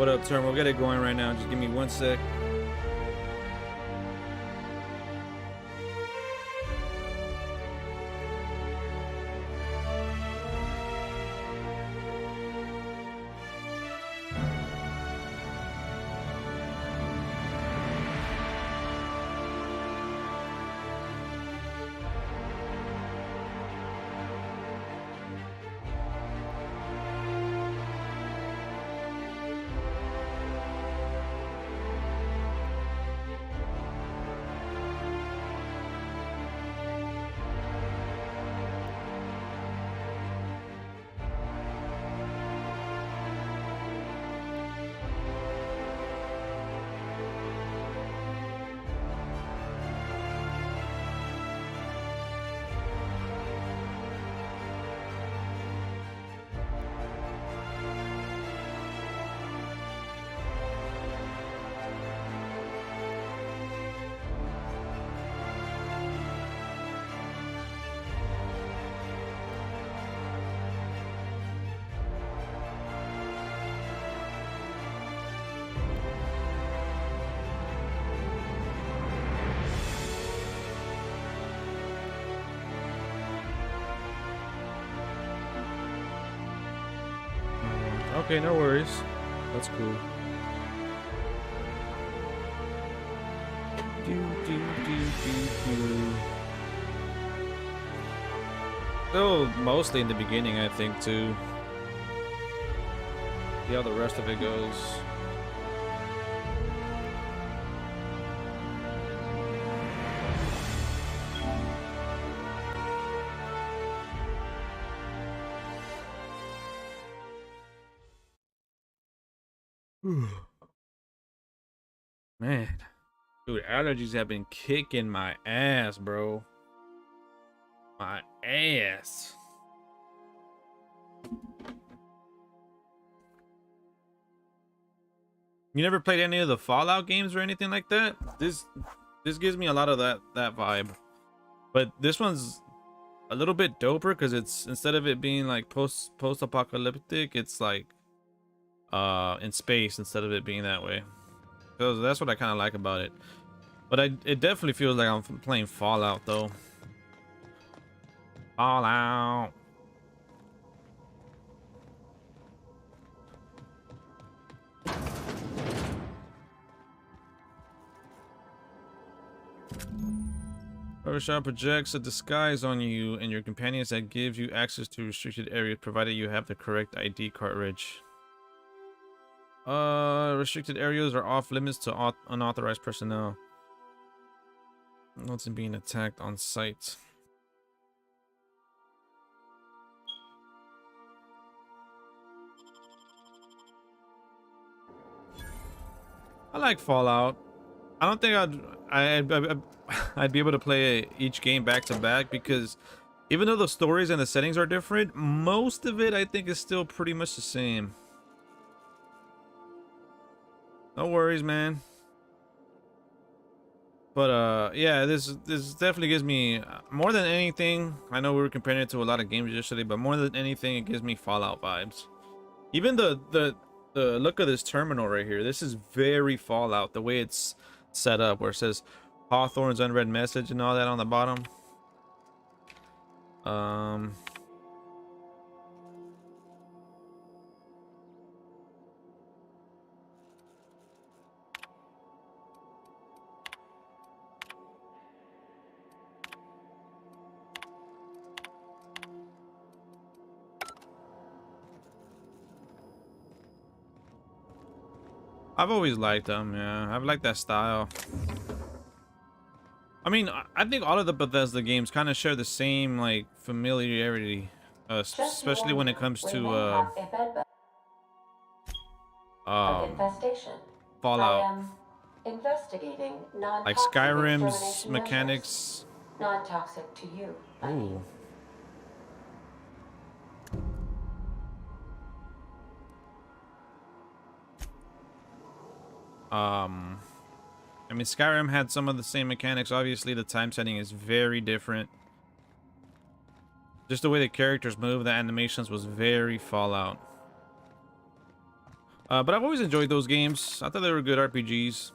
What up, Term? We'll get it going right now. Just give me 1 sec. Okay, no worries. That's cool. Still mostly in the beginning, I think, too. See how the rest of it goes. Man, dude, allergies have been kicking my ass, bro. My ass. You never played any of the Fallout games or anything like that? This gives me a lot of that vibe. But this one's a little bit doper because it's, instead of it being like post-apocalyptic, it's like in space instead of it being that way. So that's what I kind of like about it. But it definitely feels like I'm playing Fallout though. Fallout. Photoshop projects a disguise on you and your companions that gives you access to restricted areas provided you have the correct ID cartridge. Restricted areas are off limits to unauthorized personnel. Notes in being attacked on site. I like Fallout. I don't think I'd be able to play each game back to back because even though the stories and the settings are different, most of it I think is still pretty much the same. No worries, man. But yeah, this definitely gives me, more than anything, I know we were comparing it to a lot of games yesterday, but more than anything it gives me Fallout vibes. Even the look of this terminal right here, this is very Fallout, the way it's set up, where it says Hawthorne's unread message and all that on the bottom. I've always liked them, yeah. I've liked that style. I mean, I think all of the Bethesda games kind of share the same like familiarity, especially when it comes to Fallout. Investigating Like non-toxic Skyrim's extermination mechanics. measures. Non-toxic to you. Ooh. I mean, Skyrim had some of the same mechanics. Obviously, the time setting is very different. Just the way the characters move, the animations was very Fallout. But I've always enjoyed those games. I thought they were good RPGs.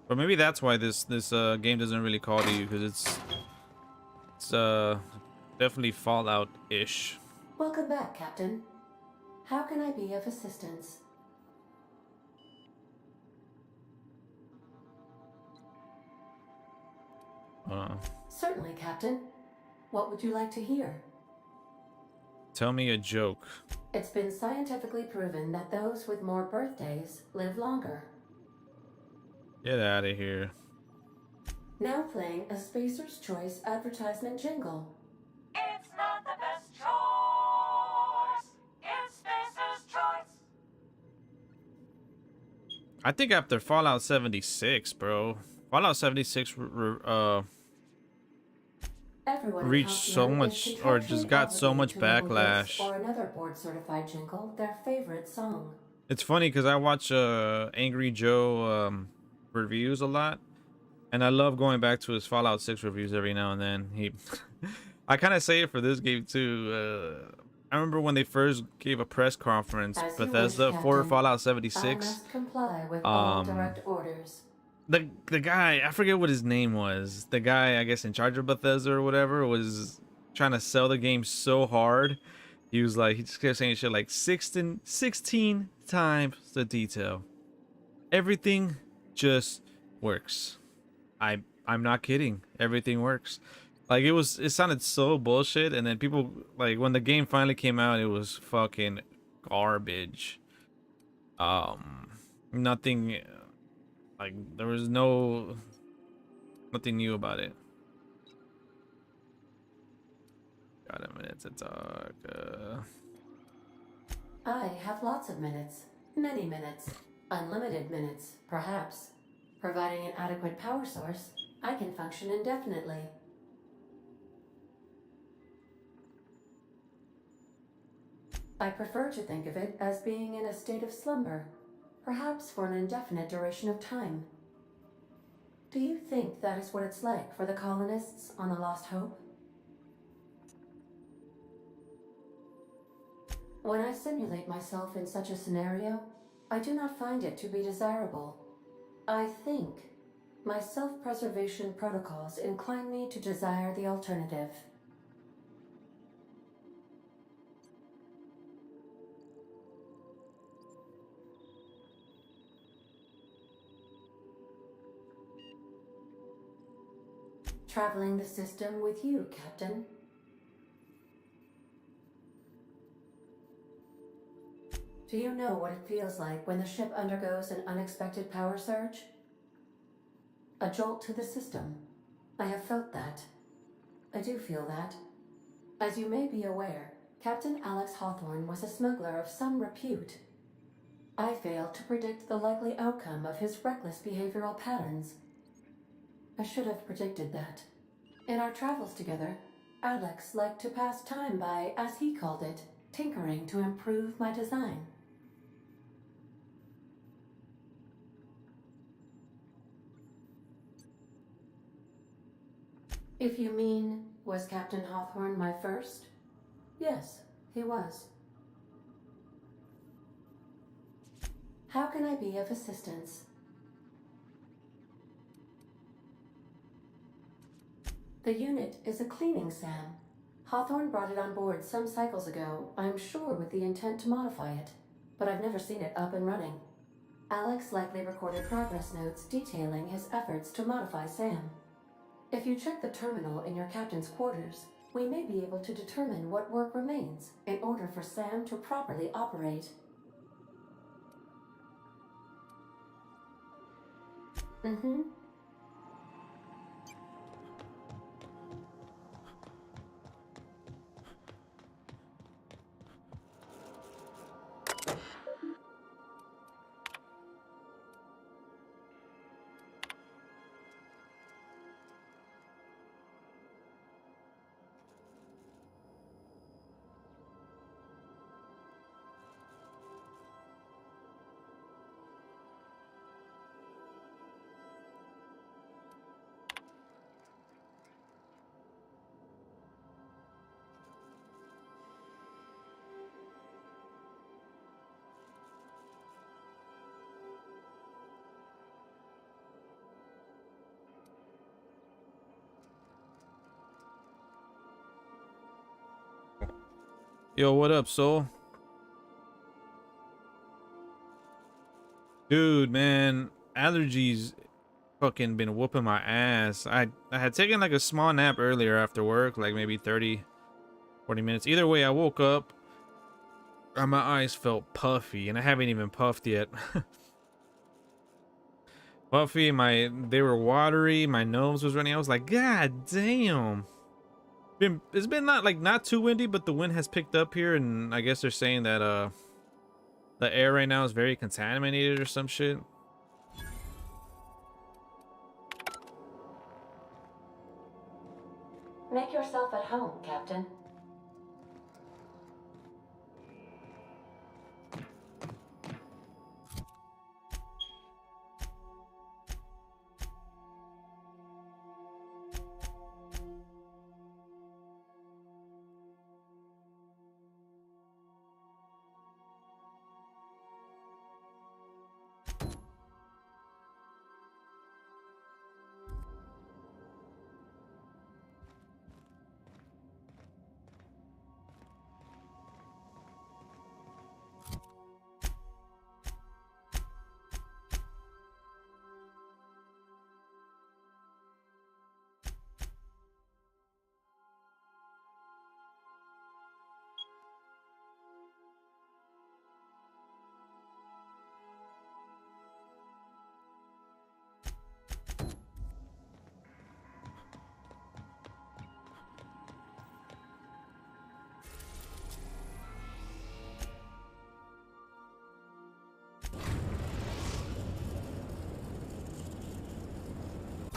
But maybe that's why this game doesn't really call to you, because it's definitely Fallout-ish. Welcome back, Captain. How can I be of assistance? Certainly, Captain. What would you like to hear? Tell me a joke. It's been scientifically proven that those with more birthdays live longer. Get out of here. Now playing a Spacer's Choice advertisement jingle. It's not the best choice. It's Spacer's Choice. I think after Fallout 76, bro. Fallout 76 Everyone reached in so Halcyon much, is or just got so much contractually obligated to label this backlash. or another board-certified jingle their favorite song. It's funny because I watch Angry Joe reviews a lot, and I love going back to his Fallout 6 reviews every now and then. I kind of say it for this game too. I remember when they first gave a press conference, As you Bethesda, wish, for Captain. Fallout I 76. must comply with all direct orders. The guy, I forget what his name was. The guy, I guess, in charge of Bethesda or whatever, was trying to sell the game so hard. He was like, he just kept saying shit like 16 times the detail. Everything just works. I'm not kidding. Everything works. Like it sounded so bullshit, and then people, like, when the game finally came out, it was fucking garbage. Nothing, like, there was nothing new about it. Got a minute to talk. I have lots of minutes. Many minutes. Unlimited minutes, perhaps. Providing an adequate power source, I can function indefinitely. I prefer to think of it as being in a state of slumber, perhaps for an indefinite duration of time. Do you think that is what it's like for the colonists on the Lost Hope? When I simulate myself in such a scenario, I do not find it to be desirable. I think my self-preservation protocols incline me to desire the alternative. Traveling the system with you, Captain. Do you know what it feels like when the ship undergoes an unexpected power surge? A jolt to the system. I have felt that. I do feel that. As you may be aware, Captain Alex Hawthorne was a smuggler of some repute. I failed to predict the likely outcome of his reckless behavioral patterns. I should have predicted that. In our travels together, Alex liked to pass time by, as he called it, tinkering to improve my design. If you mean, was Captain Hawthorne my first? Yes, he was. How can I be of assistance? The unit is a cleaning SAM. Hawthorne brought it on board some cycles ago, I'm sure with the intent to modify it, but I've never seen it up and running. Alex likely recorded progress notes detailing his efforts to modify SAM. If you check the terminal in your captain's quarters, we may be able to determine what work remains in order for SAM to properly operate. Mm-hmm. Yo, what up, Soul? Dude, man, allergies fucking been whooping my ass. I had taken like a small nap earlier after work, like maybe 30-40 minutes. Either way, I woke up and my eyes felt puffy, and I haven't even puffed yet. Puffy, they were watery, my nose was running. I was like, God damn. It's been not too windy, but the wind has picked up here, and I guess they're saying that the air right now is very contaminated or some shit. Make yourself at home, Captain.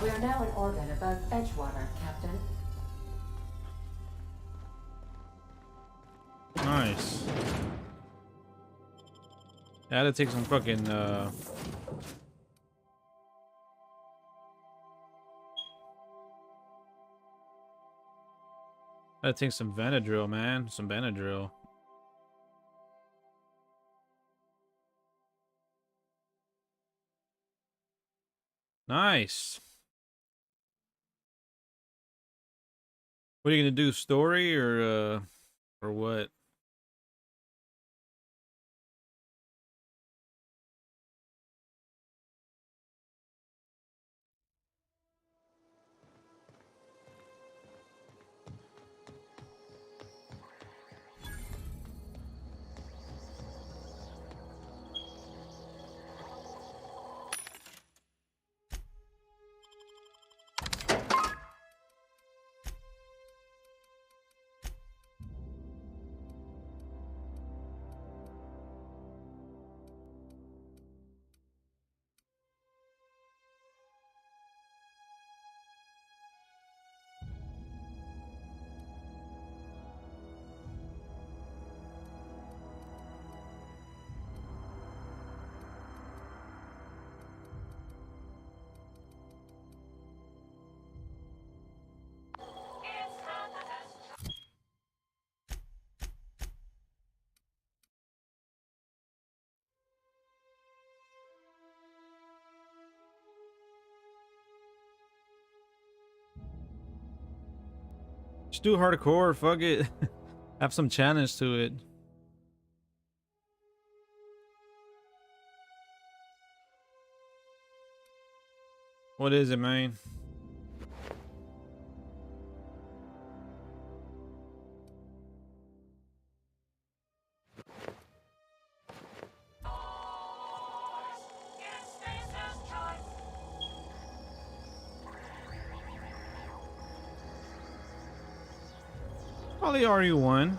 We are now in orbit above Edgewater, Captain. Nice. I had to take some fucking I had to take some Benadryl, man. Some Benadryl. Nice. What are you gonna do? Story or what? It's not the best. Just do hardcore, fuck it. Have some challenge to it. What is it, man? It's Spacer's choice. Probably RE1.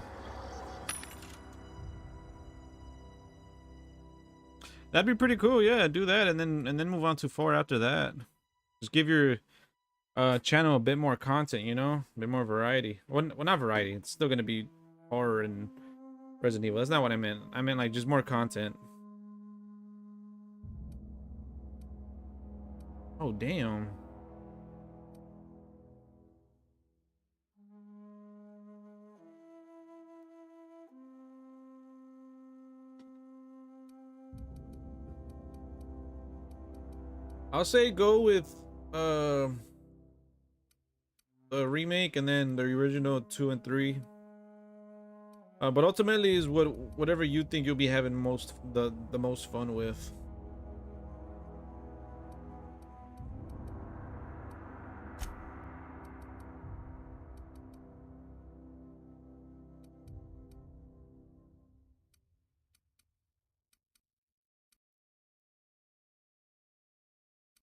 That'd be pretty cool, yeah. Do that and then move on to 4 after that. Just give your channel a bit more content, you know, a bit more variety. Well, not variety. It's still gonna be horror and Resident Evil. That's not what I meant. I meant like just more content. Oh damn. I'll say go with the remake and then the original 2 and 3. But ultimately is whatever you think you'll be having the most fun with.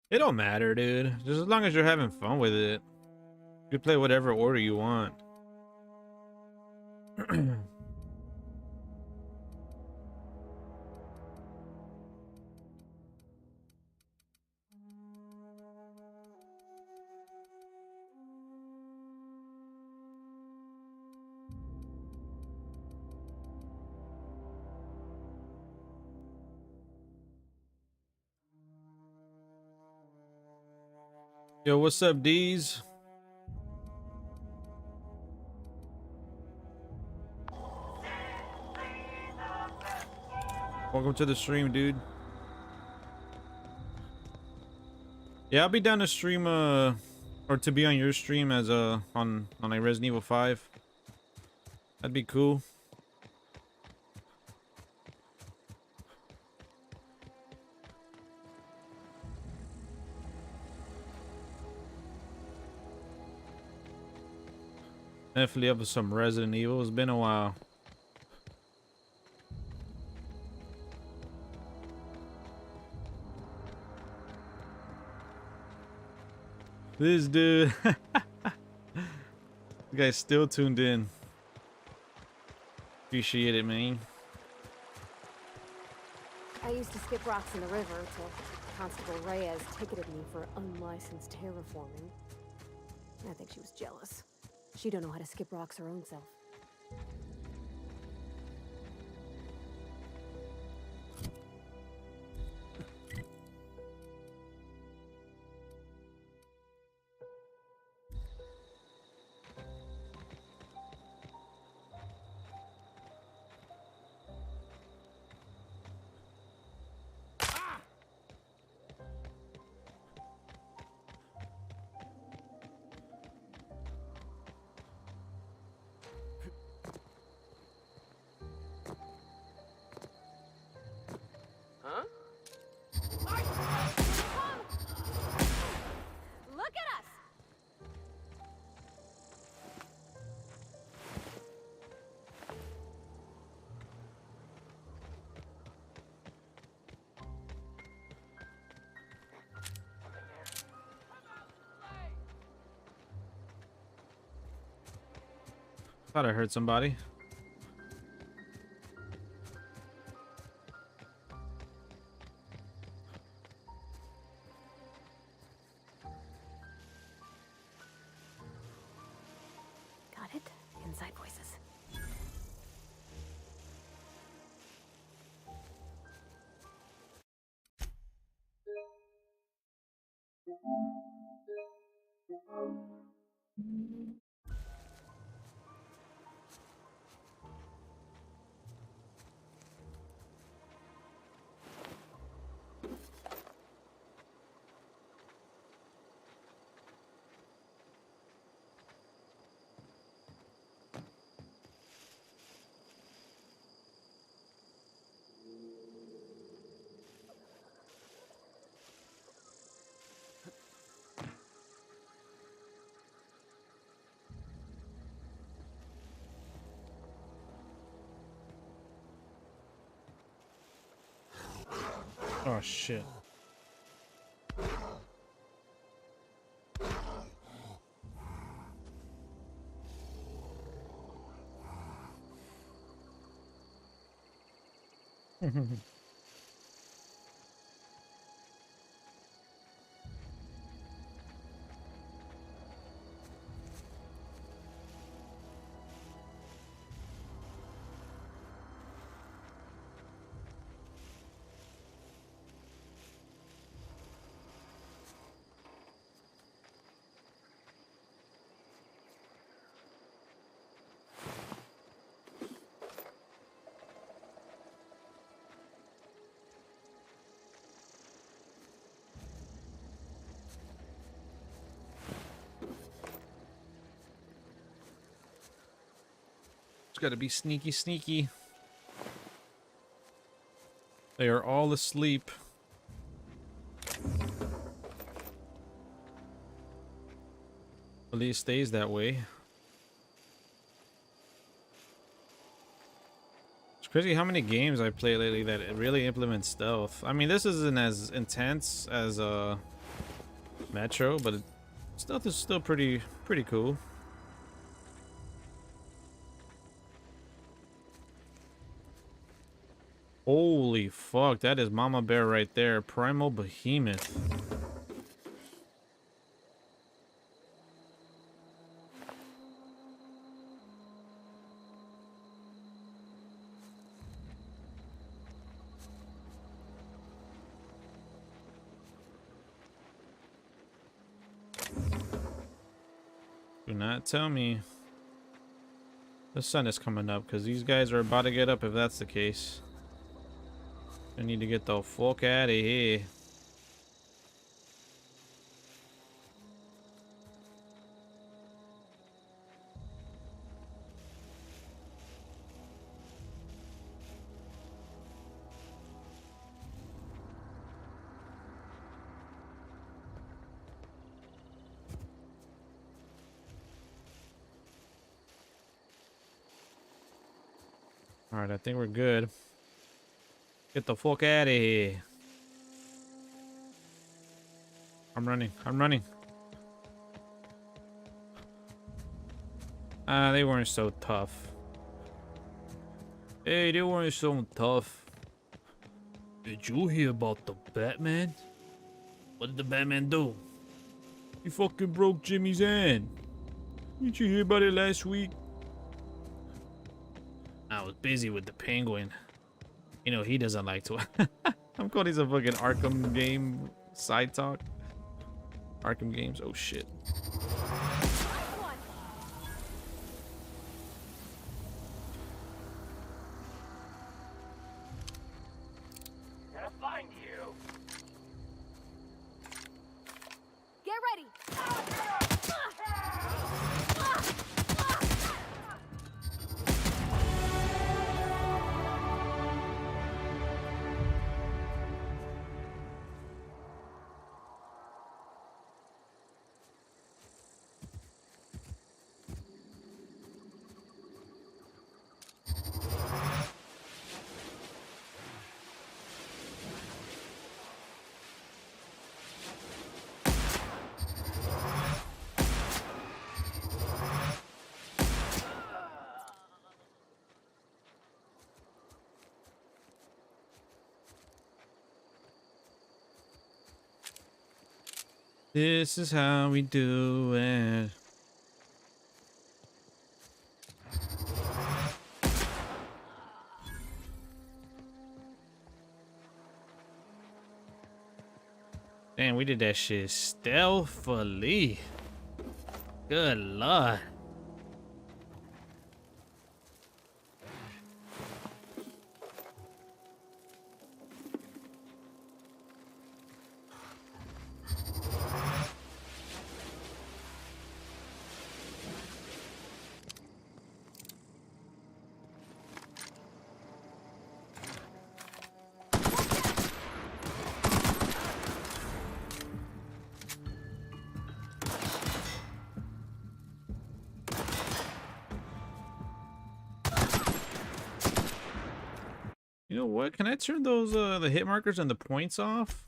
It don't matter, dude. Just as long as you're having fun with it. You play whatever order you want. Yo, what's up, D's? Welcome to the stream, dude. Yeah, I'll be down to stream or to be on your stream as on like Resident Evil 5. That'd be cool. Definitely up with some Resident Evil. It's been a while. This dude. The guy's still tuned in. Appreciate it, man. I used to skip rocks in the river till Constable Reyes ticketed me for unlicensed terraforming. I think she was jealous. She don't know how to skip rocks her own self. Huh? Look at us! Thought I heard somebody. Got it? Inside voices. Oh shit. gotta be sneaky, sneaky. They are all asleep. At least stays that way. It's crazy how many games I play lately that it really implements stealth. I mean, this isn't as intense as Metro, but stealth is still pretty cool. Holy fuck, that is Mama Bear right there. Primal Behemoth. Do not tell me the sun is coming up, because these guys are about to get up if that's the case. I need to get the fuck out of here. Alright, I think we're good. Get the fuck out of here. I'm running. I'm running. Ah, they weren't so tough. Hey, they weren't so tough. Did you hear about the Batman? What did the Batman do? He fucking broke Jimmy's hand. Did you hear about it last week? I was busy with the Penguin. You know, he doesn't like to. I'm calling these a fucking Arkham game side talk. Arkham games. Oh shit. Gotta find you. Get ready! This is how we do it. Damn, we did that shit stealthily. Good lord. You know what? Can I turn those the hit markers and the points off?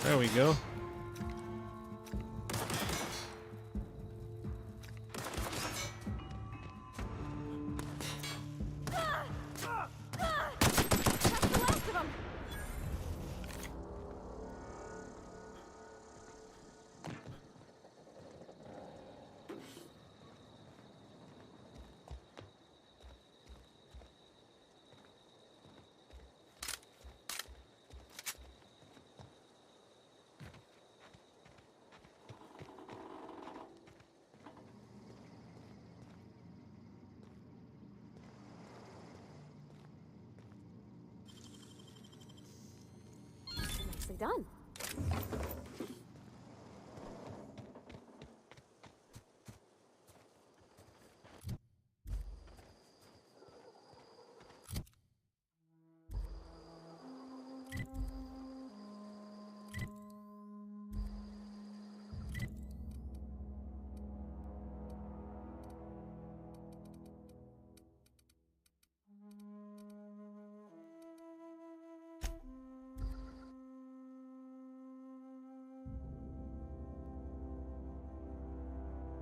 There we go. That's the last of them. Nicely done.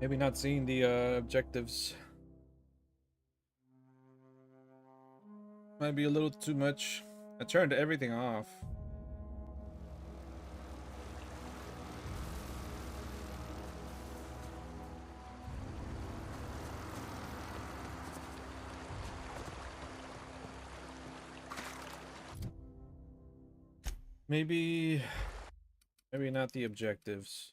Maybe not seeing the objectives. Might be a little too much. I turned everything off. Maybe not the objectives.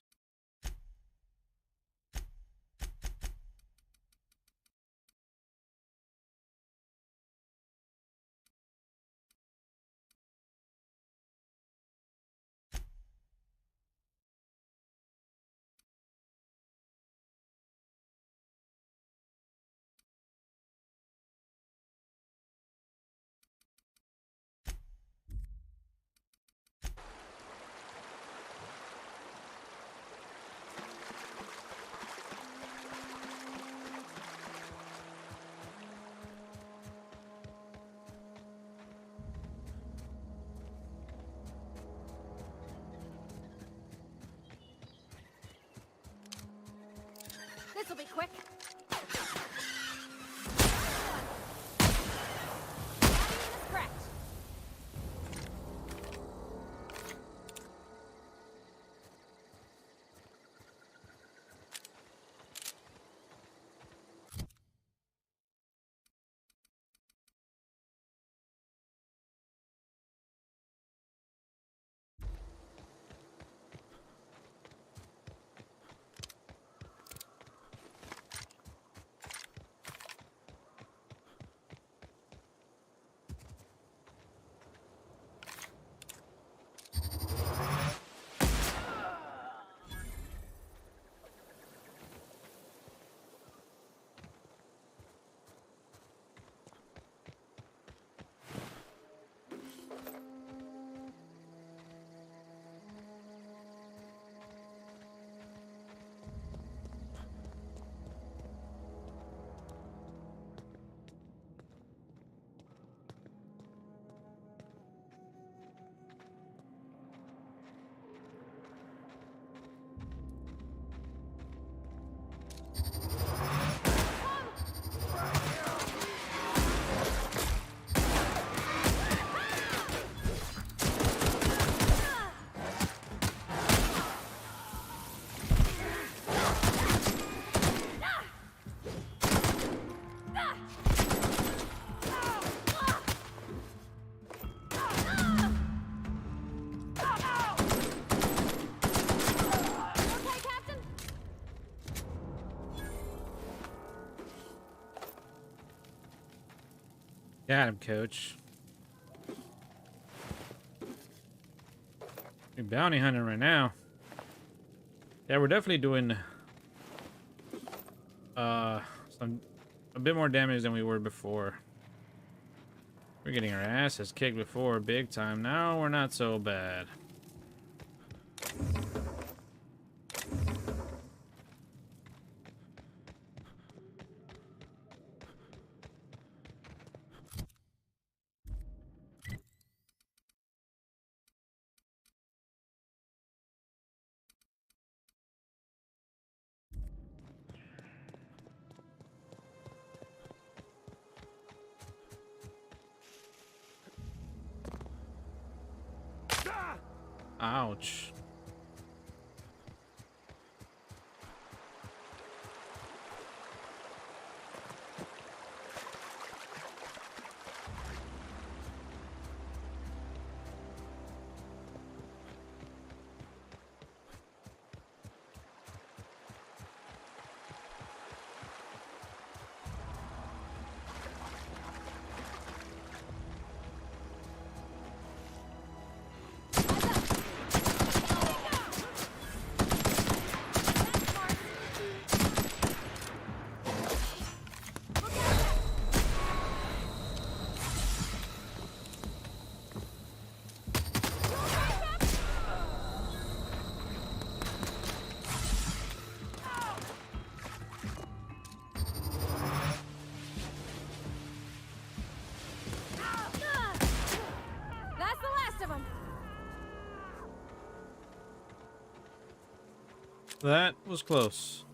This'll be quick. Scratch. Got him, coach. You're bounty hunting right now. Yeah, we're definitely doing a bit more damage than we were before. We're getting our asses kicked before big time. Now we're not so bad. Ouch. That's the last of them. That was close.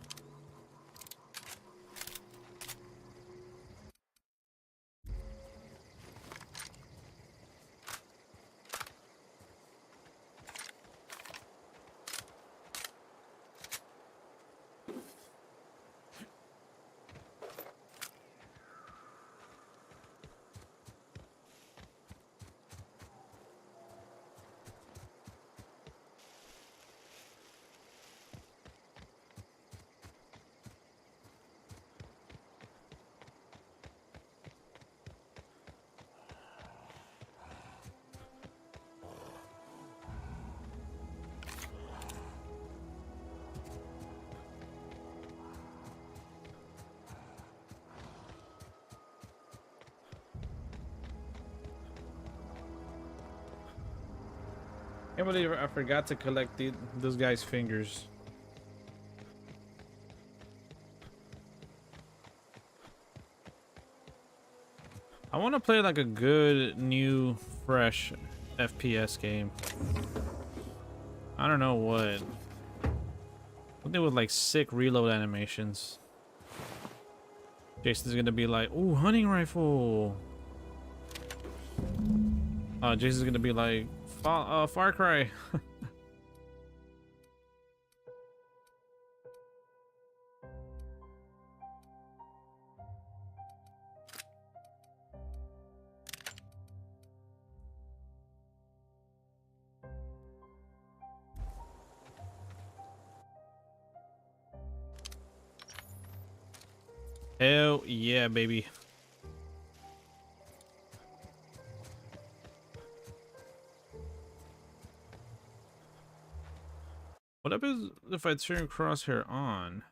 Can't believe I forgot to collect those guys' fingers. I want to play like a good, new, fresh FPS game. I don't know what. Something with like sick reload animations. Jason's gonna be like, "Ooh, hunting rifle." Jason's gonna be like, Far Cry. Hell yeah, baby. What happens if I turn crosshair on?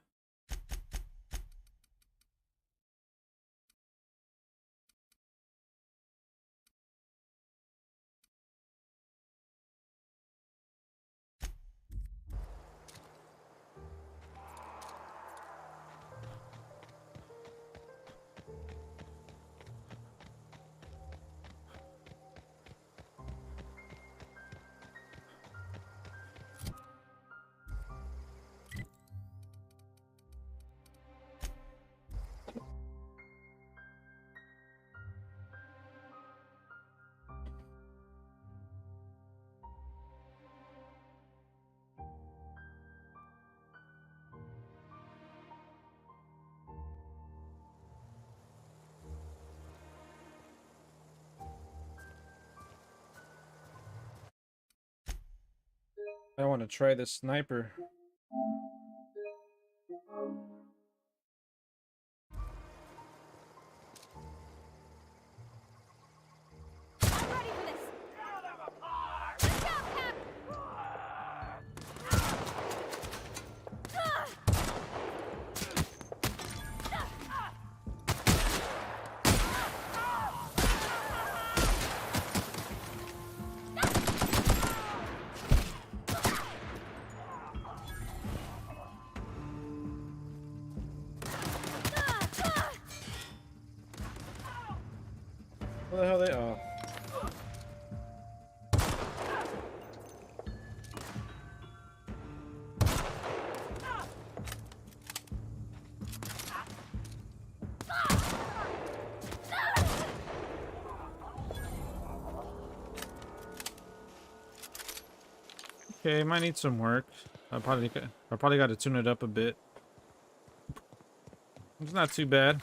I want to try the sniper. I'm ready for this. Let's go, Cap. Okay, might need some work. I probably got to tune it up a bit. It's not too bad.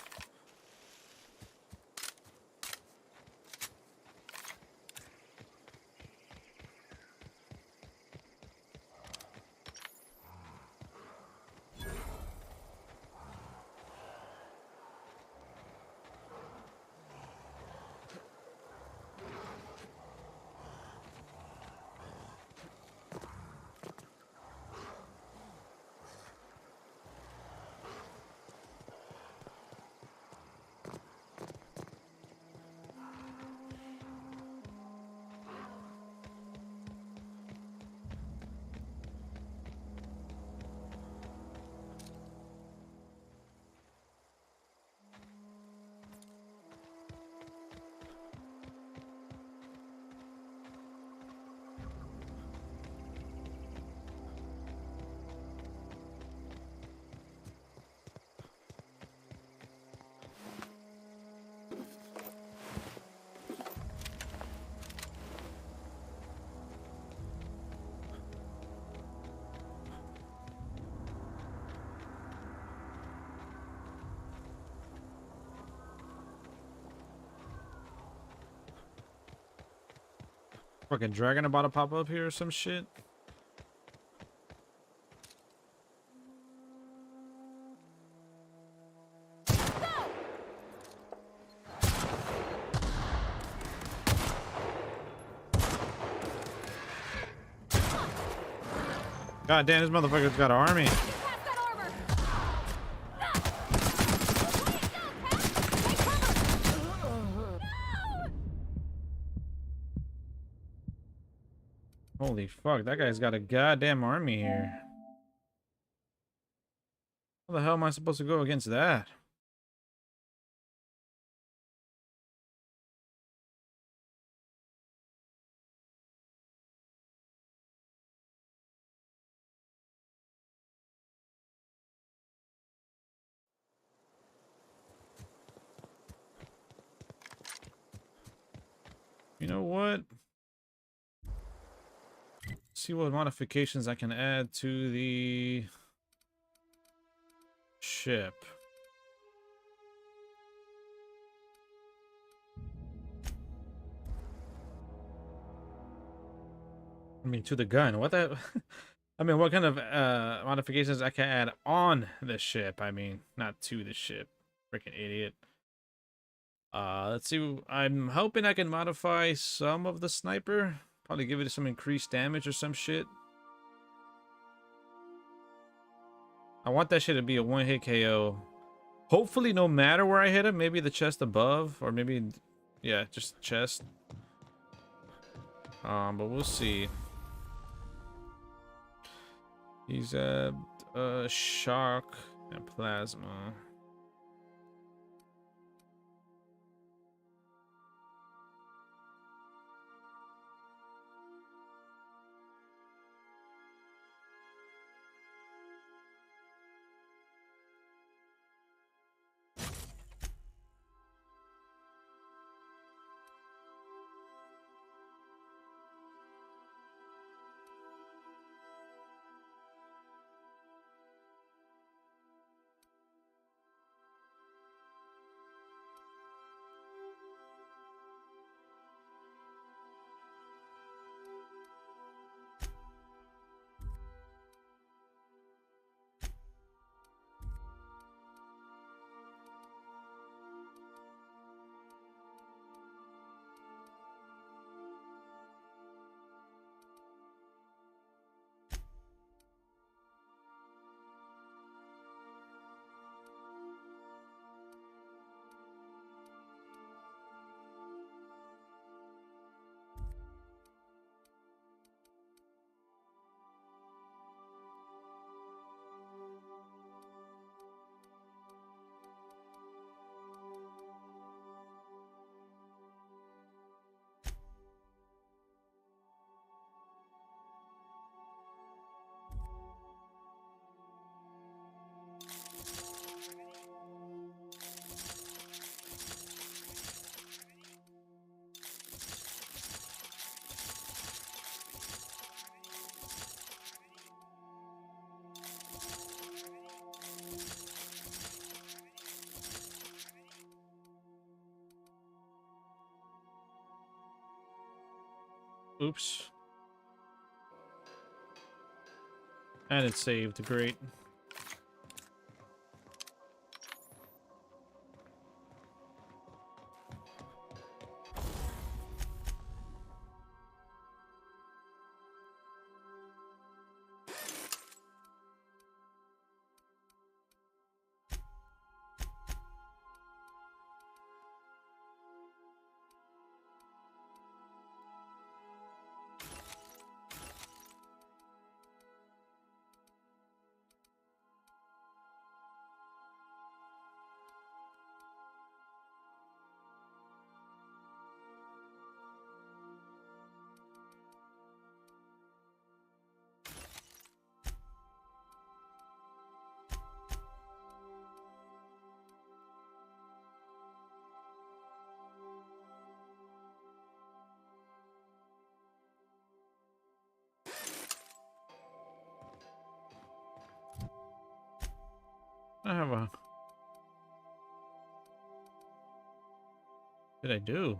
Fucking dragon about to pop up here or some shit. God damn, this motherfucker's got an army. Holy fuck, that guy's got a goddamn army here. How the hell am I supposed to go against that? You know what? See what modifications I can add to the ship. I mean, to the gun. What the? I mean, what kind of modifications I can add on the ship? I mean, not to the ship. Freaking idiot. Let's see. I'm hoping I can modify some of the sniper. Probably give it some increased damage or some shit. I want that shit to be a one-hit KO. Hopefully, no matter where I hit him, maybe the chest above, or maybe, yeah, just chest. But we'll see. He's at shock and plasma. Oops. And it's saved. Great. I have a... What did I do?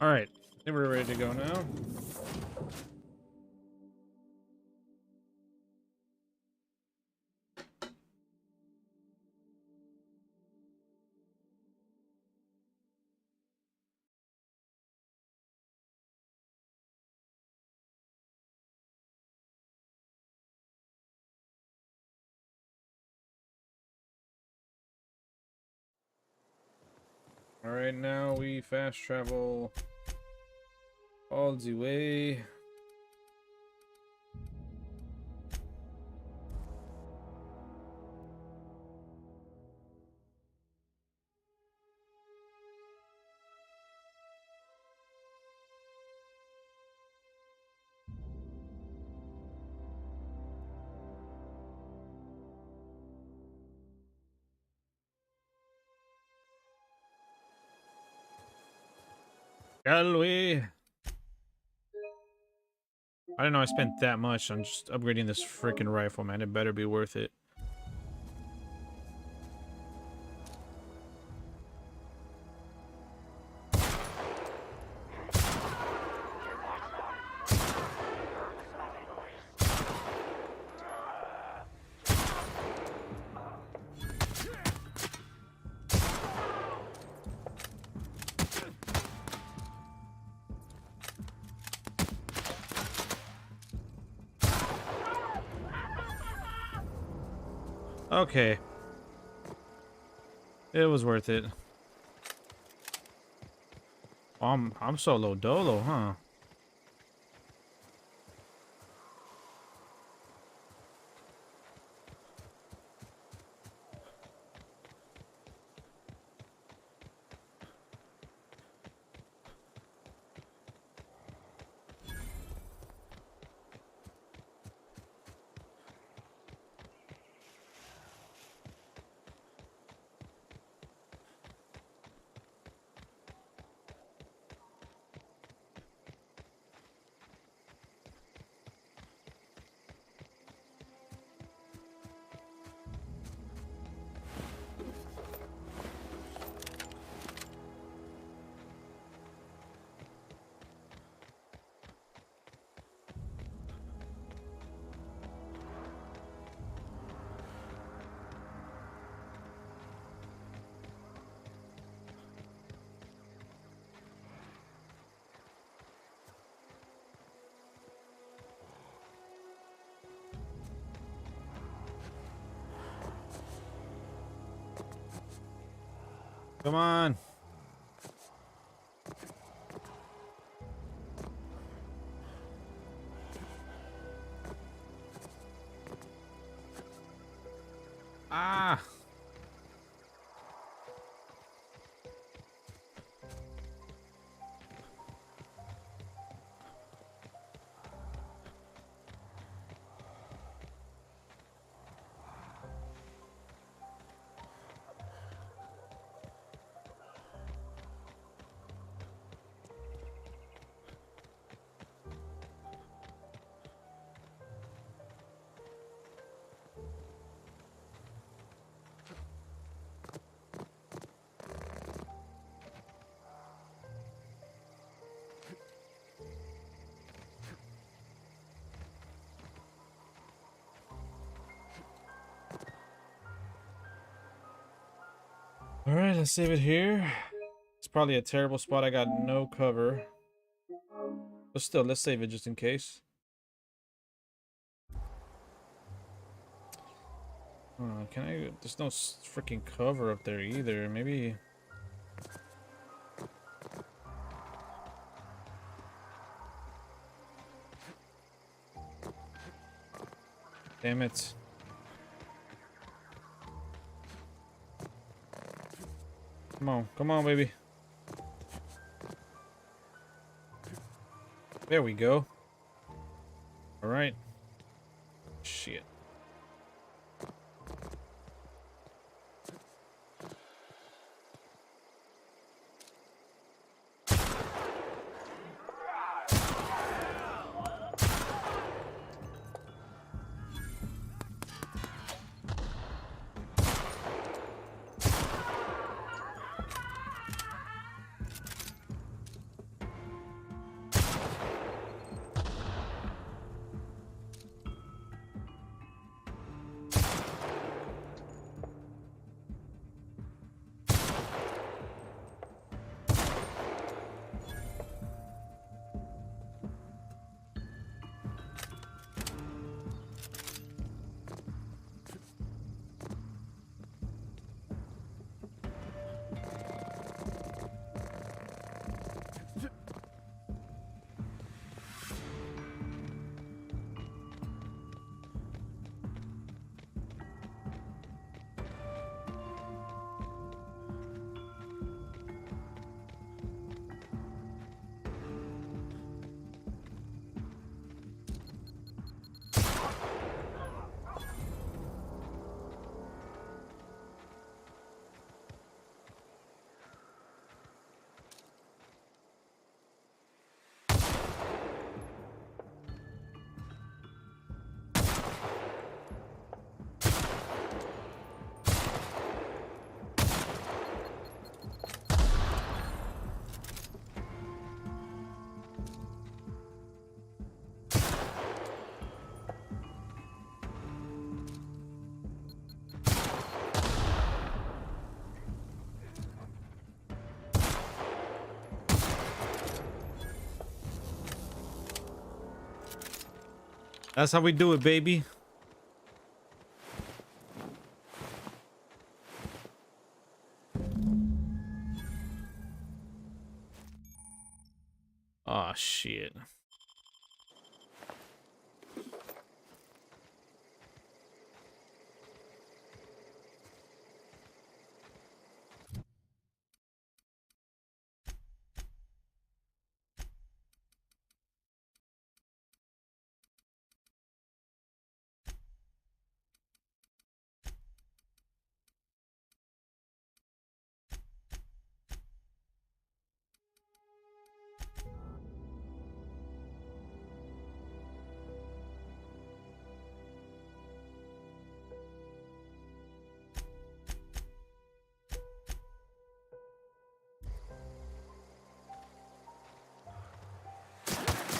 All right, I think we're ready to go now. All right, now we fast travel all the way. Shall we? I didn't know I spent that much on just upgrading this freaking rifle, man. It better be worth it. Okay. It was worth it. I'm solo dolo, huh? Come on. Ah. All right, let's save it here. It's probably a terrible spot. I got no cover. But still, let's save it just in case. Can I? There's no freaking cover up there either. Maybe. Damn it. Come on, baby. There we go. All right. Shit. That's how we do it, baby. Oh shit.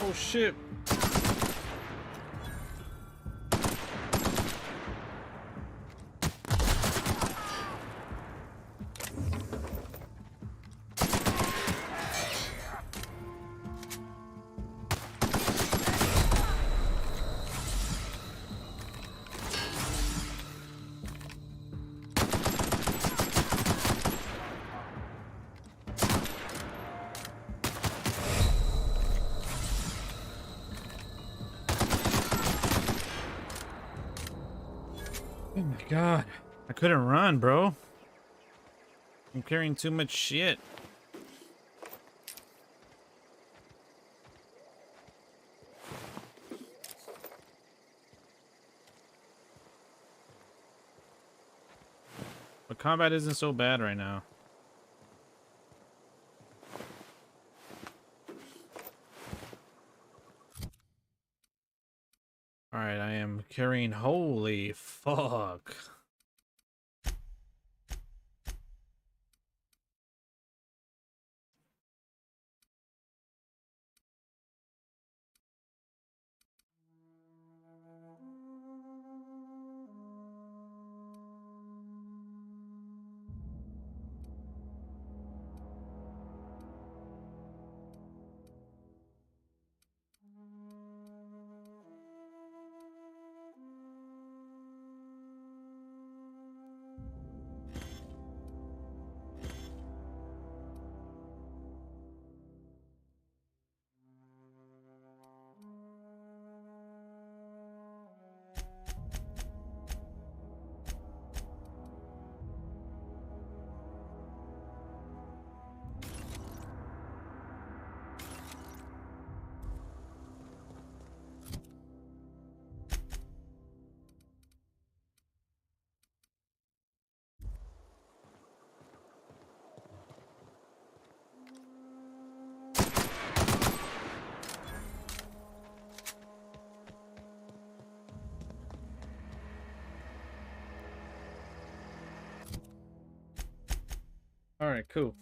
Oh shit. Oh my god. I couldn't run, bro. I'm carrying too much shit. But combat isn't so bad right now. Alright, I am carrying... Holy fuck. Alright, cool.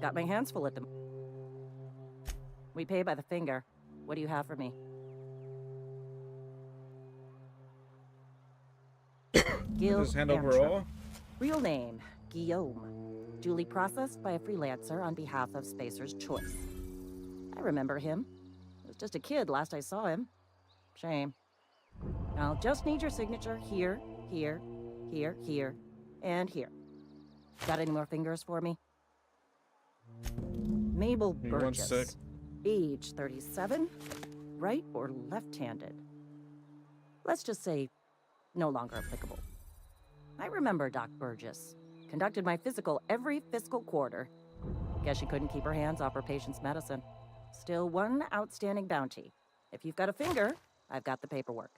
Got my hands full at them. We pay by the finger. What do you have for me? Gil Just hand over Antrim. all? Real name, Guillaume. Duly processed by a freelancer on behalf of Spacer's Choice. I remember him. He was just a kid last I saw him. Shame. I'll just need your signature here, here, here, here, and here. Got any more fingers for me? Mabel Give me 1 sec. Burgess. Age 37. Right or left-handed? Let's just say no longer applicable. I remember Doc Burgess. Conducted my physical every fiscal quarter. Guess she couldn't keep her hands off her patient's medicine. Still one outstanding bounty. If you've got a finger, I've got the paperwork.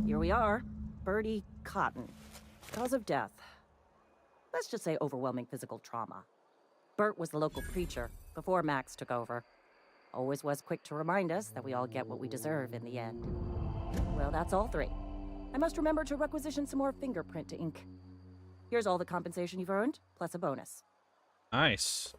Here we are. Bertie Cotton. Cause of death. Let's just say overwhelming physical trauma. Bert was the local preacher before Max took over. Always was quick to remind us that we all get what we deserve in the end. Well, that's all three. I must remember to requisition some more fingerprint to ink. Here's all the compensation you've earned, plus a bonus. Nice.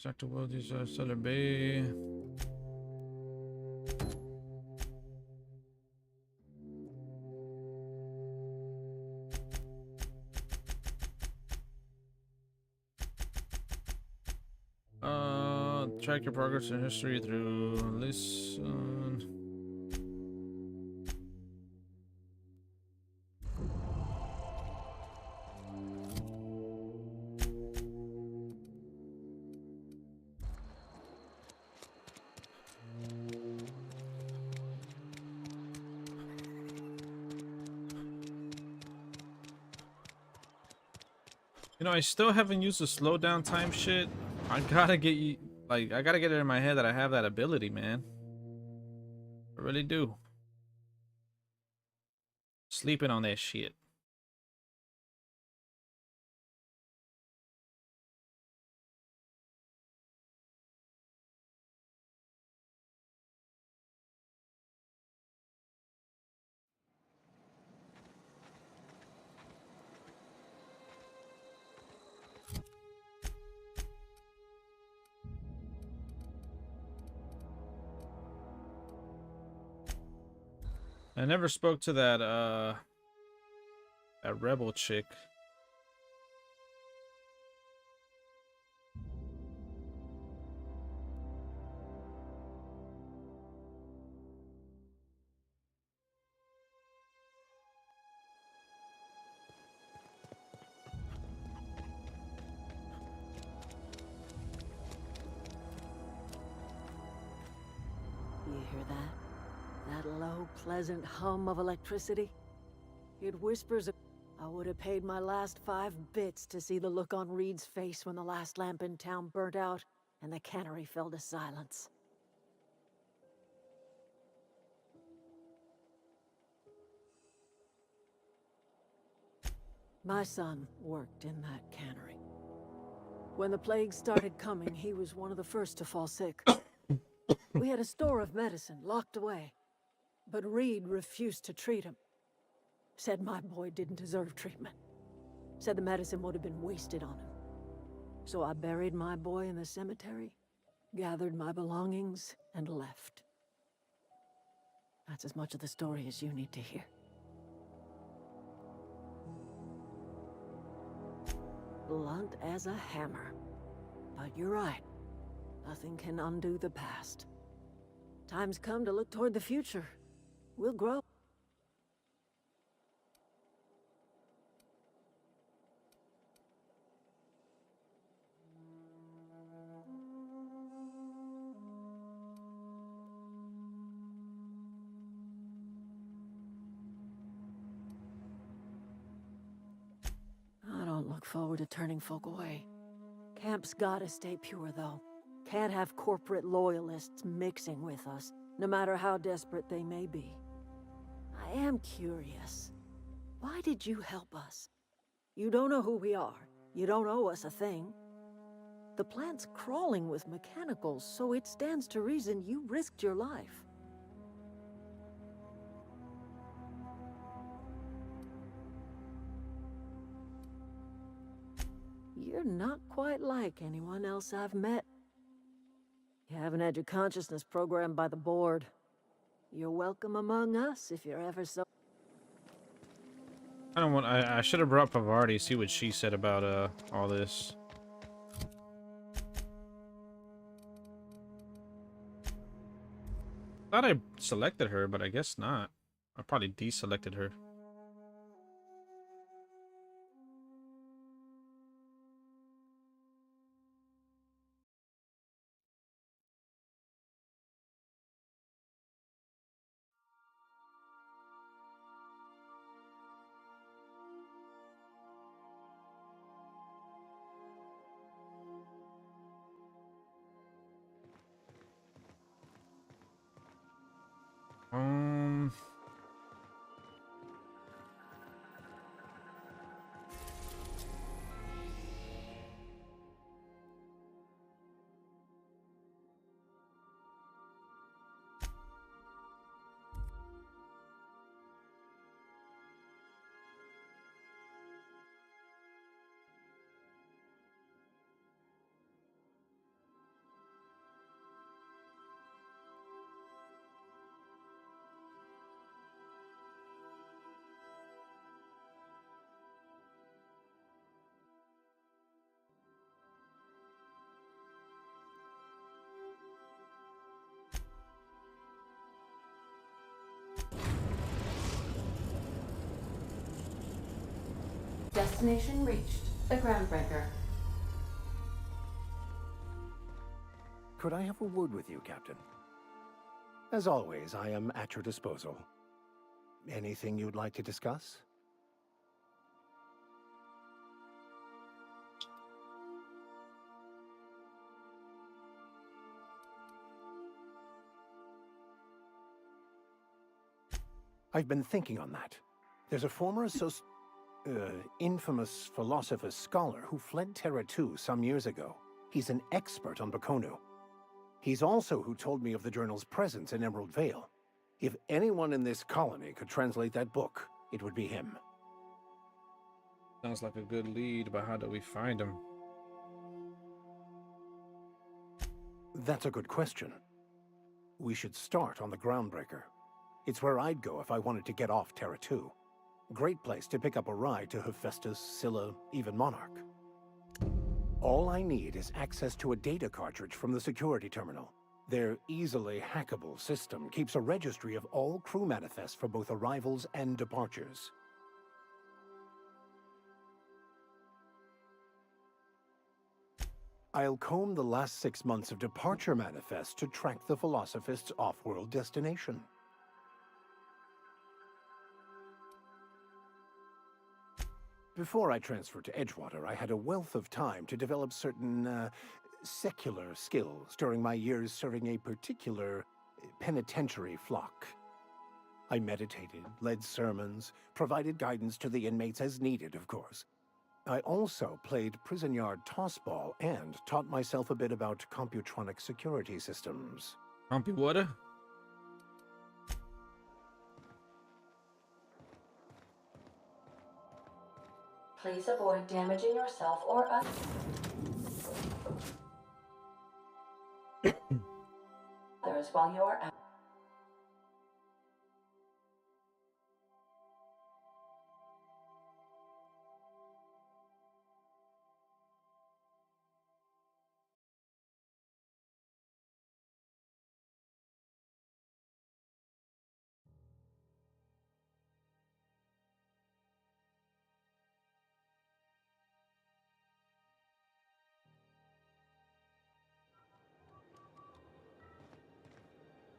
Dr. Wildy's Cellar Bay. Track your progress in history through listen. You know, I still haven't used the slow down time shit. I gotta get you, like, I gotta get it in my head that I have that ability, man. I really do. Sleeping on that shit. I never spoke to that rebel chick. You hear that? That low, pleasant hum of electricity? It whispers. I would have paid my last 5 bits to see the look on Reed's face when the last lamp in town burnt out and the cannery fell to silence. My son worked in that cannery. When the plague started coming, he was one of the first to fall sick. We had a store of medicine locked away, but Reed refused to treat him. Said my boy didn't deserve treatment. Said the medicine would have been wasted on him. So I buried my boy in the cemetery, gathered my belongings, and left. That's as much of the story as you need to hear. Blunt as a hammer. But you're right. Nothing can undo the past. Time's come to look toward the future. We'll grow. I don't look forward to turning folk away. Camp's gotta stay pure, though. Can't have corporate loyalists mixing with us, no matter how desperate they may be. I am curious. Why did you help us? You don't know who we are. You don't owe us a thing. The plant's crawling with mechanicals, so it stands to reason you risked your life. You're not quite like anyone else I've met. You haven't had your consciousness programmed by the board. You're welcome among us if you're ever so... I don't want. I should have brought Pavardi. See what she said about all this. Thought I selected her, but I guess not. I probably deselected her. Um. Destination reached. A groundbreaker. Could I have a word with you, Captain? As always, I am at your disposal. Anything you'd like to discuss? I've been thinking on that. There's a former infamous philosopher scholar who fled Terra 2 some years ago. He's an expert on Bakonu. He's also who told me of the journal's presence in Emerald Vale. If anyone in this colony could translate that book, it would be him. Sounds like a good lead, but how do we find him? That's a good question. We should start on the Groundbreaker. It's where I'd go if I wanted to get off Terra 2. Great place to pick up a ride to Hephaestus, Scylla, even Monarch. All I need is access to a data cartridge from the security terminal. Their easily hackable system keeps a registry of all crew manifests for both arrivals and departures. I'll comb the last 6 months of departure manifests to track the Philosophist's off-world destination. Before I transferred to Edgewater, I had a wealth of time to develop certain, secular skills during my years serving a particular penitentiary flock. I meditated, led sermons, provided guidance to the inmates as needed, of course. I also played prison yard tossball and taught myself a bit about computronic security systems. Humpy water? Please avoid damaging yourself or others. Others while you are out.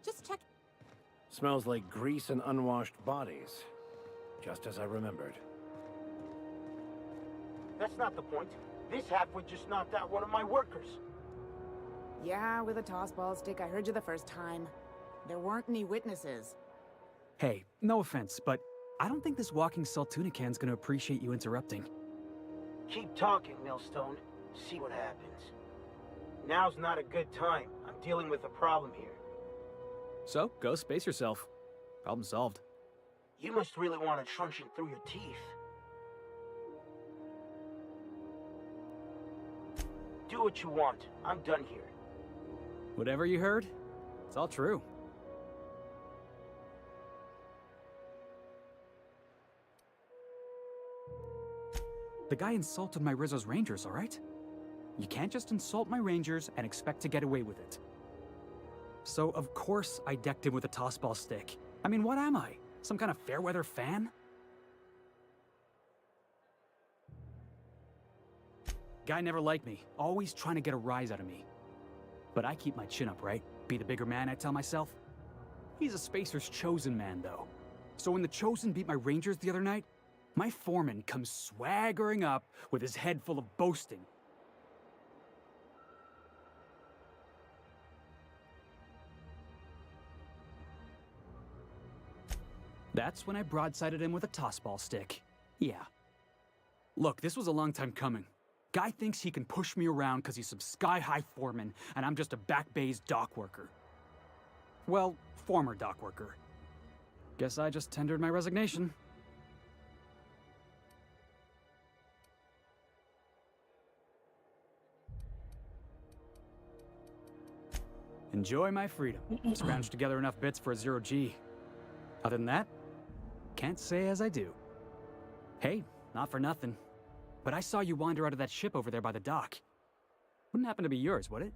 Just check. Smells like grease and unwashed bodies. Just as I remembered. That's not the point. This halfwit just knocked out one of my workers. Yeah, with a tossball stick. I heard you the first time. There weren't any witnesses. Hey, no offense, but I don't think this walking Saltunican's gonna appreciate you interrupting. Keep talking, Millstone. See what happens. Now's not a good time. I'm dealing with a problem here. So, go space yourself. Problem solved. You must really want a truncheon through your teeth. Do what you want. I'm done here. Whatever you heard, it's all true. The guy insulted my Rizzo's Rangers, alright? You can't just insult my Rangers and expect to get away with it. So, of course, I decked him with a tossball stick. I mean, what am I? Some kind of fair-weather fan? Guy never liked me, always trying to get a rise out of me. But I keep my chin up, right? Be the bigger man, I tell myself. He's a Spacer's chosen man, though. So when the Chosen beat my Rangers the other night, my foreman comes swaggering up with his head full of boasting. That's when I broadsided him with a tossball stick. Yeah. Look, this was a long time coming. Guy thinks he can push me around because he's some sky-high foreman, and I'm just a back bay's dock worker. Well, former dock worker. Guess I just tendered my resignation. Enjoy my freedom. Scrounged together enough bits for a 0G. Other than that, can't say as I do. Hey, not for nothing, but I saw you wander out of that ship over there by the dock. Wouldn't happen to be yours, would it?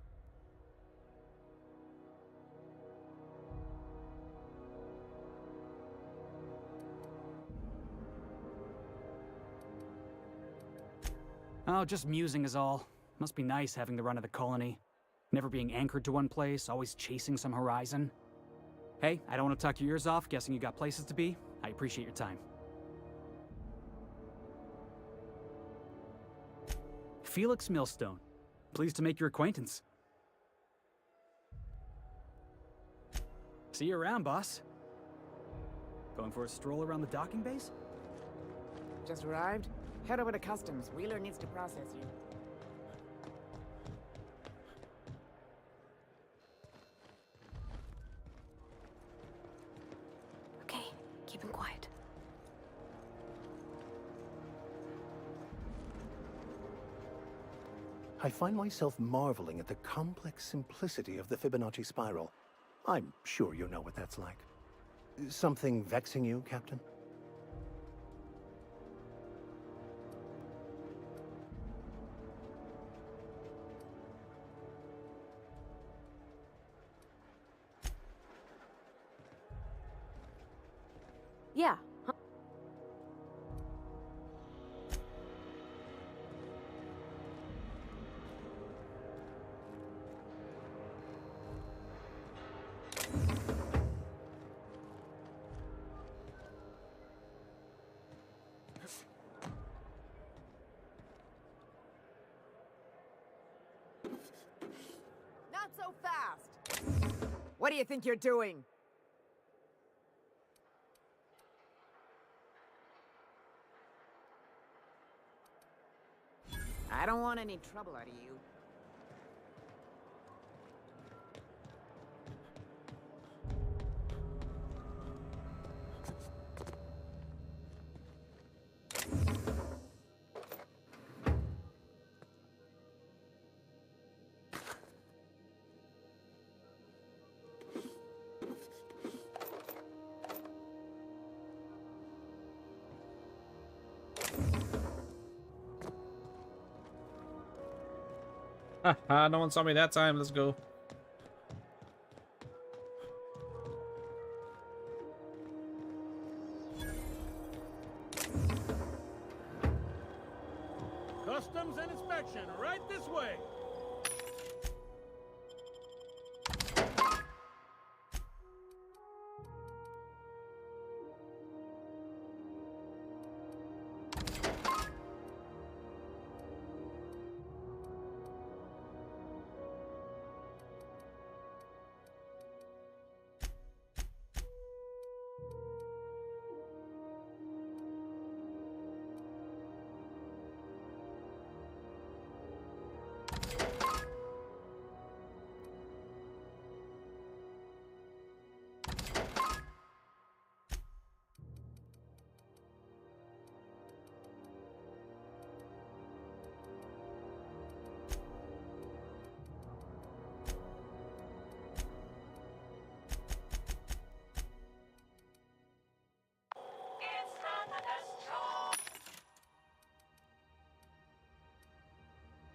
Oh, just musing is all. Must be nice having the run of the colony. Never being anchored to one place, always chasing some horizon. Hey, I don't want to talk your ears off, guessing you got places to be. I appreciate your time. Felix Millstone. Pleased to make your acquaintance. See you around, boss. Going for a stroll around the docking base? Just arrived? Head over to customs. Wheeler needs to process you. Okay, keep him quiet. I find myself marveling at the complex simplicity of the Fibonacci spiral. I'm sure you know what that's like. Something vexing you, Captain? Yeah. Huh? Not so fast! What do you think you're doing? I don't want any trouble out of you. Haha, no one saw me that time. Let's go. Customs and inspection, right this way.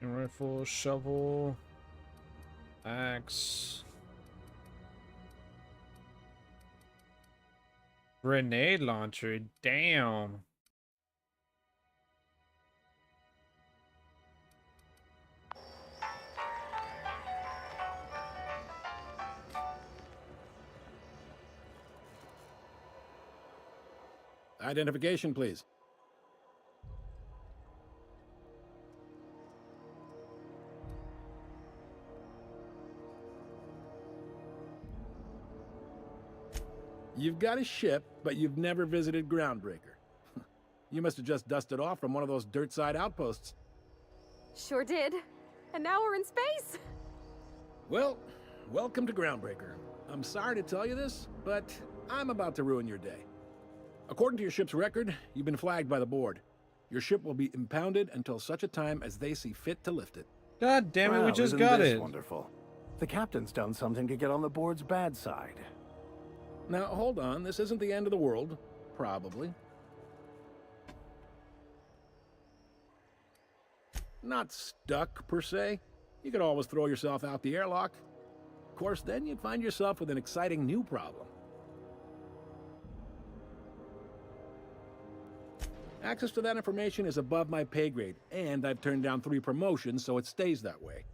Rifle, shovel, axe, grenade launcher. Damn. Identification, please. You've got a ship, but you've never visited Groundbreaker. You must have just dusted off from one of those dirt-side outposts. Sure did. And now we're in space. Well, welcome to Groundbreaker. I'm sorry to tell you this, but I'm about to ruin your day. According to your ship's record, you've been flagged by the board. Your ship will be impounded until such a time as they see fit to lift it. God damn it, we Wow, just isn't got this it. Wonderful. The captain's done something to get on the board's bad side. Now, hold on. This isn't the end of the world. Probably. Not stuck, per se. You could always throw yourself out the airlock. Of course, then you'd find yourself with an exciting new problem. Access to that information is above my pay grade, and I've turned down 3 promotions, so it stays that way.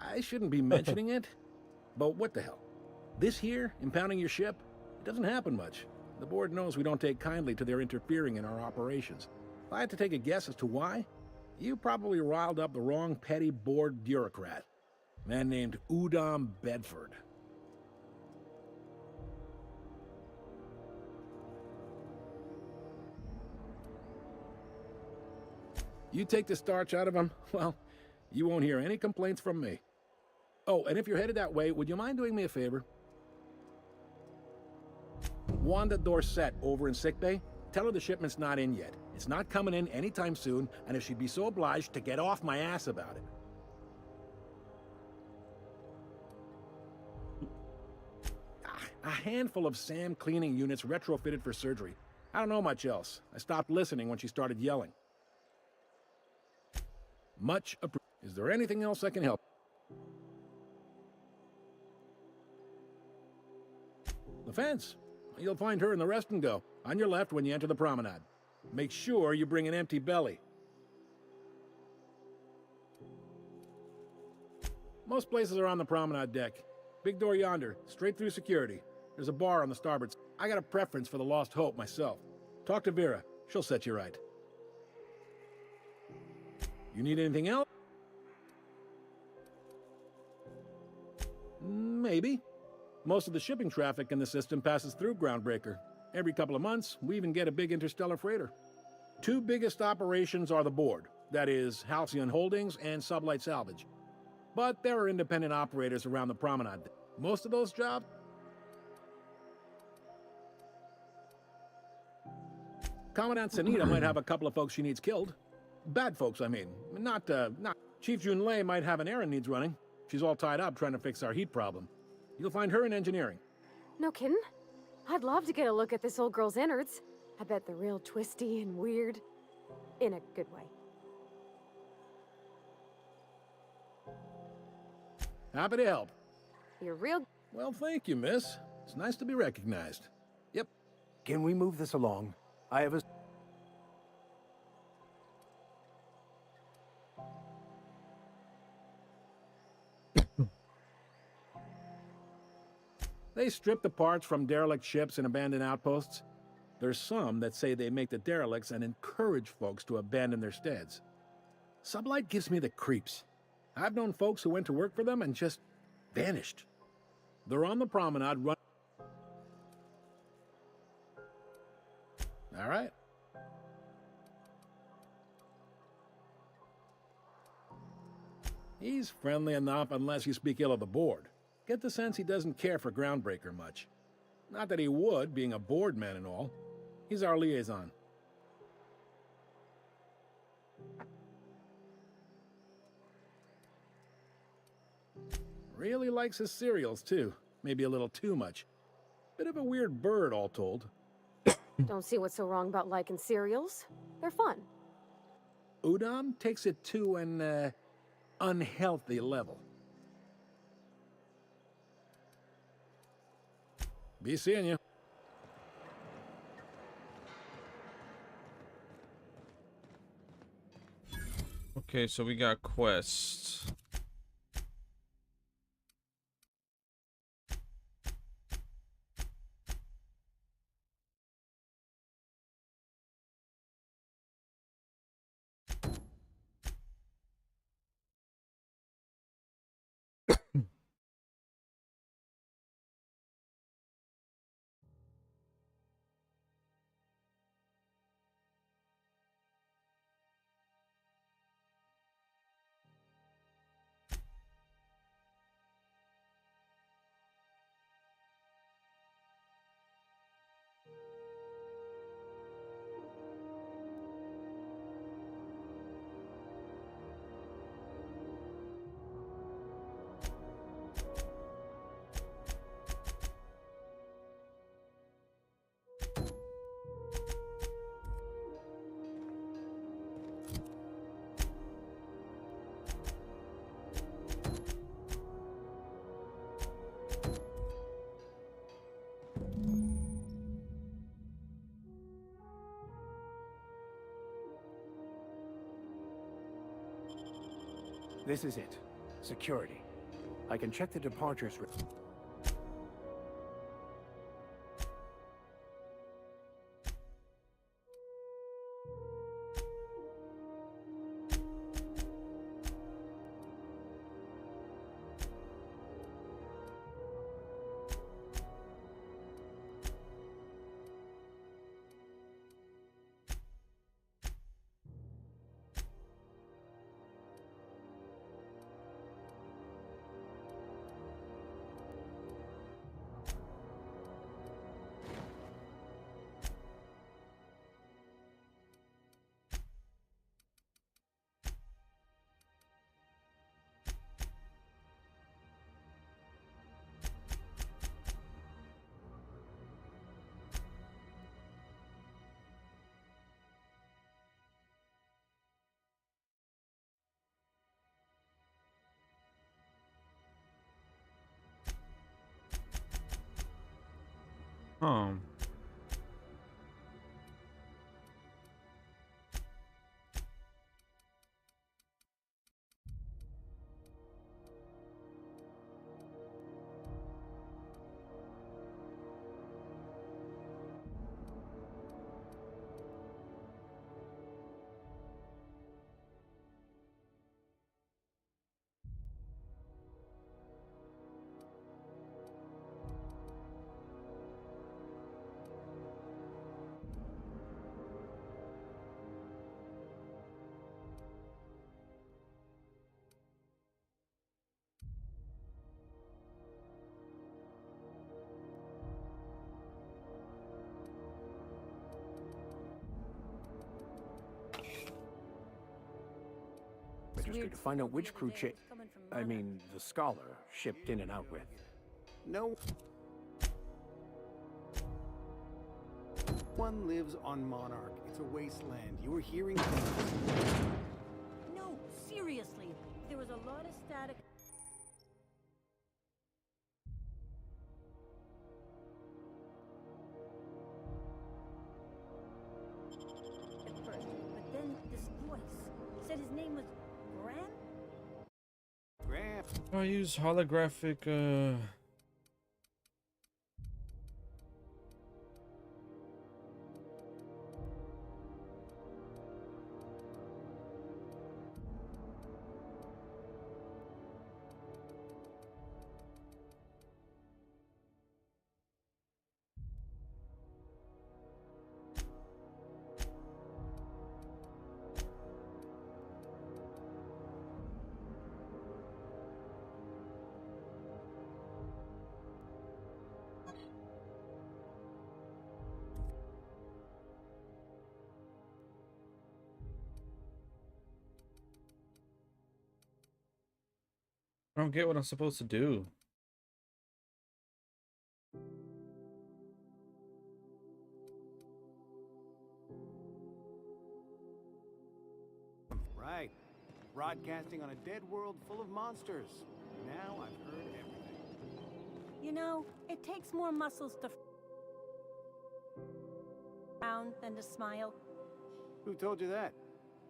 I shouldn't be mentioning it, but what the hell? This here, impounding your ship, it doesn't happen much. The board knows we don't take kindly to their interfering in our operations. If I had to take a guess as to why, you probably riled up the wrong petty board bureaucrat. A man named Udom Bedford. You take the starch out of them, well, you won't hear any complaints from me. Oh, and if you're headed that way, would you mind doing me a favor? Wanda Dorset over in sickbay, tell her the shipment's not in yet. It's not coming in anytime soon, and if she'd be so obliged to get off my ass about it. A handful of SAM cleaning units retrofitted for surgery. I don't know much else. I stopped listening when she started yelling. Much appreciated. Is there anything else I can help? The fence. You'll find her in the rest and go, on your left when you enter the promenade. Make sure you bring an empty belly. Most places are on the promenade deck. Big door yonder, straight through security. There's a bar on the starboard. I got a preference for the Lost Hope myself. Talk to Vera. She'll set you right. You need anything else? Maybe. Most of the shipping traffic in the system passes through Groundbreaker. Every couple of months, we even get a big interstellar freighter. Two biggest operations are the board. That is, Halcyon Holdings and Sublight Salvage. But there are independent operators around the promenade. Most of those jobs... Commandant Sanita might have a couple of folks she needs killed. Bad folks, I mean. Not... Chief Junlei might have an errand needs running. She's all tied up trying to fix our heat problem. You'll find her in engineering. No kidding? I'd love to get a look at this old girl's innards. I bet they're real twisty and weird. In a good way. Happy to help. You're real... Well, thank you, miss. It's nice to be recognized. Yep. Can we move this along? I have a... They strip the parts from derelict ships and abandoned outposts. There's some that say they make the derelicts and encourage folks to abandon their steads. Sublight gives me the creeps. I've known folks who went to work for them and just vanished. They're on the promenade run... All right. He's friendly enough unless you speak ill of the board. Get the sense he doesn't care for Groundbreaker much. Not that he would, being a board man and all. He's our liaison. Really likes his cereals, too. Maybe a little too much. Bit of a weird bird, all told. Don't see what's so wrong about liking cereals. They're fun. Udon takes it to an, unhealthy level. Be seeing you. Okay, so we got quests. This is it. Security. I can check the departures... Huh. Registry to find out which crew the scholar shipped in and out with. No one lives on Monarch. It's a wasteland. You were hearing things. No, seriously. There was a lot of static. At first, but then this voice said his name was Graham? Graham. I use holographic. I don't get what I'm supposed to do. Right. Broadcasting on a dead world full of monsters. Now I've heard everything. You know, it takes more muscles to frown than to smile. Who told you that?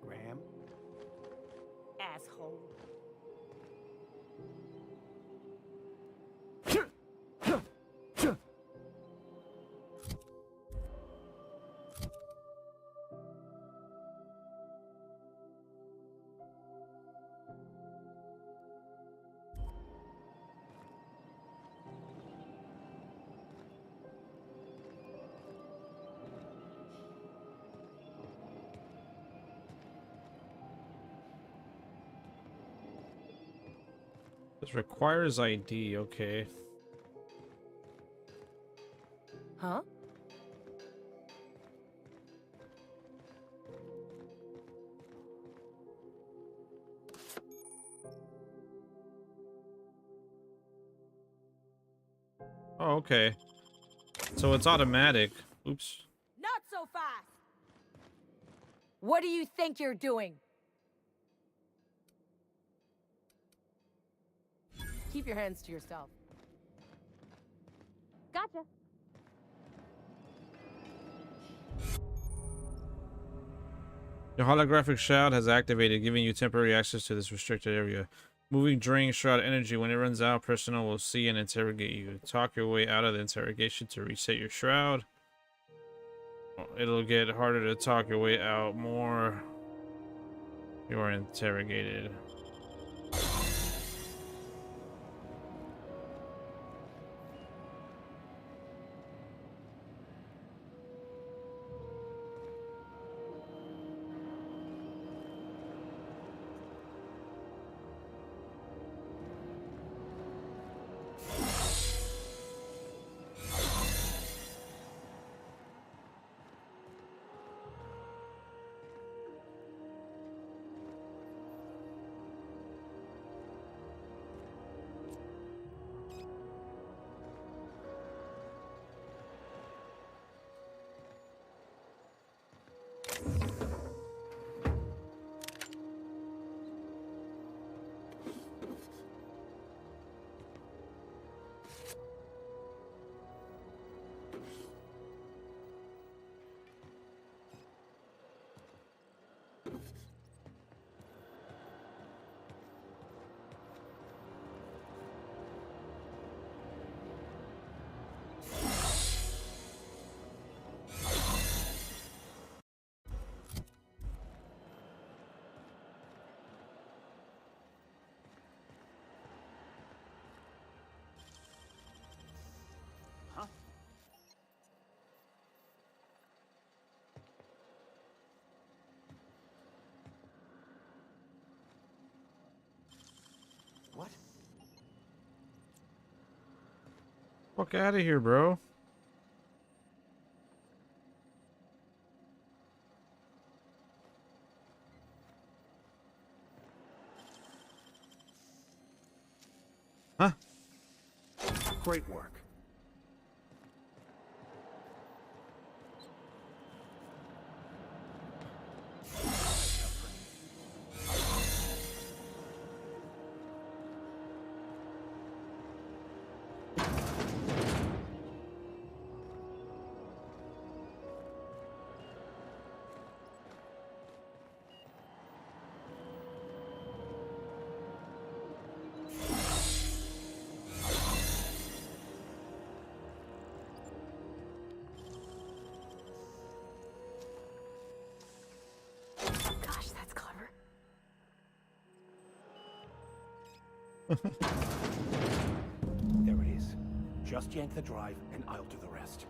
Graham? Asshole. This requires ID, okay. Huh? Oh, okay. So it's automatic. Oops. Not so fast! What do you think you're doing? Keep your hands to yourself. Gotcha. Your holographic shroud has activated, giving you temporary access to this restricted area. Moving drain shroud energy. When it runs out, personnel will see and interrogate you. Talk your way out of the interrogation to reset your shroud. It'll get harder to talk your way out more. You are interrogated. Fuck out of here, bro. Huh? Great work. Gosh, that's clever. There it is. Just yank the drive, and I'll do the rest.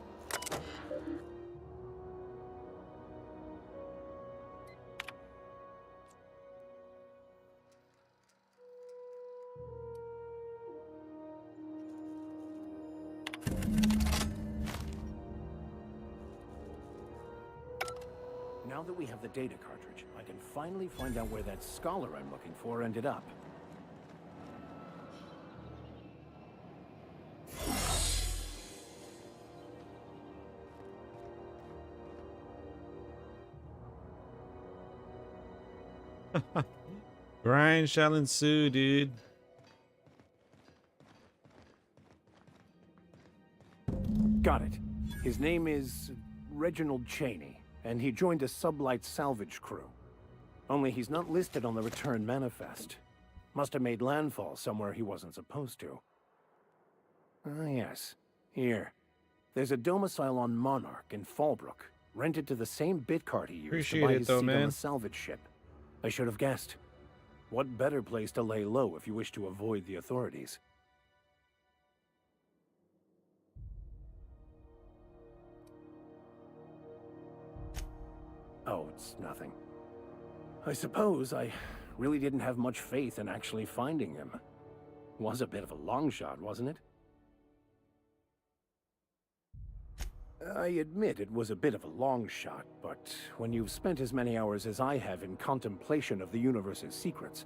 Now that we have the data cartridge, I can finally find out where that scholar I'm looking for ended up. Grind shall ensue, dude. Got it. His name is Reginald Cheney, and he joined a sublight salvage crew. Only he's not listed on the return manifest. Must have made landfall somewhere he wasn't supposed to. Ah, yes. Here. There's a domicile on Monarch in Fallbrook, rented to the same bit cart he used Appreciate to buy it, his though, seat on man. the salvage ship. I should have guessed. What better place to lay low if you wish to avoid the authorities? Oh, it's nothing. I suppose I really didn't have much faith in actually finding him. Was a bit of a long shot, wasn't it? I admit it was a bit of a long shot, but when you've spent as many hours as I have in contemplation of the universe's secrets,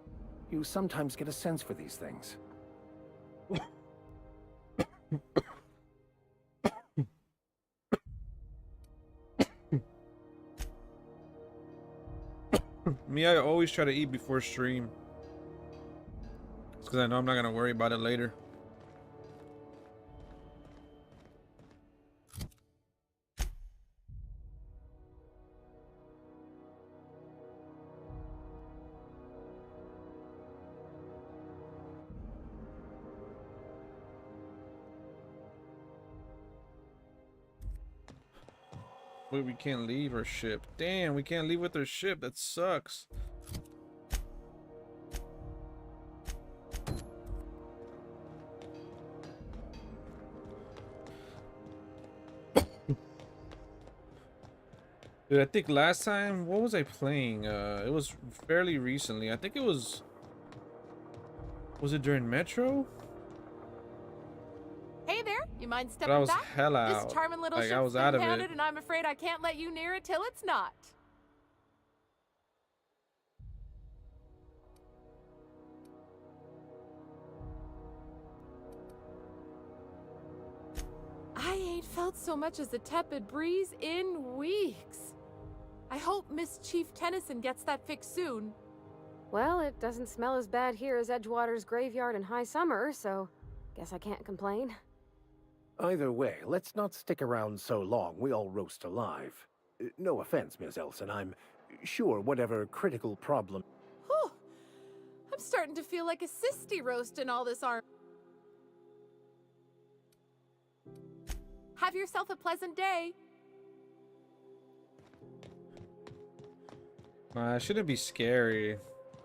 you sometimes get a sense for these things. Me, I always try to eat before stream. It's because I know I'm not gonna worry about it later. Wait, we can't leave our ship. Damn, we can't leave with our ship. That sucks. Dude, I think last time, what was I playing? It was fairly recently. I think it was it during Metro? Hey there, you mind But stepping I was back? hella out. This charming little Like, I ship's was out of impounded, it. and I'm afraid I can't let you near it till it's not. I ain't felt so much as a tepid breeze in weeks. I hope Miss Chief Tennyson gets that fixed soon. Well, it doesn't smell as bad here as Edgewater's graveyard in high summer, so guess I can't complain. Either way, let's not stick around so long we all roast alive. No offense, Miss Elson, I'm sure whatever critical problem... Whew. I'm starting to feel like a sisty roast in all this arm. Have yourself a pleasant day. Nah, it shouldn't be scary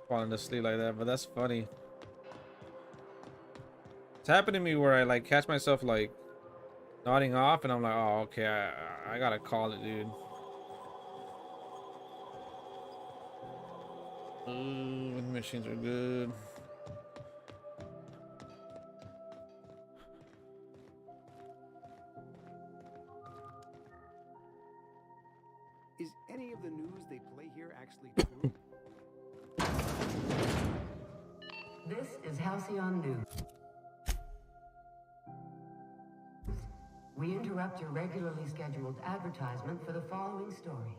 falling asleep like that, but that's funny. It's happened to me where I like catch myself like nodding off and I'm like, oh, okay, I gotta call it, dude. Ooh, the machines are good. Is any of the news they play here actually true? This is Halcyon News. We interrupt your regularly scheduled advertisement for the following story.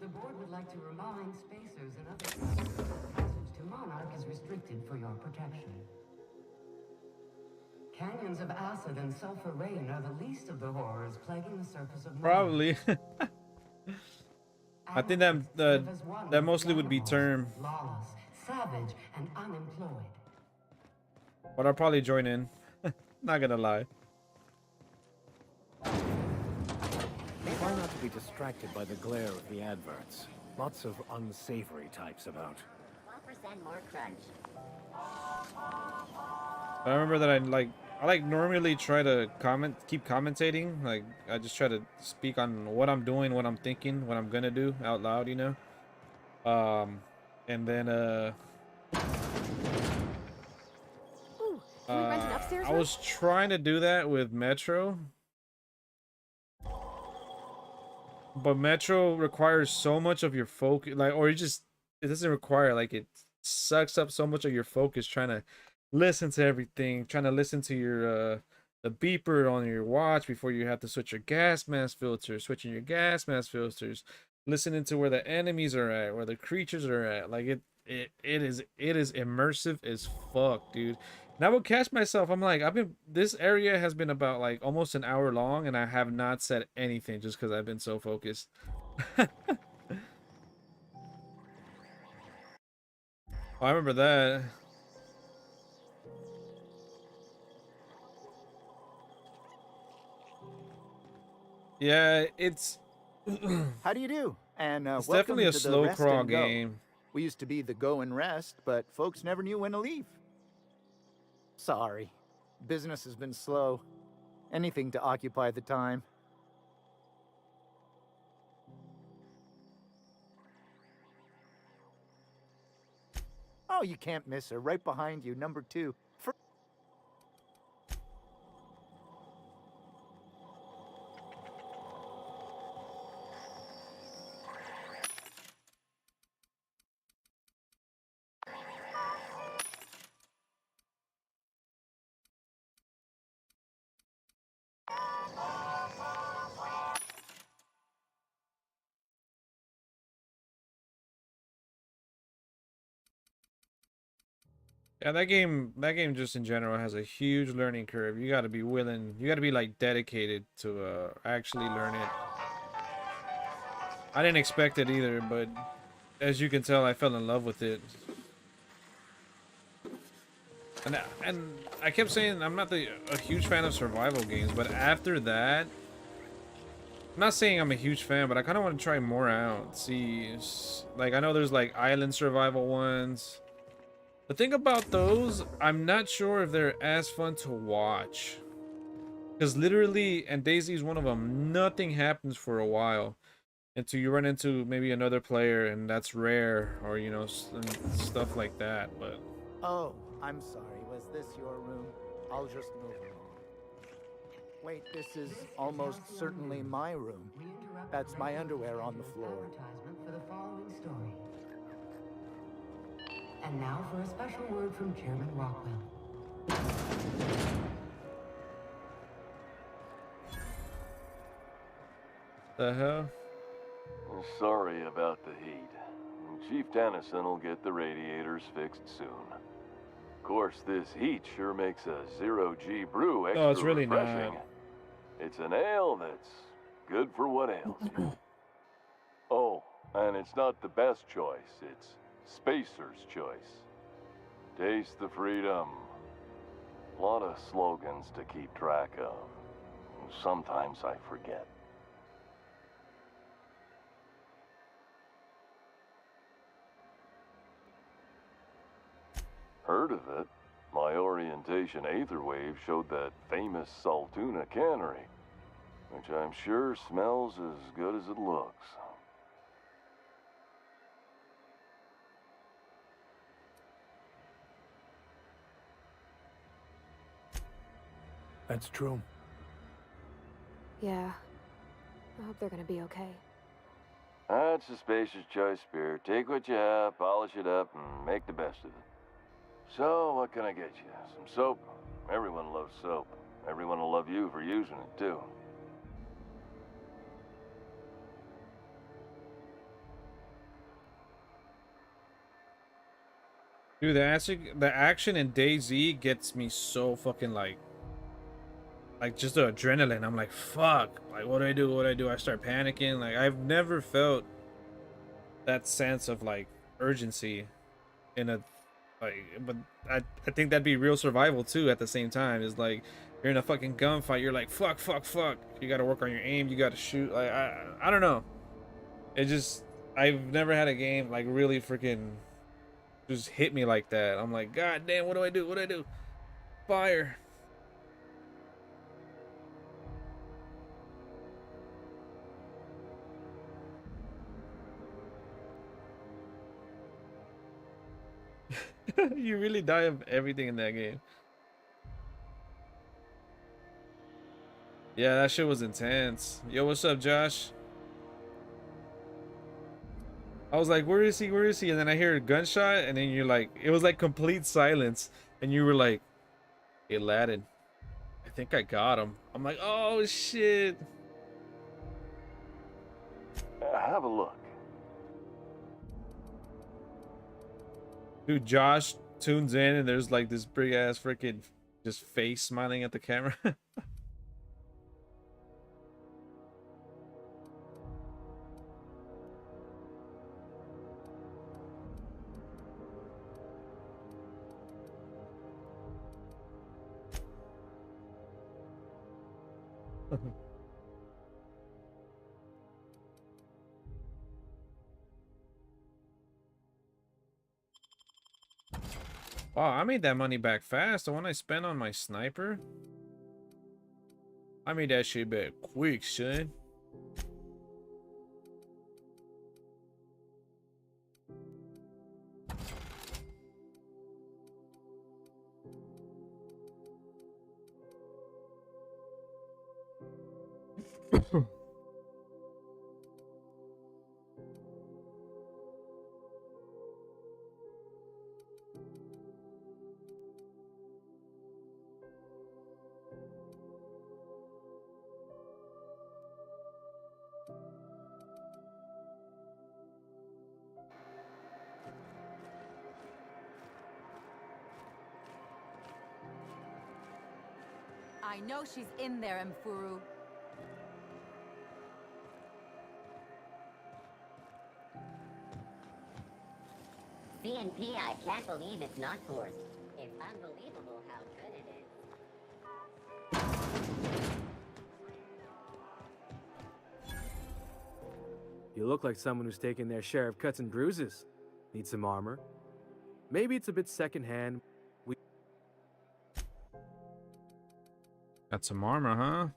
The board would like to remind spacers and other travelers that passage to Monarch is restricted for your protection. Canyons of acid and sulfur rain are the least of the horrors plaguing the surface of Monarch. Probably. I think that mostly would be term. Lawless, savage, and unemployed. But I'll probably join in. Not gonna lie. Try not to be distracted by the glare of the adverts. Lots of unsavory types about. 1% more crunch. I remember that I normally try to keep commentating. Like I just try to speak on what I'm doing, what I'm thinking, what I'm gonna do out loud, you know. And then Ooh, can we rent an upstairs I room? was trying to do that with Metro, but Metro requires so much of your focus, like, or it doesn't require, like, it sucks up so much of your focus trying to listen to everything, trying to listen to your the beeper on your watch before you have to switch your gas mask filters, switching your gas mask filters, listening to where the enemies are at, where the creatures are at. Like it is immersive as fuck, dude. And I would catch myself, I'm like, this area has been about like almost an hour long and I have not said anything just because I've been so focused. Oh, I remember that. Yeah, it's How do you do? And it's welcome definitely a to the slow Rest crawl and Go. game. We used to be the Go and Rest, but folks never knew when to leave. Sorry. Business has been slow. Anything to occupy the time. Oh, you can't miss her. Right behind you, number 2. Yeah, that game just in general has a huge learning curve. You got to be willing, you got to be like dedicated to actually learn it. I didn't expect it either, but as you can tell, I fell in love with it. And I kept saying I'm not a huge fan of survival games, but after that, I'm not saying I'm a huge fan, but I kind of want to try more out. See, like I know there's like island survival ones. The thing about those, I'm not sure if they're as fun to watch. Because literally, and Daisy's one of them, nothing happens for a while. Until you run into maybe another player, and that's rare, or, you know, stuff like that, but... Oh, I'm sorry. Was this your room? I'll just move along. Wait, this is almost certainly my room. That's my underwear on the floor. Advertisement for the following story. And now for a special word from Chairman Rockwell. The hell? Sorry about the heat. Chief Tennyson will get the radiators fixed soon. Of course, this heat sure makes a zero-G brew extra it's really refreshing. not. It's an ale that's good for what ails you. Oh, and it's not the best choice. It's Spacer's choice. Taste the freedom. A lot of slogans to keep track of. Sometimes I forget. Heard of it? My orientation aetherwave showed that famous Saltuna cannery, which I'm sure smells as good as it looks. That's true. Yeah, I hope they're gonna be okay. That's a spacer's choice, Spear. Take what you have, polish it up, and make the best of it. So, what can I get you? Some soap? Everyone loves soap. Everyone will love you for using it, too. Dude, the action in DayZ gets me so fucking like just the adrenaline. I'm like, fuck. Like, what do I do? What do I do? I start panicking. Like, I've never felt that sense of like urgency in a but I think that'd be real survival too at the same time. Is like you're in a fucking gunfight, you're like fuck. You gotta work on your aim, you gotta shoot. Like I don't know. It just I've never had a game like really freaking just hit me like that. I'm like, god damn, what do I do? What do I do? Fire. You really die of everything in that game. Yeah, that shit was intense. Yo, what's up, Josh? I was like, where is he? Where is he? And then I hear a gunshot, and then you're like, it was like complete silence. And you were like, hey, Aladdin, I think I got him. I'm like, oh, shit. Have a look. Dude, Josh tunes in, and there's like this big ass freaking just face smiling at the camera. Wow, I made that money back fast. The one I spent on my sniper, I made that shit back quick, son. I know she's in there, Mfuru. CNP, I can't believe it's not forced. It's unbelievable how good it is. You look like someone who's taken their share of cuts and bruises. Need some armor? Maybe it's a bit secondhand. Got some armor, huh?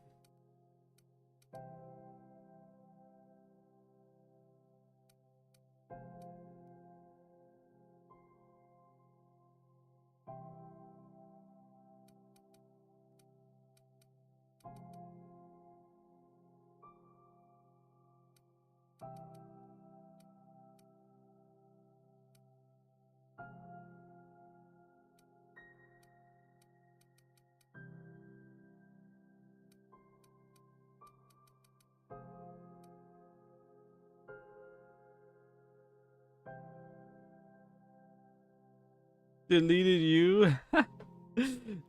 Deleted you.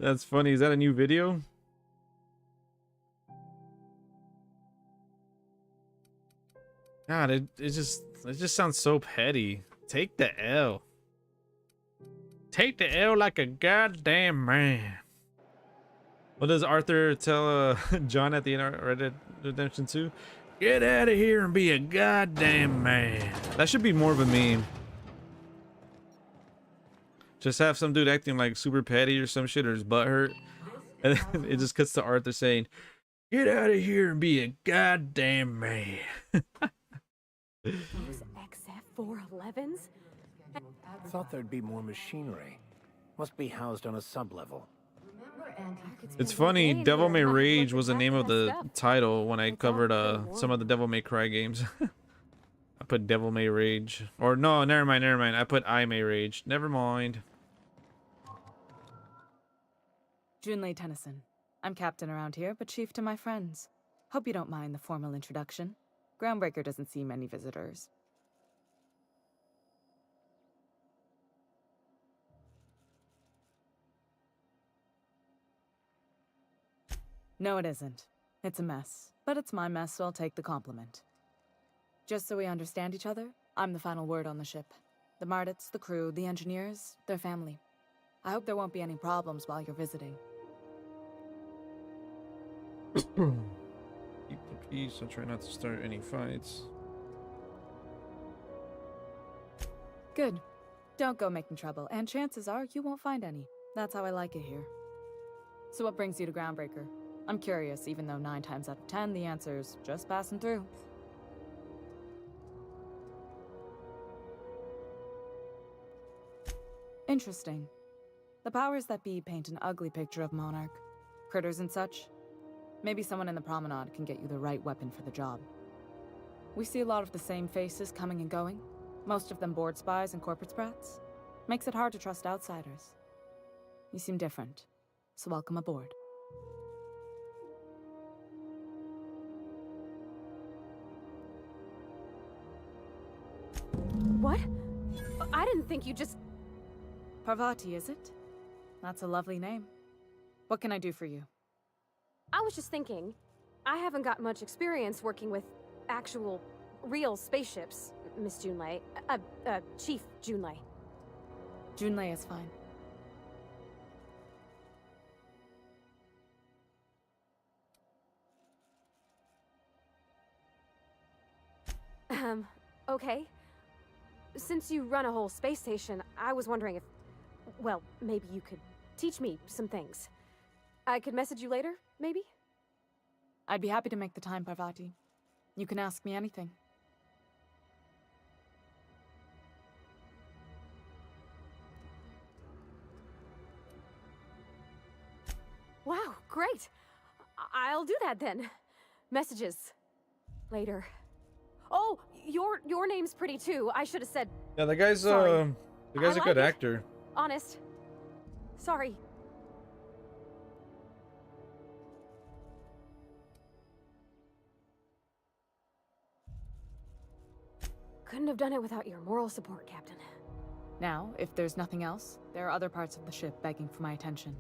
That's funny. Is that a new video? God, it just sounds so petty. Take the L. Take the L like a goddamn man. What does Arthur tell John at the end of Red Dead Redemption 2? Get out of here and be a goddamn man. That should be more of a meme. Just have some dude acting like super petty or some shit, or his butt hurt, and then it just cuts to Arthur saying, "Get out of here and be a goddamn man." Those XF411s? Thought there'd be more machinery. Must be housed on a sublevel. Remember It's funny, Day Devil here, May might have to Rage let was the the name of cat the messed up. title when I It's all covered pretty some of the warm. Devil May Cry games. I put Devil May Rage. Or no, never mind, never mind. I put I May Rage. Never mind. Junlei Tennyson. I'm captain around here, but chief to my friends. Hope you don't mind the formal introduction. Groundbreaker doesn't see many visitors. No, it isn't. It's a mess. But it's my mess, so I'll take the compliment. Just so we understand each other, I'm the final word on the ship. The Mardits, the crew, the engineers, their family. I hope there won't be any problems while you're visiting. Keep the peace. I'll try not to start any fights. Good. Don't go making trouble, and chances are you won't find any. That's how I like it here. So what brings you to Groundbreaker? I'm curious, even though 9 times out of 10 the answer's just passing through. Interesting. The powers that be paint an ugly picture of Monarch. Critters and such. Maybe someone in the promenade can get you the right weapon for the job. We see a lot of the same faces coming and going. Most of them board spies and corporate sprats. Makes it hard to trust outsiders. You seem different, so welcome aboard. What? I didn't think you just... Parvati, is it? That's a lovely name. What can I do for you? I was just thinking, I haven't got much experience working with actual, real spaceships, Miss Junlei. Chief Junlei. Junlei is fine. Okay. Since you run a whole space station, I was wondering if, well, maybe you could teach me some things. I could message you later, maybe? I'd be happy to make the time, Parvati. You can ask me anything. Wow, great! I'll do that then. Messages. Later. Oh, your name's pretty too. I should have said... Yeah, the guy's Sorry. a good it. actor. Honest. Sorry. Couldn't have done it without your moral support, Captain. Now, if there's nothing else, there are other parts of the ship begging for my attention.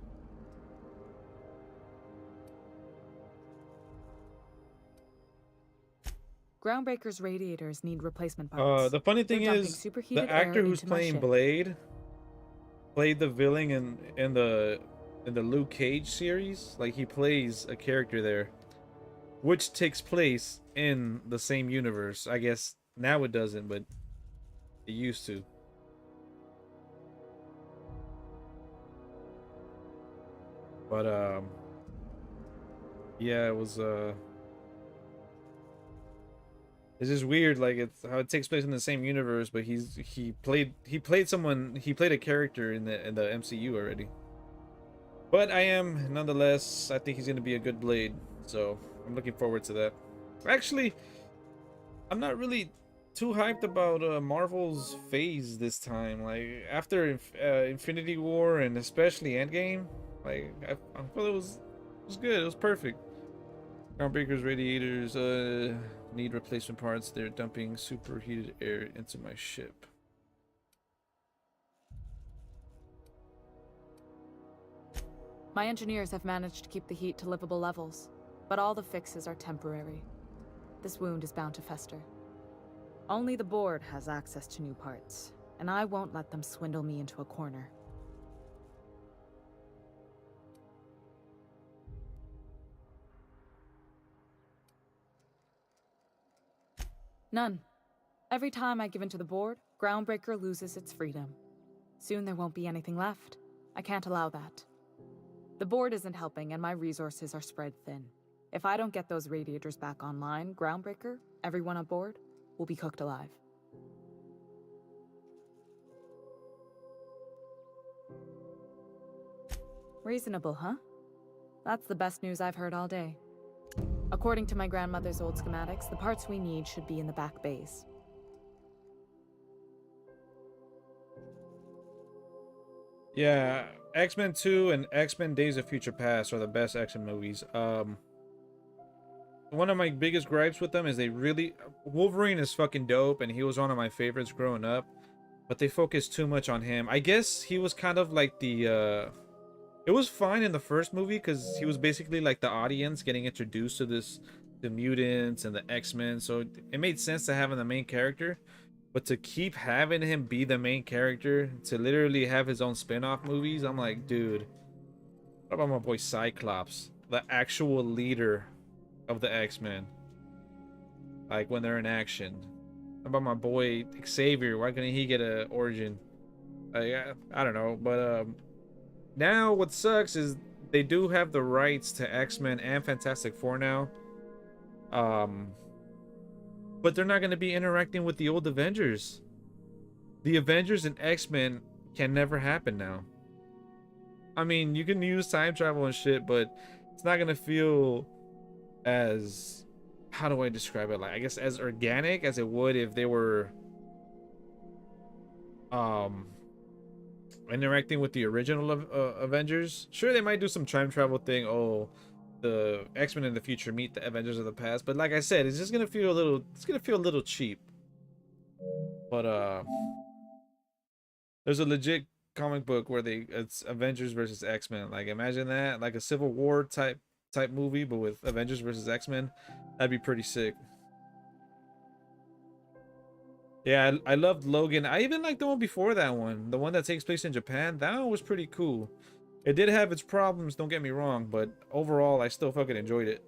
Groundbreaker's radiators need replacement parts. The funny thing They're dumping is, superheated the actor air who's into my playing ship. Blade played the villain in the Luke Cage series. Like, he plays a character there, which takes place in the same universe. I guess now it doesn't, but it used to. But yeah, it was it's just weird, like it's how it takes place in the same universe, but he played a character in the MCU already. But nonetheless, I think he's gonna be a good Blade, so I'm looking forward to that. Actually, I'm not really too hyped about Marvel's phase this time. Like after Infinity War and especially Endgame, like I felt it was good. It was perfect. Groundbreaker's radiators need replacement parts. They're dumping superheated air into my ship. My engineers have managed to keep the heat to livable levels, but all the fixes are temporary. This wound is bound to fester. Only the board has access to new parts, and I won't let them swindle me into a corner. None. Every time I give in to the board, Groundbreaker loses its freedom. Soon there won't be anything left. I can't allow that. The board isn't helping, and my resources are spread thin. If I don't get those radiators back online, Groundbreaker, everyone on board, will be cooked alive. Reasonable, huh? That's the best news I've heard all day. According to my grandmother's old schematics, the parts we need should be in the back bays. Yeah, X-Men 2 and X-Men Days of Future Past are the best X-Men movies. One of my biggest gripes with them is Wolverine is fucking dope, and he was one of my favorites growing up, but they focused too much on him. I guess he was kind of like it was fine in the first movie because he was basically like the audience getting introduced to the mutants and the X-Men, so it made sense to have him the main character. But to keep having him be the main character, to literally have his own spin-off movies, I'm like, dude, what about my boy Cyclops, the actual leader of the X-Men? Like, when they're in action. What about my boy Xavier? Why couldn't he get an origin? I don't know, but now what sucks is they do have the rights to X-Men and Fantastic Four now. But they're not going to be interacting with the old Avengers. The Avengers and X-Men can never happen now. I mean, you can use time travel and shit, but it's not going to feel as, how do I describe it? Like, I guess as organic as it would if they were interacting with the original Avengers. Sure, they might do some time travel thing. Oh, the X-Men in the future meet the Avengers of the past, but like I said, it's just gonna feel a little cheap. But there's a legit comic book where it's Avengers versus X-Men. Like, imagine that, like a Civil War type movie, but with Avengers versus X-Men. That'd be pretty sick. Yeah, I loved Logan. I even liked the one before that one, the one that takes place in Japan. That one was pretty cool. It did have its problems, don't get me wrong, but overall, I still fucking enjoyed it.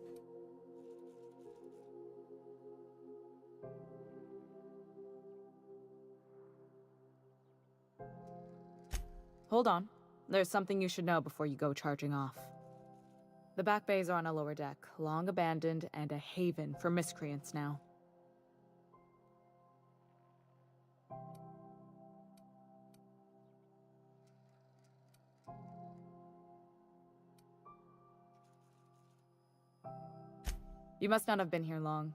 Hold on. There's something you should know before you go charging off. The back bays are on a lower deck, long abandoned and a haven for miscreants now. You must not have been here long.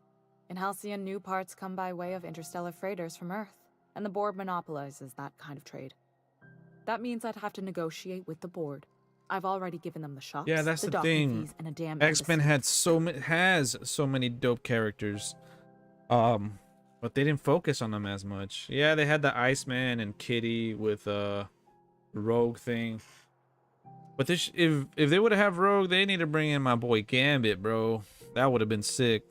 In Halcyon, new parts come by way of interstellar freighters from Earth, and the board monopolizes that kind of trade. That means I'd have to negotiate with the board. I've already given them the shops, Yeah, that's the thing. fees, and a damn X-Men has so many dope characters, but they didn't focus on them as much. Yeah, they had the Iceman and Kitty with Rogue thing. But this, if they would have Rogue, they need to bring in my boy Gambit, bro. That would have been sick.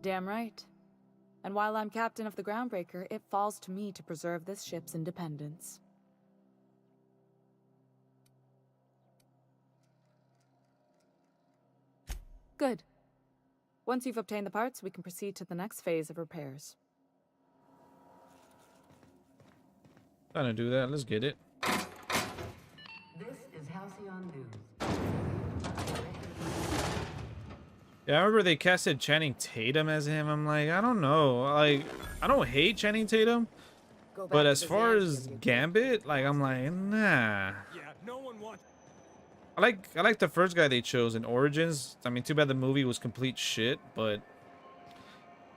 Damn right. And while I'm captain of the Groundbreaker, it falls to me to preserve this ship's independence. Good. Once you've obtained the parts, we can proceed to the next phase of repairs. Trying to do that. Let's get it. This is Halcyon News. Yeah, I remember they casted Channing Tatum as him. I'm like, I don't know. Like, I don't hate Channing Tatum, but as far as Gambit, like, I'm like, nah. Yeah, no one wants. I like the first guy they chose in Origins. I mean, too bad the movie was complete shit, but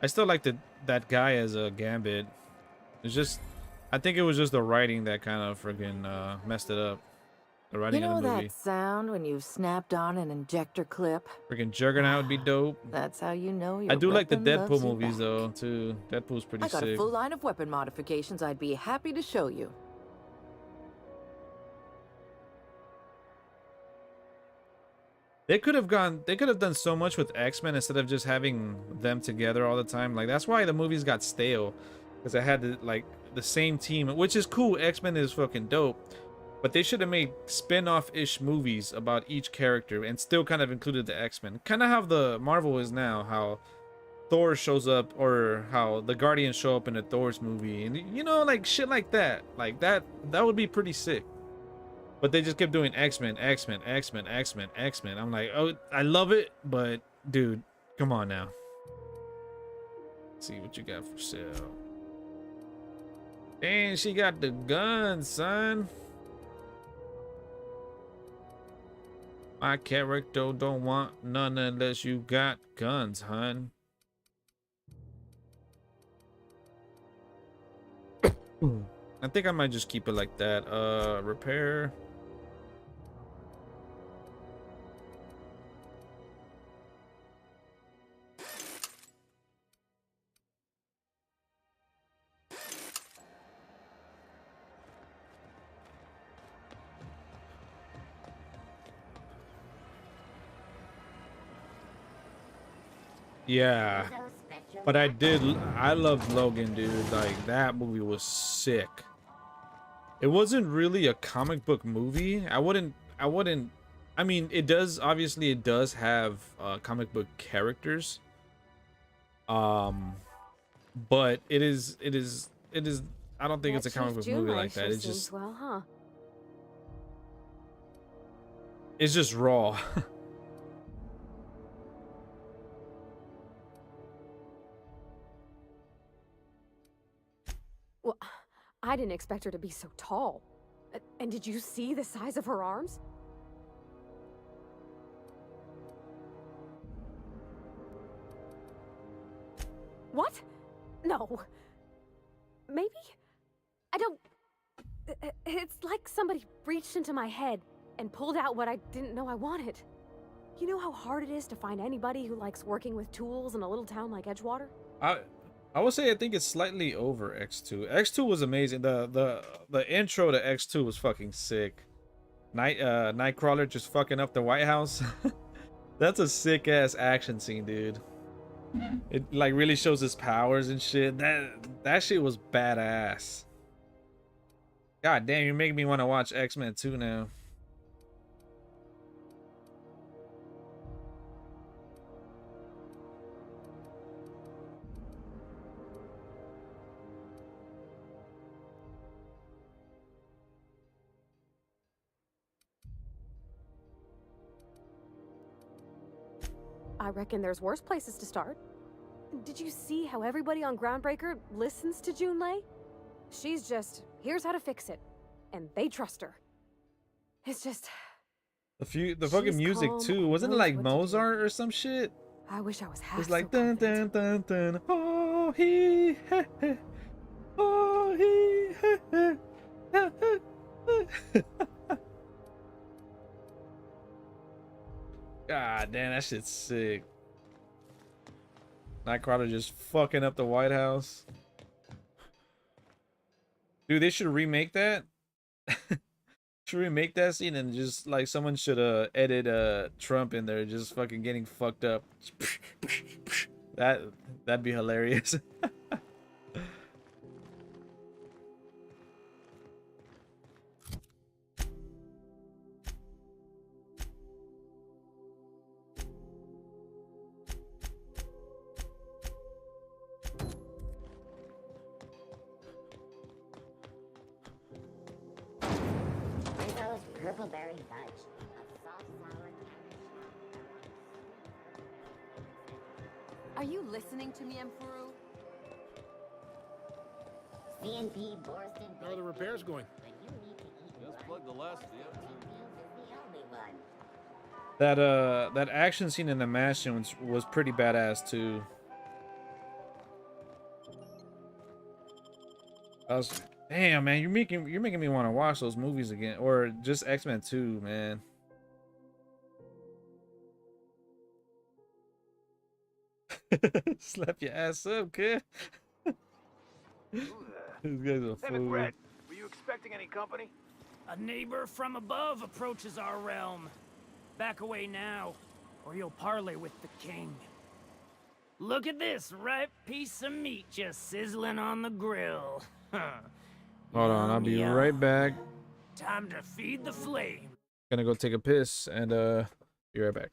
I still like that guy as a Gambit. It's just, I think it was just the writing that kind of friggin' messed it up. The writing of the movie. That sound when you've snapped on an injector clip? Friggin' Juggernaut would be dope. That's how you know your I do like the weapon Deadpool loves you movies back. though too. Deadpool's pretty I got a sick. full line of weapon modifications I'd be happy to show you. They could have done so much with X-Men instead of just having them together all the time. Like, that's why the movies got stale, because I had the same team, which is cool. X-Men is fucking dope, but they should have made spin-off-ish movies about each character and still kind of included the X-Men. Kind of how the Marvel is now, how Thor shows up, or how the Guardians show up in a Thor's movie, and you know, like shit like that. Like that would be pretty sick. But they just kept doing X-Men, X-Men, X-Men, X-Men, X-Men. I'm like, oh, I love it, but dude, come on now. Let's see what you got for sale. Dang, she got the gun, son. My character don't want none unless you got guns, hun. I think I might just keep it like that. Repair. Yeah, but I loved Logan, dude. Like, that movie was sick. It wasn't really a comic book movie. I mean, it does, obviously it does have comic book characters. But it is, I don't think it's a comic book movie like that. It's just, well, huh? it's just raw. Well, I didn't expect her to be so tall. And did you see the size of her arms? What? No. Maybe? I don't... It's like somebody reached into my head and pulled out what I didn't know I wanted. You know how hard it is to find anybody who likes working with tools in a little town like Edgewater? I would say I think it's slightly over X2. X2 was amazing. The intro to X2 was fucking sick. Nightcrawler just fucking up the White House. That's a sick ass action scene, dude. It like really shows his powers and shit. That shit was badass. God damn, you're making me want to watch X-Men 2 now. I reckon there's worse places to start. Did you see how everybody on Groundbreaker listens to Junlei? She's just, here's how to fix it. And they trust her. It's just... The fucking music too. Wasn't it like Mozart or some shit? I wish I was half It's like so dun dun dun dun. Oh he he he. Oh he he he. God damn, that shit's sick. Nightcrawler just fucking up the White House. Dude, they should remake that. Should remake that scene and just like someone should edit Trump in there just fucking getting fucked up. That'd be hilarious. Purpleberry fudge. A soft sour Are you listening to me, Emperor? CNP Borston. How are the repairs going? Just plug the last of That action scene in the mansion was pretty badass too. Damn, man, you're making me want to watch those movies again, or just X-Men 2, man. Slap your ass up, kid. These guys are Hey, fool. Brett, were you expecting any company? A neighbor from above approaches our realm. Back away now, or you'll parley with the king. Look at this ripe piece of meat just sizzling on the grill. Hold on, I'll be Yum, right yum. back. Time to feed the flame. Gonna go take a piss and be right back.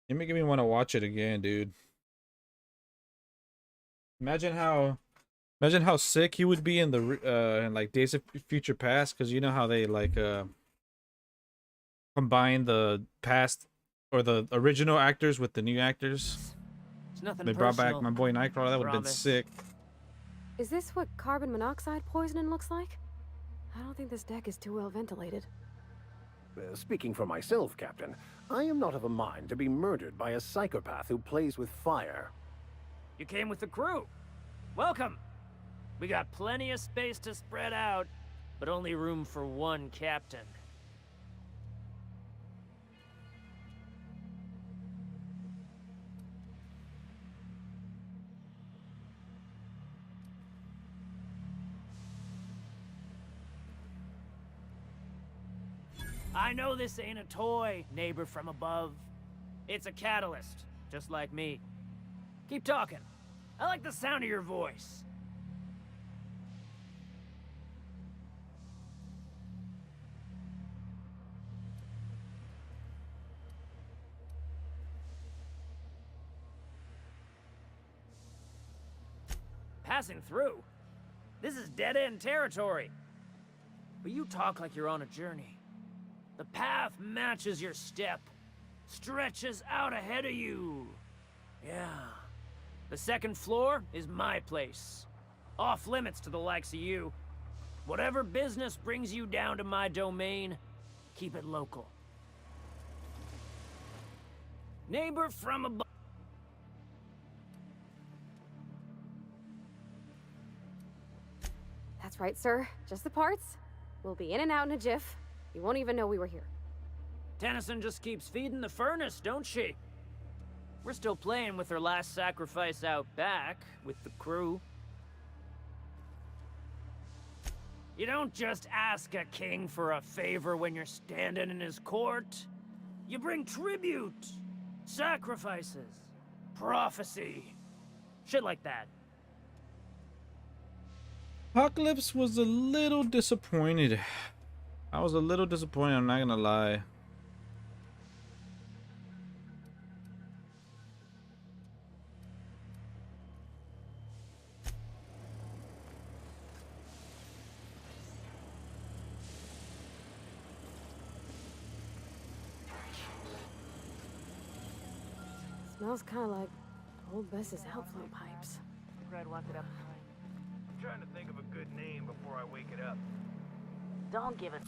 You're making me want to watch it again, dude. Imagine how sick he would be in the in like Days of Future Past, because you know how they like combine the past or the original actors with the new actors. It's nothing They brought back personal. my boy Nightcrawler. That would have been Promise. sick. Is this what carbon monoxide poisoning looks like? I don't think this deck is too well ventilated. Speaking for myself, Captain, I am not of a mind to be murdered by a psychopath who plays with fire. You came with the crew. Welcome. We got plenty of space to spread out, but only room for one captain. I know this ain't a toy, neighbor from above. It's a catalyst, just like me. Keep talking. I like the sound of your voice. Passing through? This is dead-end territory. But you talk like you're on a journey. The path matches your step, stretches out ahead of you. Yeah. The second floor is my place. Off limits to the likes of you. Whatever business brings you down to my domain, keep it local. Neighbor from above. That's right, sir. Just the parts. We'll be in and out in a jiff. You won't even know we were here. Tennyson just keeps feeding the furnace, don't she? We're still playing with her last sacrifice out back, with the crew. You don't just ask a king for a favor when you're standing in his court. You bring tribute, sacrifices, prophecy, shit like that. Apocalypse was a little disappointed. I was a little disappointed, I'm not gonna lie. Smells kind of like old Bess's outflow pipes. Fred walked it up. I'm trying to think of a good name before I wake it up. Don't give it.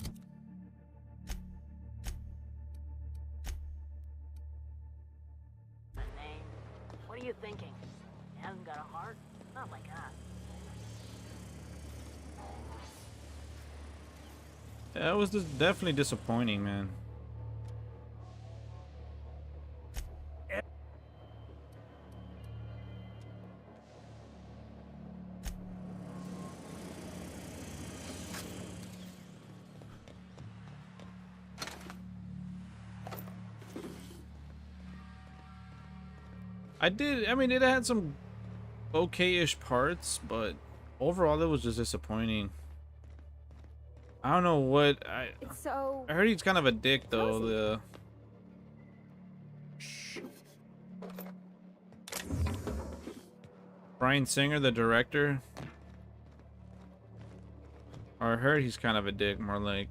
A name? What are you thinking? He hasn't got a heart? Not like us. Yeah, it was just definitely disappointing, man. I mean, it had some okay-ish parts, but overall it was just disappointing. I don't know what I heard he's kind of a dick though. The Bryan Singer, the director. Or I heard he's kind of a dick, more like.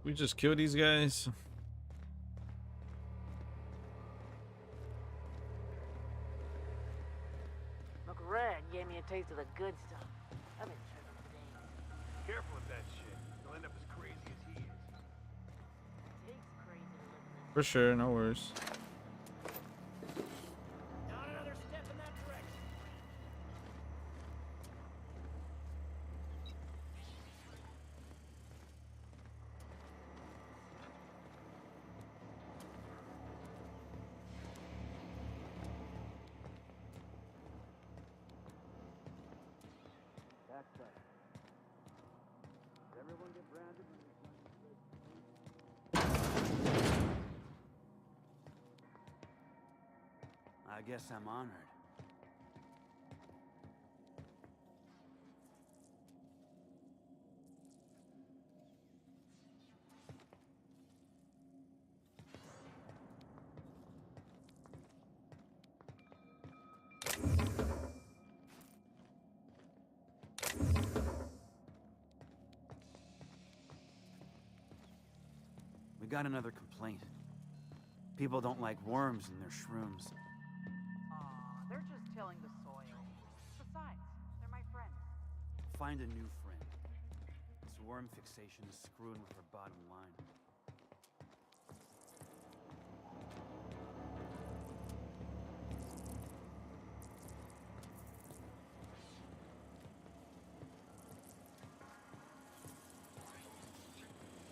We just kill these guys. Look, Red gave me a taste of the good stuff. I've been tripping for days. careful with that shit. You'll end up as crazy as he is. Takes crazy to live in this. For sure, no worries. Not another step in that direction. That's right. Did everyone get branded when I guess I'm honored. We got another complaint. People don't like worms in their shrooms. Aw, they're just tilling the soil. Besides, they're my friends. Find a new friend. This worm fixation is screwing with her bottom line.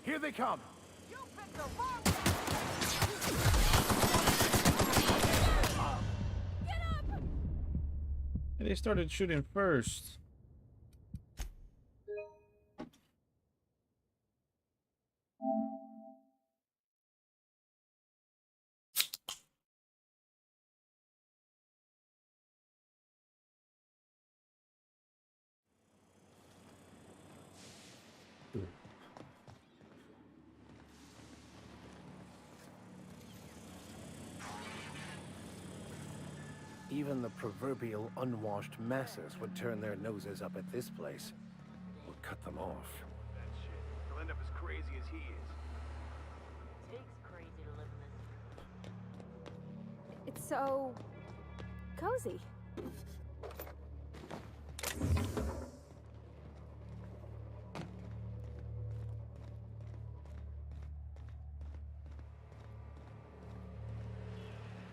Here they come! You picked the wrong They started shooting first. Even the proverbial unwashed masses would turn their noses up at this place. We'll cut them off. That shit. You'll end up as crazy as he is. Takes crazy to live in this. It's so cozy.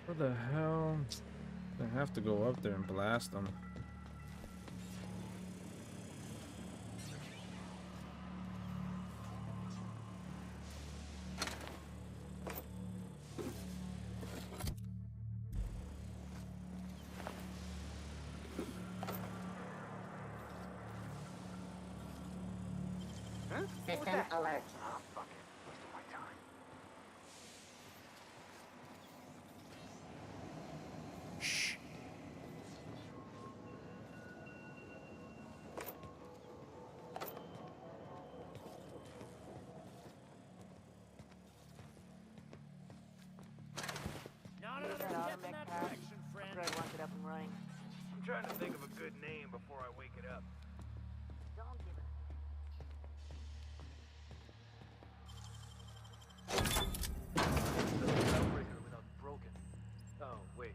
What the hell? I have to go up there and blast them. System alert. Oh, fuck it. Wasting my time. Shh. Not another That step ought in to make that pass. direction, friend. Fred wants it up and running. I'm trying to think of a good name before I wake it up. Don't give it. The Spellbreaker without broken. Oh, wait.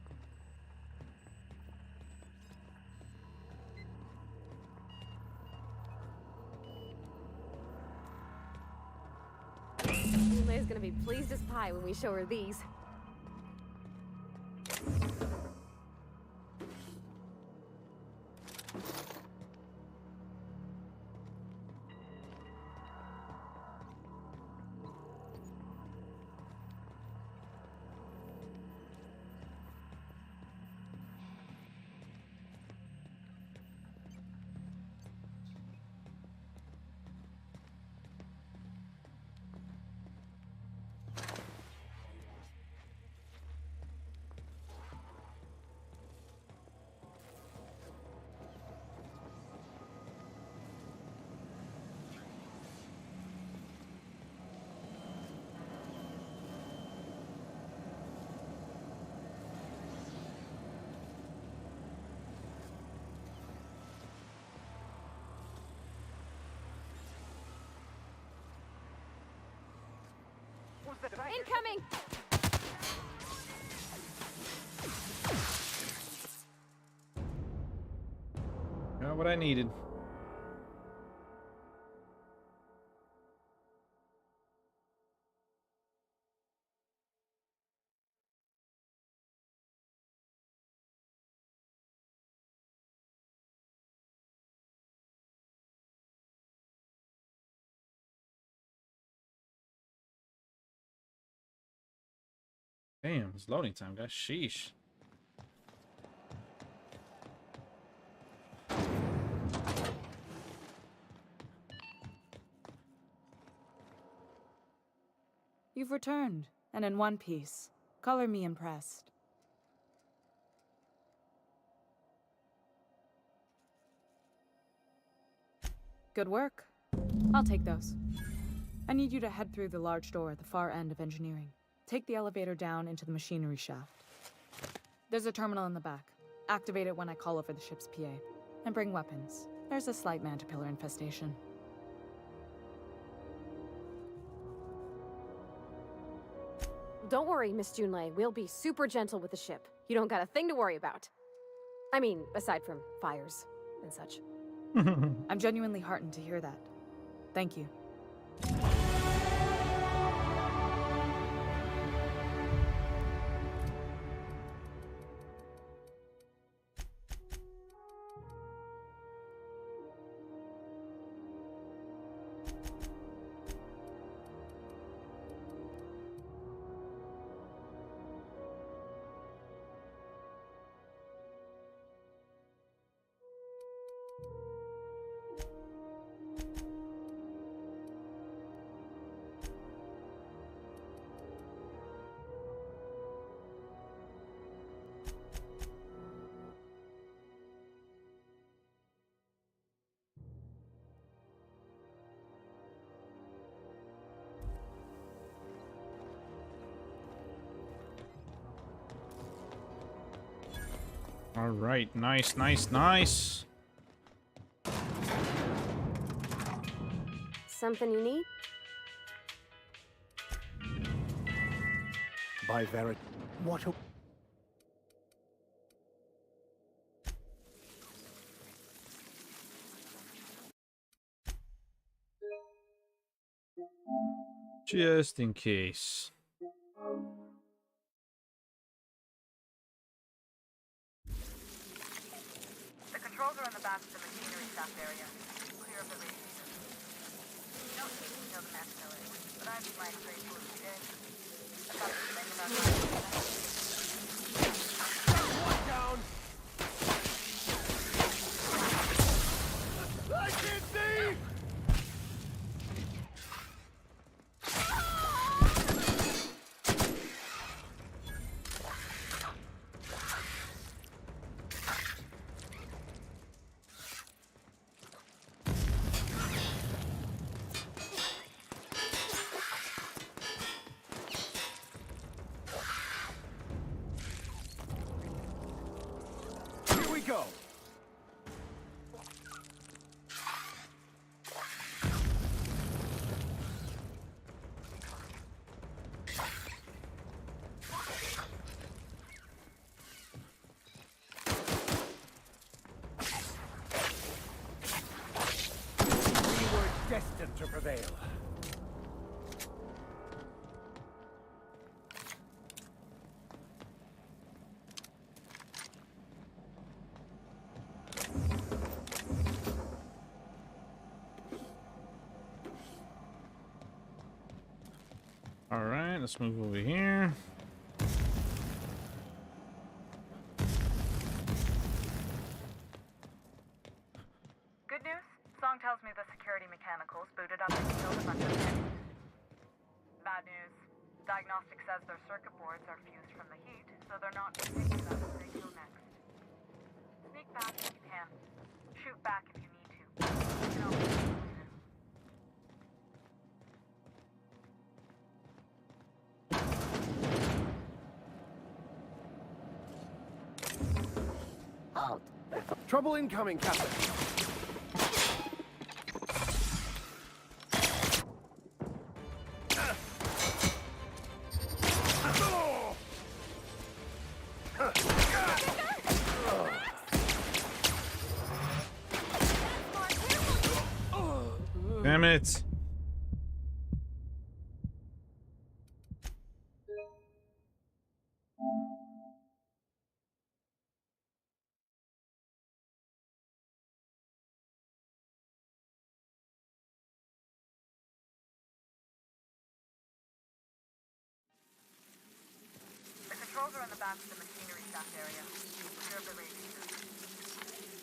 Leia's gonna be pleased as pie when we show her these. Incoming! Got what I needed. Damn, it's loading time, guys. Sheesh. You've returned, and in one piece. Color me impressed. Good work. I'll take those. I need you to head through the large door at the far end of engineering. Take the elevator down into the machinery shaft. There's a terminal in the back. Activate it when I call over the ship's PA. And bring weapons. There's a slight mantipillar infestation. Don't worry, Miss Junlei. We'll be super gentle with the ship. You don't got a thing to worry about. I mean, aside from fires and such. I'm genuinely heartened to hear that. Thank you. All right, nice, nice, nice. Something you need? By Verit, what a... Just in case. The controls are in the back of the machinery shaft area. Clear of the radiators. You don't need to know the match killer, but I'd be lying straight to if you did. I thought you think about One down. I can't see. Here we go. We were destined to prevail. All right, let's move over here. Good news? Song tells me the security mechanicals booted up and killed a bunch of kids. Bad news. Diagnostic says their circuit boards are fused from the heat, so they're not taking that as they go next. Sneak back if you can. Shoot back if you need to. You can always lose it. Halt. Trouble incoming, Captain. Damn it. are in the back of the machinery shaft area. Observe the radiators.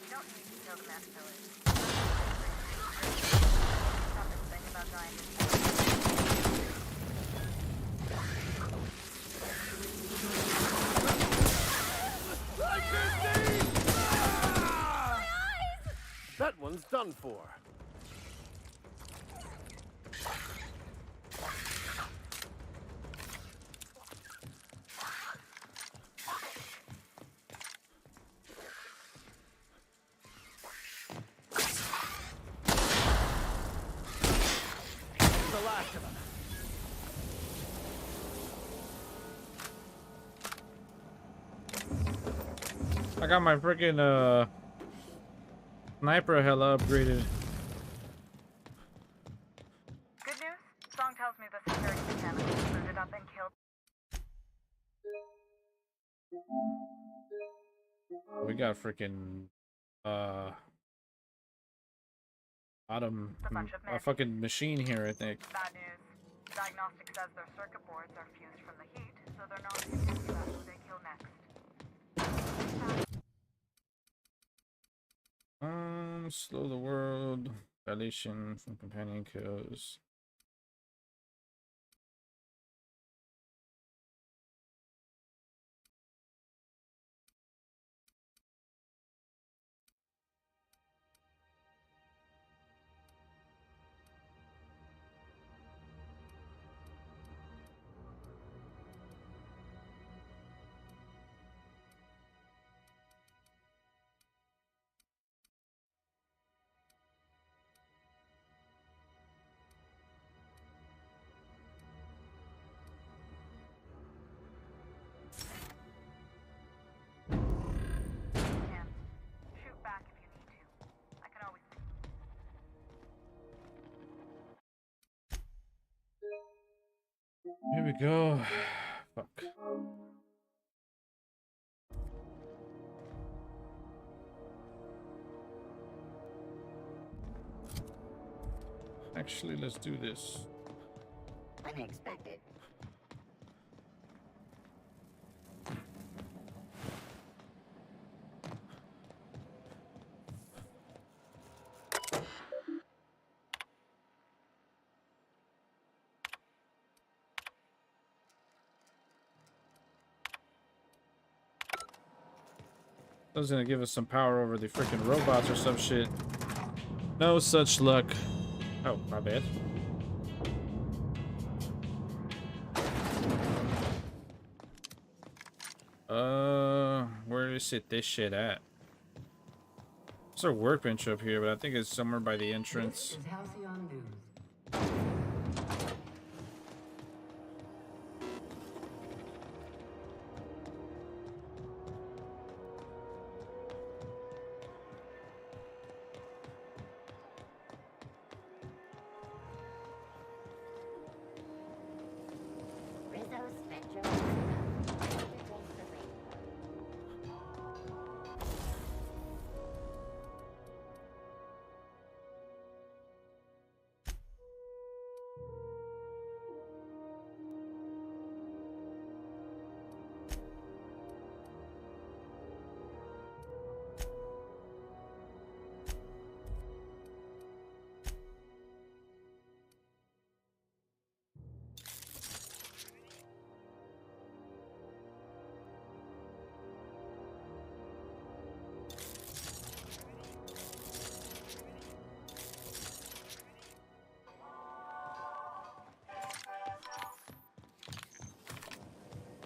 You don't need to kill the mess village. Stop this thing about dying. That one's done for. The last of them. I got my freaking sniper hella upgraded. Good news? Song tells me the security mechanical booted up and killed. We got freaking a fucking machine here, I think. Bad news. Diagnostic says their circuit boards are fused from the heat, so they're not convinced about who they kill next. Slow the world. Dilation from companion kills. Shoot back if you need to. I can always. Here we go. Fuck. Actually, let's do this. Unexpected. I was gonna give us some power over the freaking robots or some shit. No such luck. Oh, my bad. Where is it this shit at? There's a workbench up here, but I think it's somewhere by the entrance. This is Halcyon News. Rizzo's Spectrum.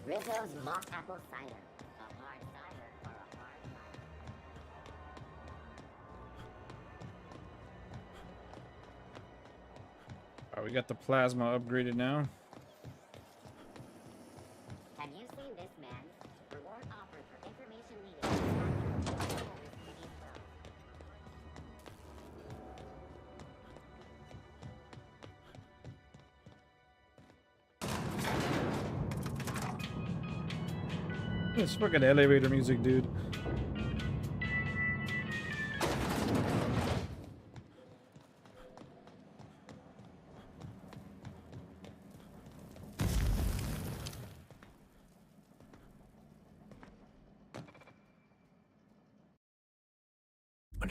Rizzo's mock apple cider. A hard cider for a hard cider. Alright, we got the plasma upgraded now. Have you seen this man? Reward offered for information needed to capture a city flow. It's fucking elevator music, dude.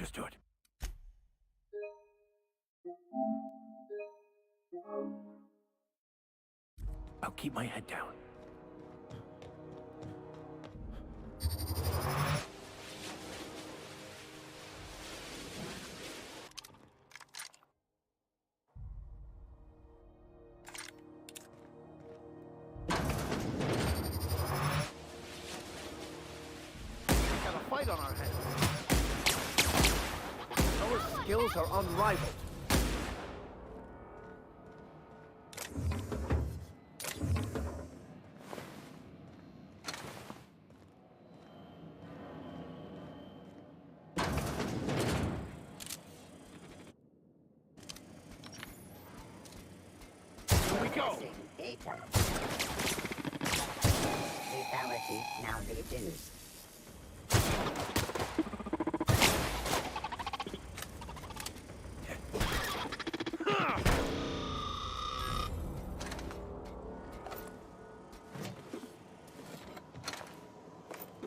Understood. I'll keep my head down. Got a fight on our hands. Our skills are unrivaled. Here we go. Data. Lethality now reduced.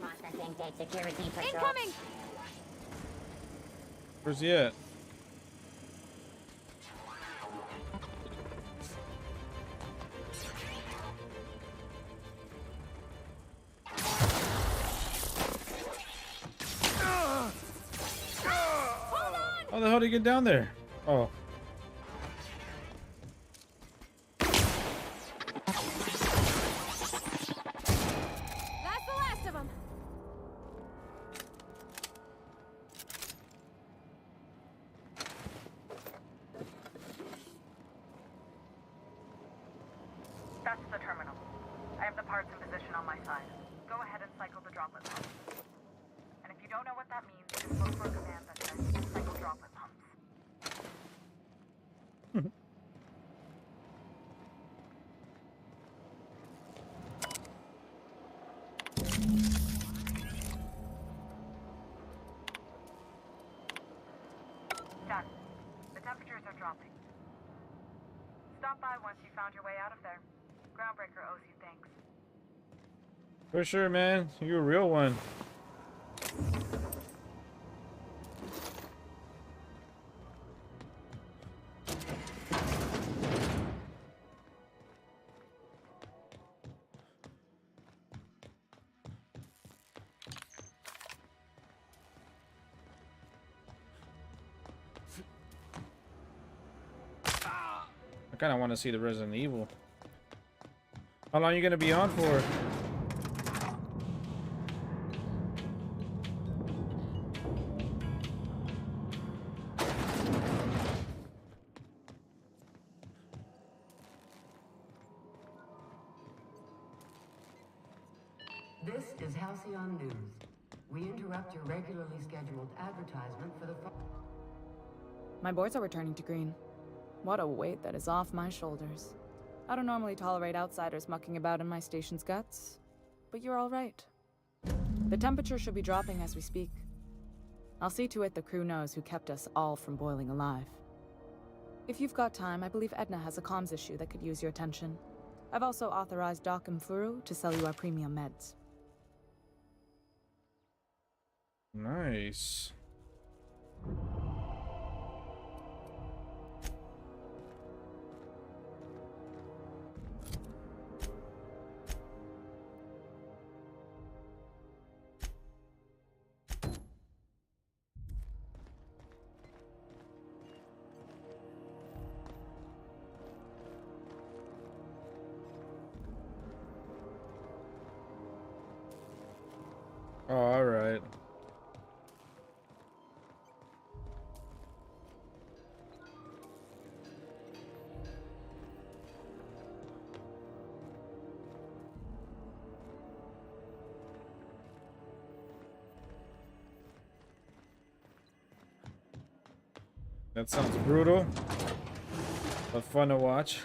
Processing dead security patrol. Incoming! Where's he at? How the hell did he get down there? Oh. That's the last of them. That's the terminal. I have the parts in position on my side. Go ahead and cycle the droplet pumps. And if you don't know what that means, just look for a command that says cycle droplet pumps. Done. The temperatures are dropping. Stop by once you found your way out of there. Groundbreaker owes you thanks. For sure, man. You're a real one. I kind of want to see the Resident Evil. How long are you going to be on for? This is Halcyon News. We interrupt your regularly scheduled advertisement for the... My boards are returning to green. What a weight that is off my shoulders. I don't normally tolerate outsiders mucking about in my station's guts, but you're all right. The temperature should be dropping as we speak. I'll see to it the crew knows who kept us all from boiling alive. If you've got time, I believe Edna has a comms issue that could use your attention. I've also authorized Doc and Furu to sell you our premium meds. Nice. Oh, all right. That sounds brutal, but fun to watch.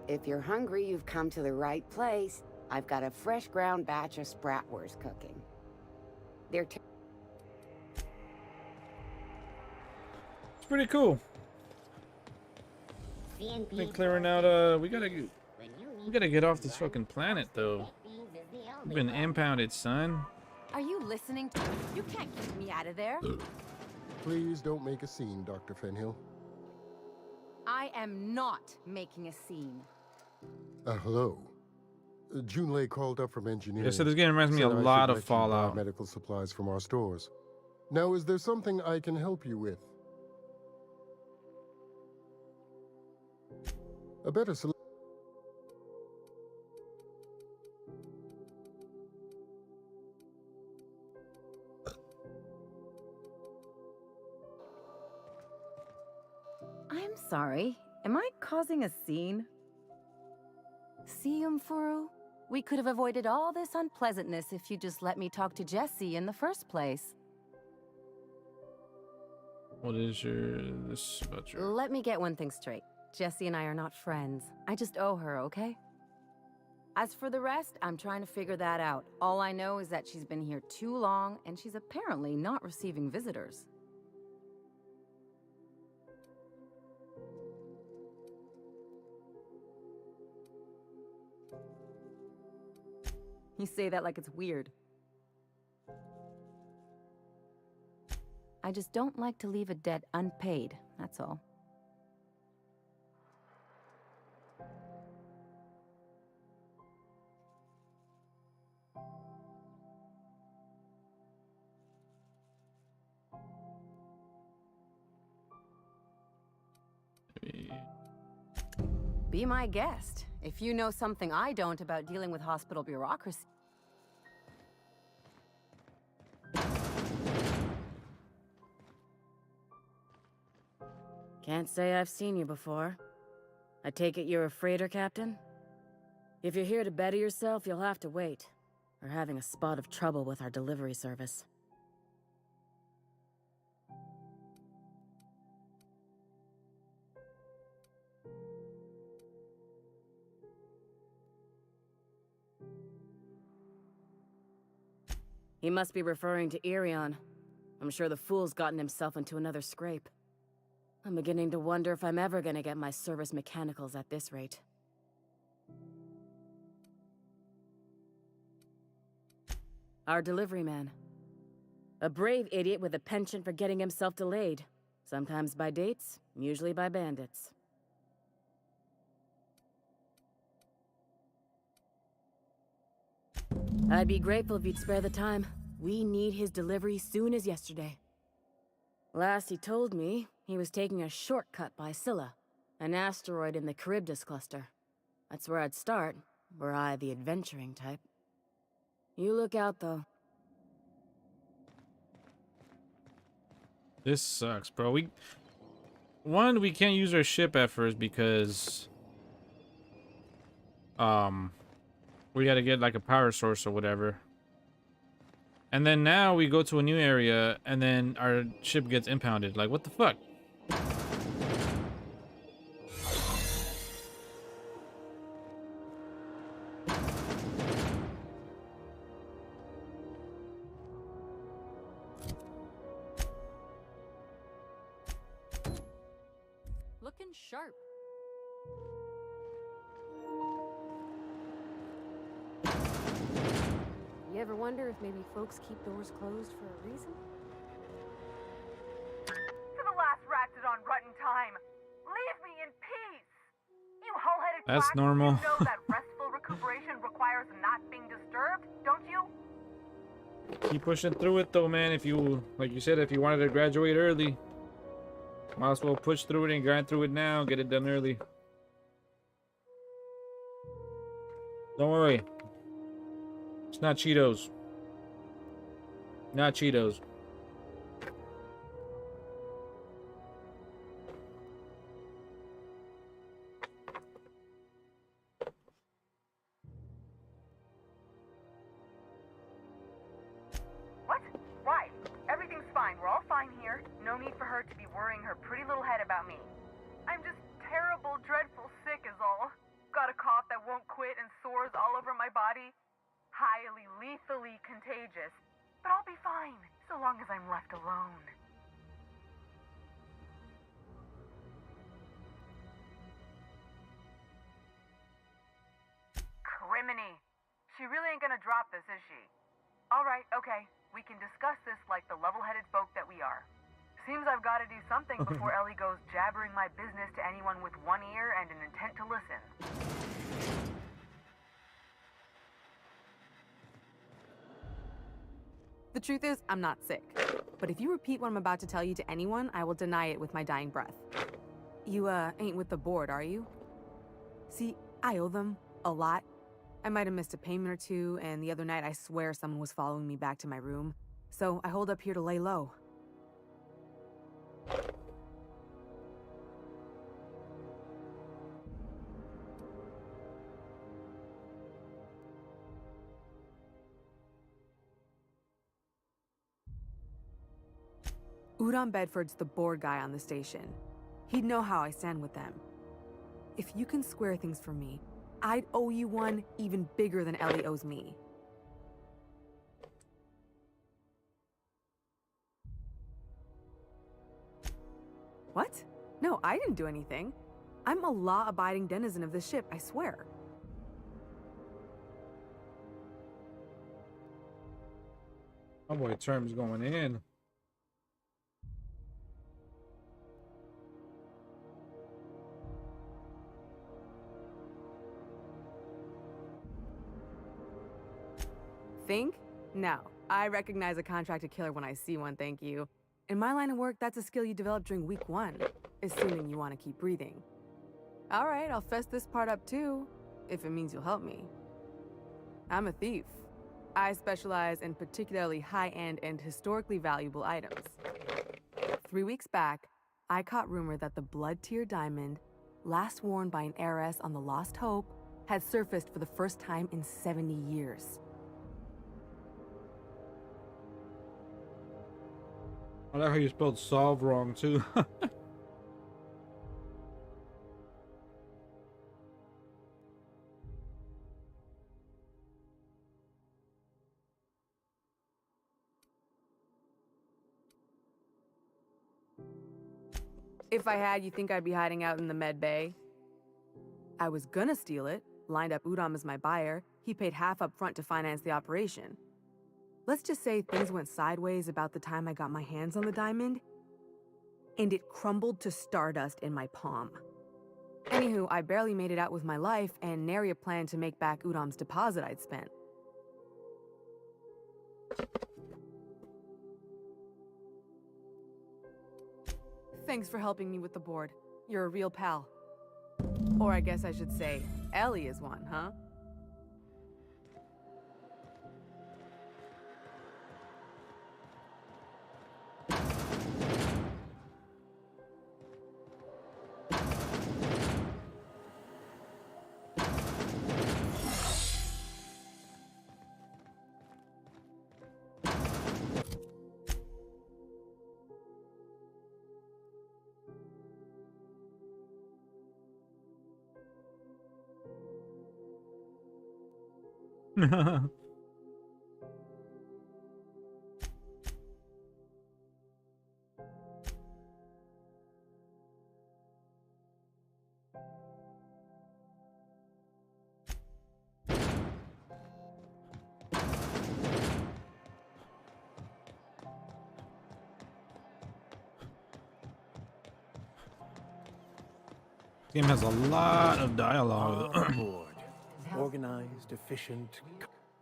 If you're hungry, you've come to the right place. I've got a fresh ground batch of spratwurst cooking. They're It's pretty cool. Been clearing out. We gotta get off this fucking planet though. We've been impounded, son. Are you listening to me? You can't keep me out of there. Please don't make a scene, Dr. Fenhill. I am not making a scene. Hello. Junlei called up from engineering. Yeah, so this game reminds me a said I lot should of let you buy Fallout. medical supplies from our stores. Now, is there something I can help you with? A better solution. I'm sorry. Am I causing a scene? See, Umfuru? We could have avoided all this unpleasantness if you just let me talk to Jesse in the first place. What is this about your... Let me get one thing straight. Jesse and I are not friends. I just owe her, okay? As for the rest, I'm trying to figure that out. All I know is that she's been here too long, and she's apparently not receiving visitors. You say that like it's weird. I just don't like to leave a debt unpaid, that's all. Be my guest. If you know something I don't about dealing with hospital bureaucracy. Can't say I've seen you before. I take it you're a freighter captain? If you're here to better yourself, you'll have to wait. We're having a spot of trouble with our delivery service. He must be referring to Irion. I'm sure the fool's gotten himself into another scrape. I'm beginning to wonder if I'm ever gonna get my service mechanicals at this rate. Our delivery man. A brave idiot with a penchant for getting himself delayed. Sometimes by dates, usually by bandits. I'd be grateful if you'd spare the time. We need his delivery soon as yesterday. Last he told me, he was taking a shortcut by Scylla, an asteroid in the Charybdis cluster. That's where I'd start, were I the adventuring type. You look out, though. This sucks, bro. We can't use our ship at first because we gotta get like a power source or whatever. And then now we go to a new area and then our ship gets impounded. Like, what the fuck? Looking sharp. You ever wonder if maybe folks keep doors closed for a reason? To the last ratted on rotten time, leave me in peace! You hull-headed That's quack, normal. You know that restful recuperation requires not being disturbed, don't you? Keep pushing through it though, man. If you, like you said, if you wanted to graduate early, might as well push through it and grind through it now. Get it done early. Don't worry. It's not Cheetos. Not Cheetos. What? Why? Everything's fine. We're all fine here. No need for her to be worrying her pretty little head about me. I'm just terrible, dreadful sick is all. Got a cough that won't quit and sores all over my body. Highly lethally contagious. But I'll be fine, so long as I'm left alone. Criminy. She really ain't gonna drop this, is she? Alright, okay. We can discuss this like the level-headed folk that we are. Seems I've got to do something before Ellie goes jabbering my business to anyone with one ear and an intent to listen. The truth is, I'm not sick. But if you repeat what I'm about to tell you to anyone, I will deny it with my dying breath. You, ain't with the board, are you? See, I owe them a lot. I might have missed a payment or two, and the other night I swear someone was following me back to my room. So I hold up here to lay low. Udon Bedford's the board guy on the station. He'd know how I stand with them. If you can square things for me, I'd owe you one even bigger than Ellie owes me. What? No, I didn't do anything. I'm a law-abiding denizen of this ship, I swear. Oh boy, terms going in. Think? No. I recognize a contracted killer when I see one, thank you. In my line of work, that's a skill you develop during week 1, assuming you want to keep breathing. All right, I'll fess this part up too, if it means you'll help me. I'm a thief. I specialize in particularly high-end and historically valuable items. 3 weeks back, I caught rumor that the blood-tier diamond, last worn by an heiress on the Lost Hope, had surfaced for the first time in 70 years. I like how you spelled solve wrong too. If I had, you think I'd be hiding out in the med bay? I was gonna steal it, lined up Udom as my buyer. He paid half up front to finance the operation. Let's just say things went sideways about the time I got my hands on the diamond, and it crumbled to stardust in my palm. Anywho, I barely made it out with my life, and nary a plan to make back Udom's deposit I'd spent. Thanks for helping me with the board. You're a real pal. Or I guess I should say, Ellie is one, huh? Game has a lot of dialogue. Board. Organized, efficient.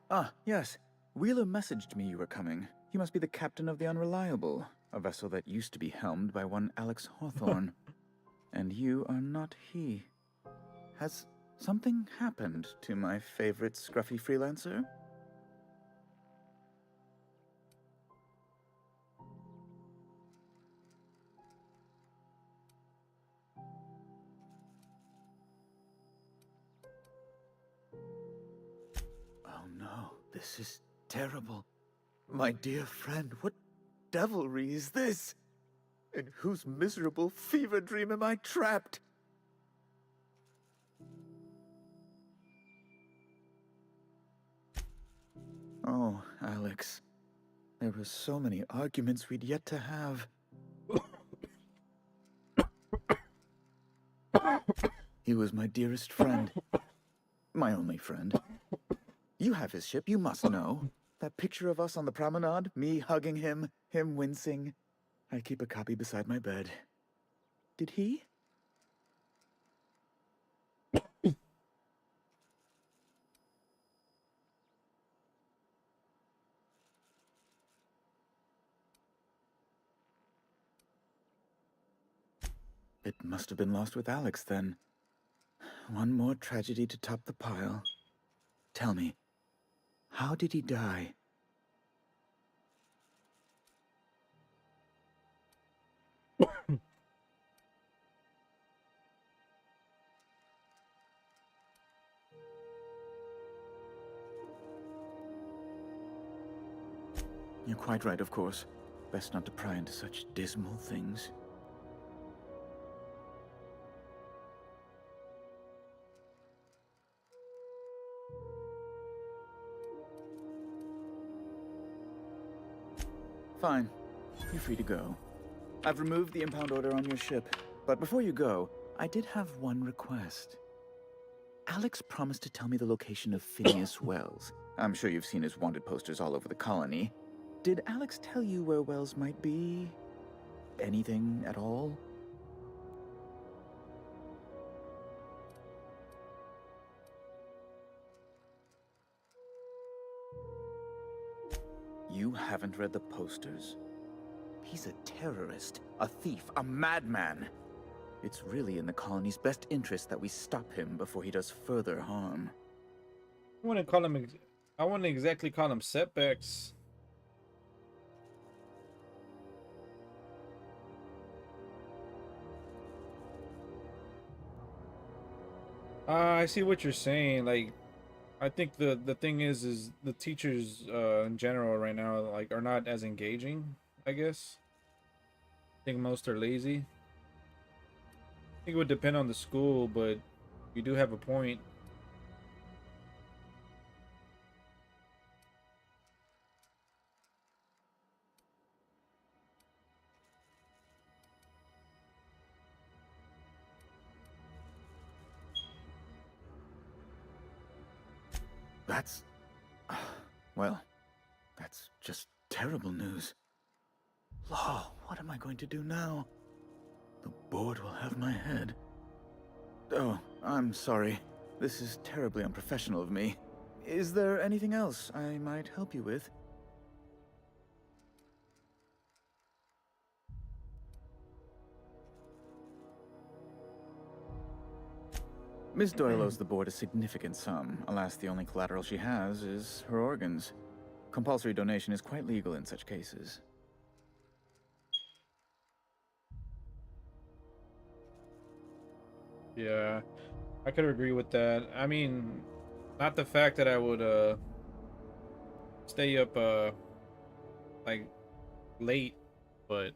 Ah, yes. Wheeler messaged me you were coming. You must be the captain of the Unreliable, a vessel that used to be helmed by one Alex Hawthorne. And you are not he. Has something happened to my favorite scruffy freelancer? Oh no, this is terrible. My dear friend, what devilry is this? In whose miserable fever dream am I trapped? Oh, Alex. There were so many arguments we'd yet to have. He was my dearest friend. My only friend. You have his ship, you must know. That picture of us on the promenade, me hugging him, him wincing. I keep a copy beside my bed. Did he? It must have been lost with Alex, then. One more tragedy to top the pile. Tell me, how did he die? You're quite right, of course. Best not to pry into such dismal things. Fine. You're free to go. I've removed the impound order on your ship. But before you go, I did have one request. Alex promised to tell me the location of Phineas Wells. I'm sure you've seen his wanted posters all over the colony. Did Alex tell you where Wells might be? Anything at all? You haven't read the posters? He's a terrorist, a thief, a madman. It's really in the colony's best interest that we stop him before he does further harm. I wouldn't call him. I wouldn't exactly call him setbacks. I see what you're saying. Like, I think the thing is the teachers in general right now like are not as engaging. I guess. I think most are lazy. I think it would depend on the school, but you do have a point. That's... well, that's just terrible news. Law, what am I going to do now? The board will have my head. Oh, I'm sorry. This is terribly unprofessional of me. Is there anything else I might help you with? Miss Doyle owes the board a significant sum. Alas, the only collateral she has is her organs. Compulsory donation is quite legal in such cases. Yeah, I could agree with that. I mean, not the fact that I would stay up like late, but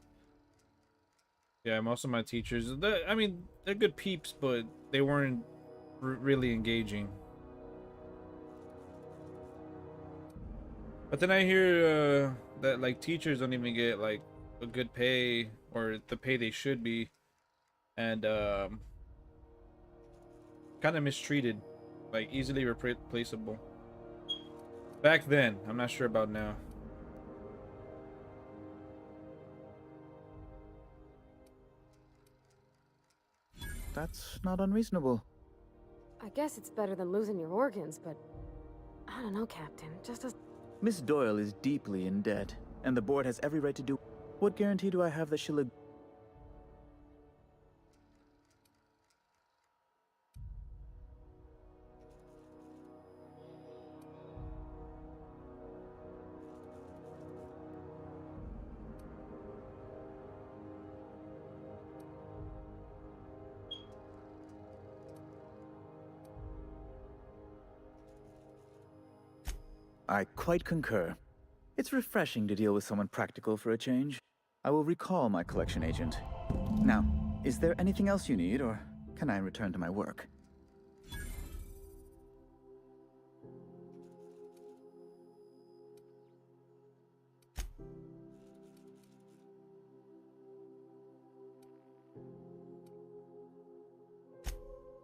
yeah, most of my teachers, I mean, they're good peeps, but they weren't really engaging. But then I hear that like teachers don't even get like a good pay or the pay they should be, and kind of mistreated, like easily replaceable. Back then, I'm not sure about now. That's not unreasonable. I guess it's better than losing your organs, but I don't know, Captain. Just as... Miss Doyle is deeply in debt, and the board has every right to do... What guarantee do I have that she'll... I quite concur. It's refreshing to deal with someone practical for a change. I will recall my collection agent. Now, is there anything else you need, or can I return to my work?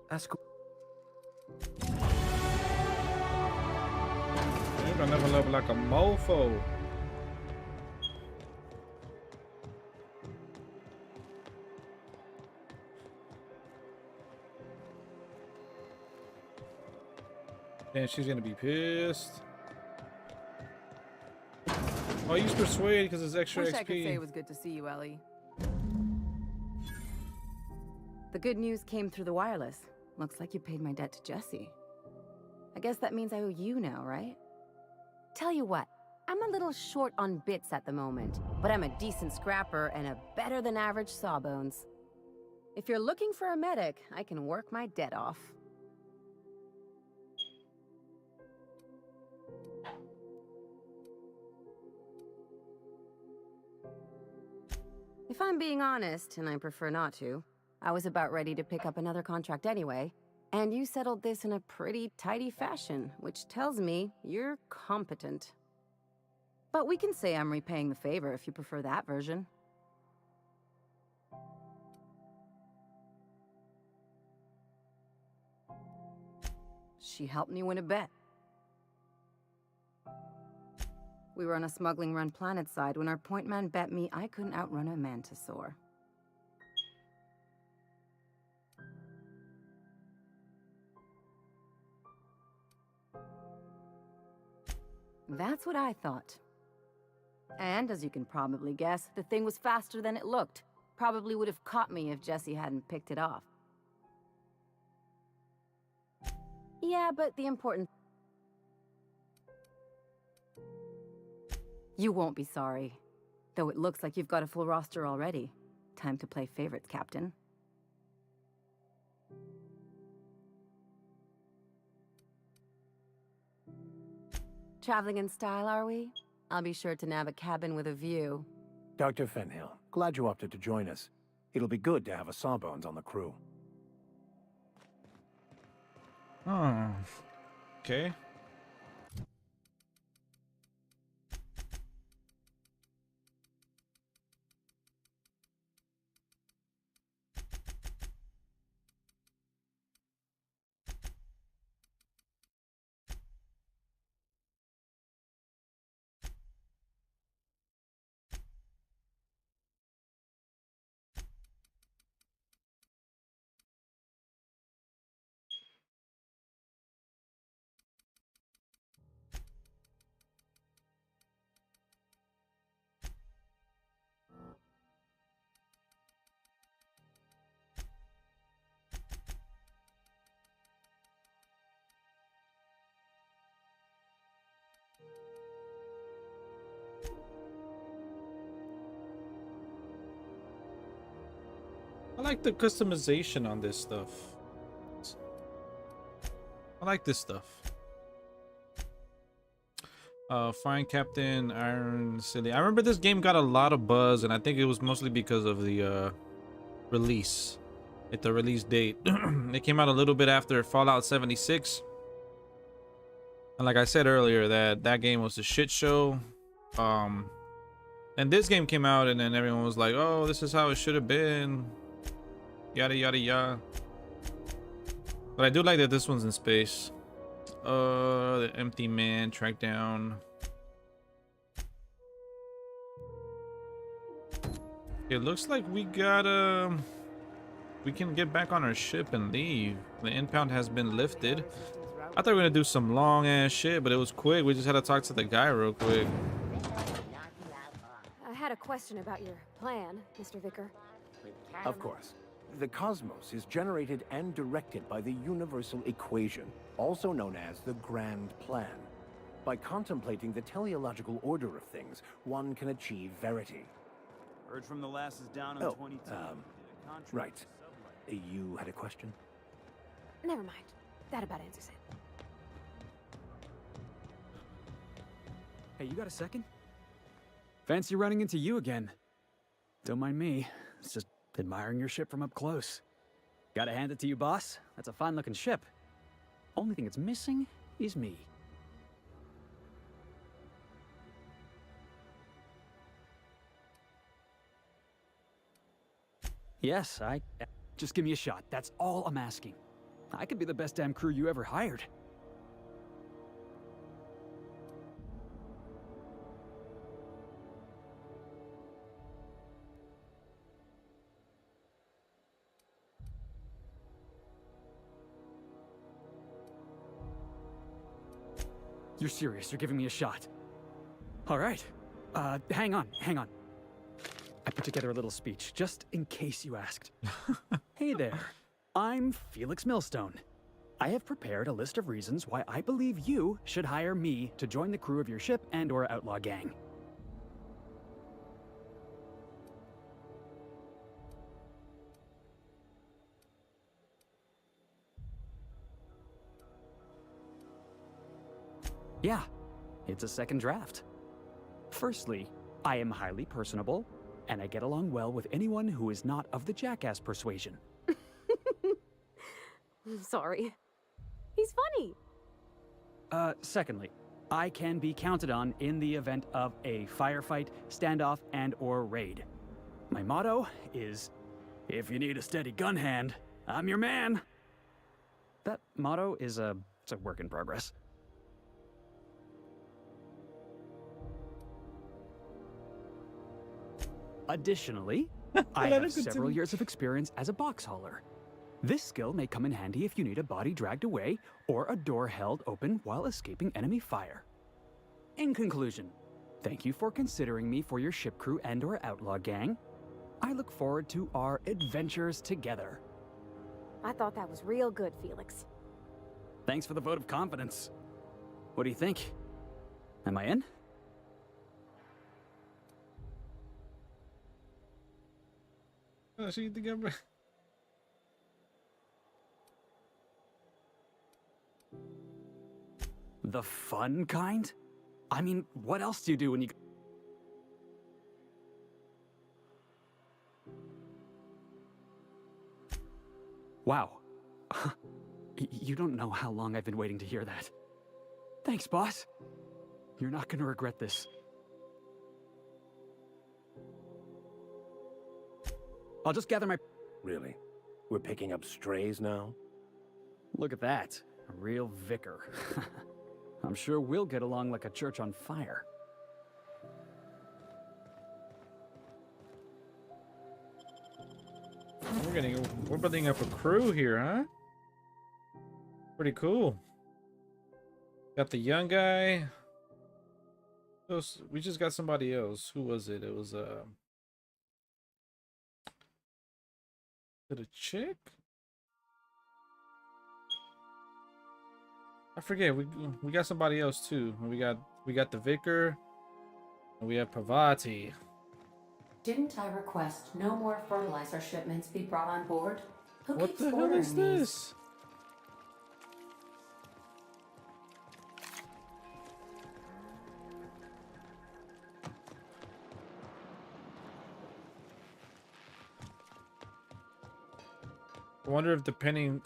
Ask... You're gonna level up like a mofo. And she's gonna be pissed. Oh, I use persuade because it's extra Wish XP. I could say it was good to see you, Ellie. The good news came through the wireless. Looks like you paid my debt to Jesse. I guess that means I owe you now, right? Tell you what, I'm a little short on bits at the moment, but I'm a decent scrapper and a better than average sawbones. If you're looking for a medic, I can work my debt off. If I'm being honest, and I prefer not to, I was about ready to pick up another contract anyway, and you settled this in a pretty tidy fashion, which tells me you're competent. But we can say I'm repaying the favor if you prefer that version. She helped me win a bet. We were on a smuggling run planetside when our point man bet me I couldn't outrun a mantisaur. That's what I thought. And as you can probably guess, the thing was faster than it looked. Probably would have caught me if Jesse hadn't picked it off. Yeah, but the important... You won't be sorry. Though it looks like you've got a full roster already. Time to play favorites, Captain. Traveling in style, are we? I'll be sure to nab a cabin with a view. Dr. Fenhill, glad you opted to join us. It'll be good to have a Sawbones on the crew. Oh, okay. I like the customization on this stuff. I like this stuff. Fine Captain, Iron Silly. I remember this game got a lot of buzz, and I think it was mostly because of the release. At the release date. It came out a little bit after Fallout 76. And like I said earlier, that game was a shit show. And this game came out, and then everyone was like, oh, this is how it should have been. Yada yada yada. But I do like that this one's in space. The empty man track down. It looks like we got we can get back on our ship and leave. The impound has been lifted. I thought we were gonna do some long ass shit, but it was quick. We just had to talk to the guy real quick. I had a question about your plan, Mr. Vicker. Of course. The cosmos is generated and directed by the universal equation, also known as the Grand Plan. By contemplating the teleological order of things, one can achieve verity. Heard from the lasses down in 22. Right. You had a question? Never mind. That about answers it. Hey, you got a second? Fancy running into you again. Don't mind me. It's just admiring your ship from up close. Gotta hand it to you, boss. That's a fine-looking ship. Only thing it's missing is me. Yes, just give me a shot. That's all I'm asking. I could be the best damn crew you ever hired. You're serious, you're giving me a shot. All right. Hang on. I put together a little speech, just in case you asked. Hey there, I'm Felix Millstone. I have prepared a list of reasons why I believe you should hire me to join the crew of your ship and/or outlaw gang. Yeah, it's a second draft. Firstly, I am highly personable, and I get along well with anyone who is not of the jackass persuasion. I'm sorry. He's funny. Secondly, I can be counted on in the event of a firefight, standoff, and/or raid. My motto is, if you need a steady gun hand, I'm your man. That motto is it's a work in progress. Additionally, I have several years of experience as a box hauler. This skill may come in handy if you need a body dragged away or a door held open while escaping enemy fire. In conclusion, thank you for considering me for your ship crew and/or outlaw gang. I look forward to our adventures together. I thought that was real good, Felix. Thanks for the vote of confidence. What do you think? Am I in? Oh, so you think I'm... The fun kind? I mean, what else do you do when you... Wow. You don't know how long I've been waiting to hear that. Thanks, boss. You're not gonna regret this. I'll just gather my... Really? We're picking up strays now? Look at that. A real vicar. I'm sure we'll get along like a church on fire. We're building up a crew here, huh? Pretty cool. Got the young guy. We just got somebody else. Who was it? It was Is it a chick? I forget. We got somebody else too. We got the vicar, and we have Pavati. Didn't I request no more fertilizer shipments be brought on board? Who What keeps the hell ordering is these? this? I wonder if depending...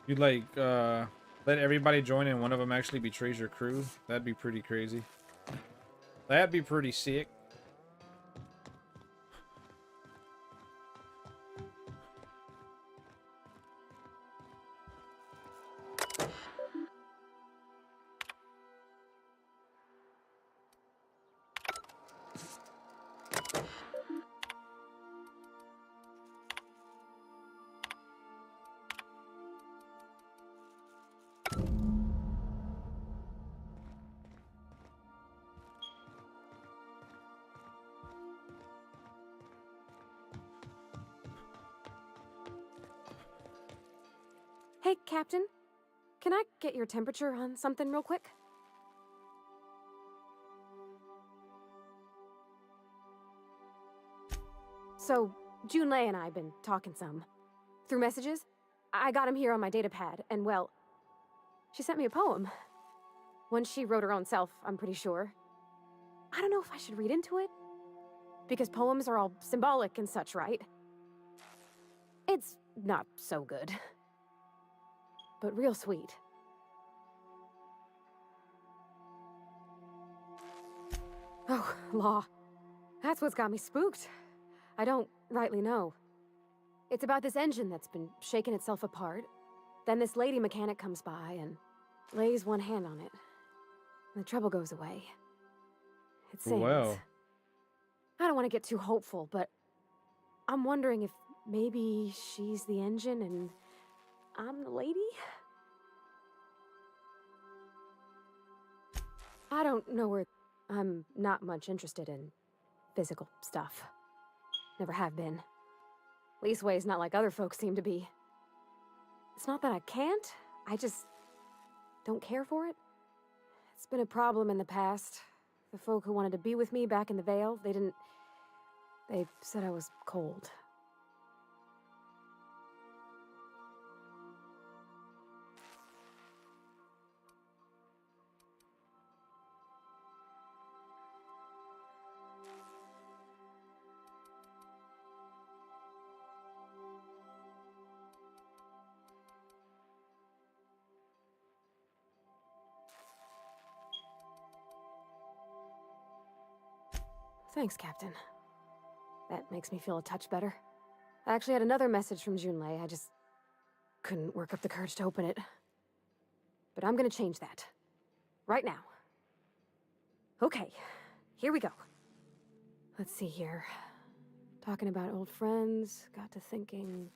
You like let everybody join and one of them actually betrays your crew? That'd be pretty crazy. That'd be pretty sick. Hey, Captain. Can I get your temperature on something real quick? So, Junlei and I have been talking some. Through messages. I got him here on my datapad, and well, she sent me a poem. One she wrote her own self, I'm pretty sure. I don't know if I should read into it. Because poems are all symbolic and such, right? It's not so good. But real sweet. Oh, law. That's what's got me spooked. I don't rightly know. It's about this engine that's been shaking itself apart. Then this lady mechanic comes by and lays one hand on it. And the trouble goes away. it seems. Well. I don't want to get too hopeful, but I'm wondering if maybe she's the engine and I'm the lady? I don't know where... I'm not much interested in physical stuff. Never have been. Leastways not like other folks seem to be. It's not that I can't, I just don't care for it. It's been a problem in the past. The folk who wanted to be with me back in the Vale, they said I was cold. Thanks, Captain. That makes me feel a touch better. I actually had another message from Junlei. I just couldn't work up the courage to open it. But I'm gonna change that. Right now. Okay, here we go. Let's see here. Talking about old friends, got to thinking...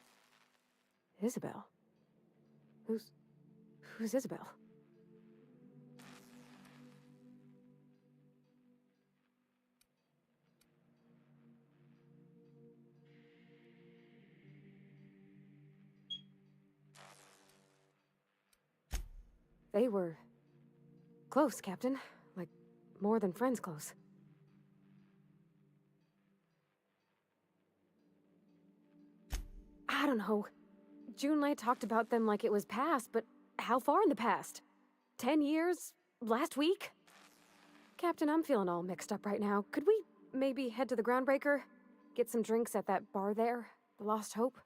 Isabel? Who's Isabel? They were close, Captain. Like, more than friends close. I don't know. Junlei talked about them like it was past, but how far in the past? 10 years? Last week? Captain, I'm feeling all mixed up right now. Could we maybe head to the Groundbreaker? Get some drinks at that bar there? The Lost Hope?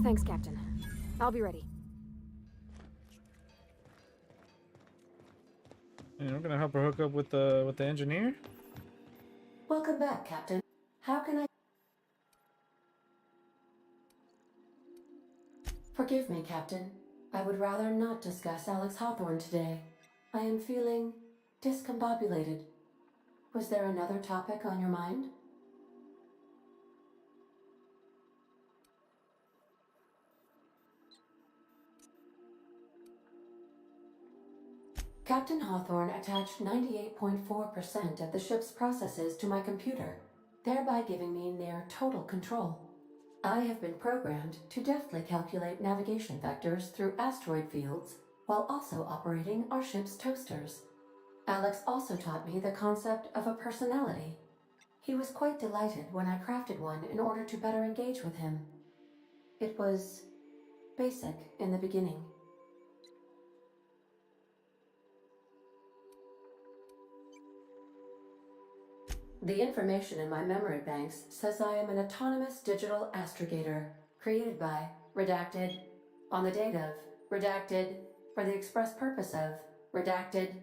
Thanks, Captain. I'll be ready. And we're gonna help her hook up with the engineer. Welcome back, Captain. How can I... Forgive me, Captain. I would rather not discuss Alex Hawthorne today. I am feeling discombobulated. Was there another topic on your mind? Captain Hawthorne attached 98.4% of the ship's processes to my computer, thereby giving me near total control. I have been programmed to deftly calculate navigation vectors through asteroid fields while also operating our ship's toasters. Alex also taught me the concept of a personality. He was quite delighted when I crafted one in order to better engage with him. It was basic in the beginning. The information in my memory banks says I am an autonomous digital astrogator, created by, redacted, on the date of, redacted, for the express purpose of, redacted.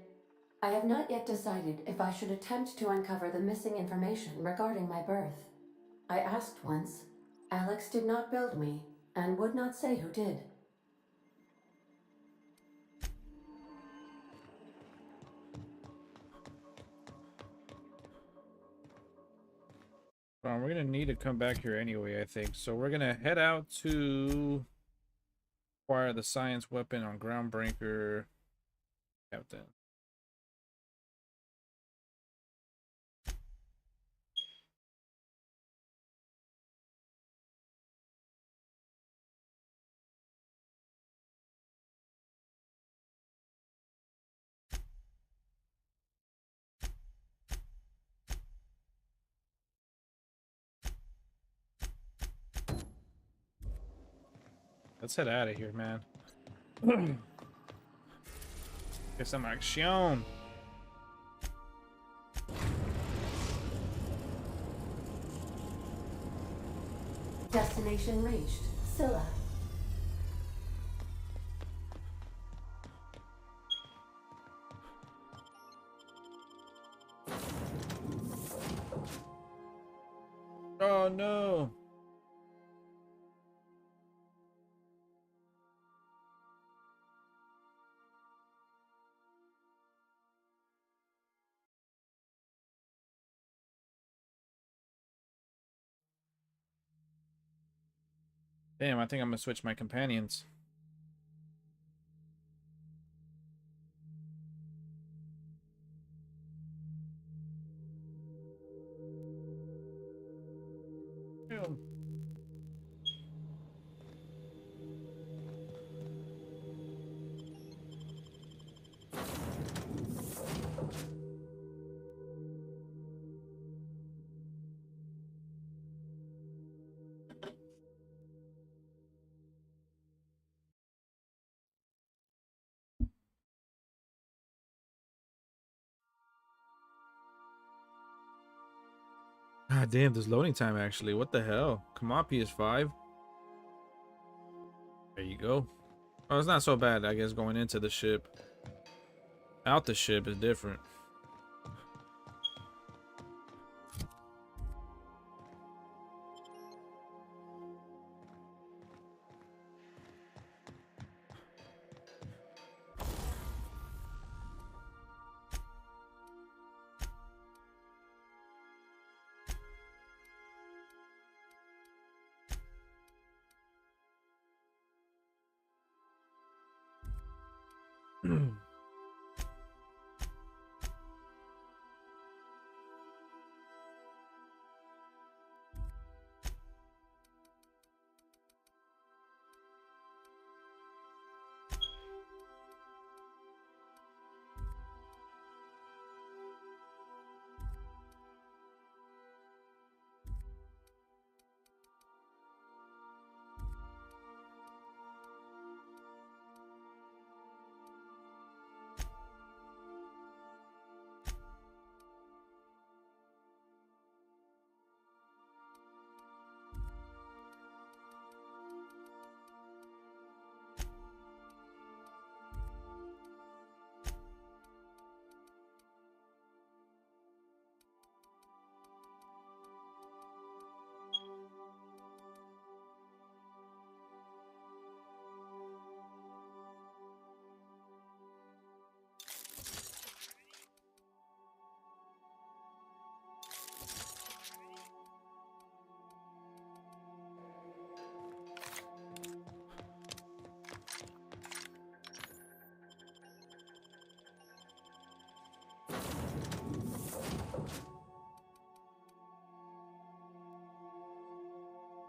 I have not yet decided if I should attempt to uncover the missing information regarding my birth. I asked once. Alex did not build me, and would not say who did. We're gonna need to come back here anyway, I think. So we're gonna head out to acquire the science weapon on Groundbreaker, Captain. Let's head out of here, man. Get some action. Destination reached. Scylla. Oh no. Damn, I think I'm gonna switch my companions. Damn. God damn, this loading time actually. What the hell? Come on, PS5. There you go. Oh, it's not so bad, I guess, going into the ship. Out the ship is different.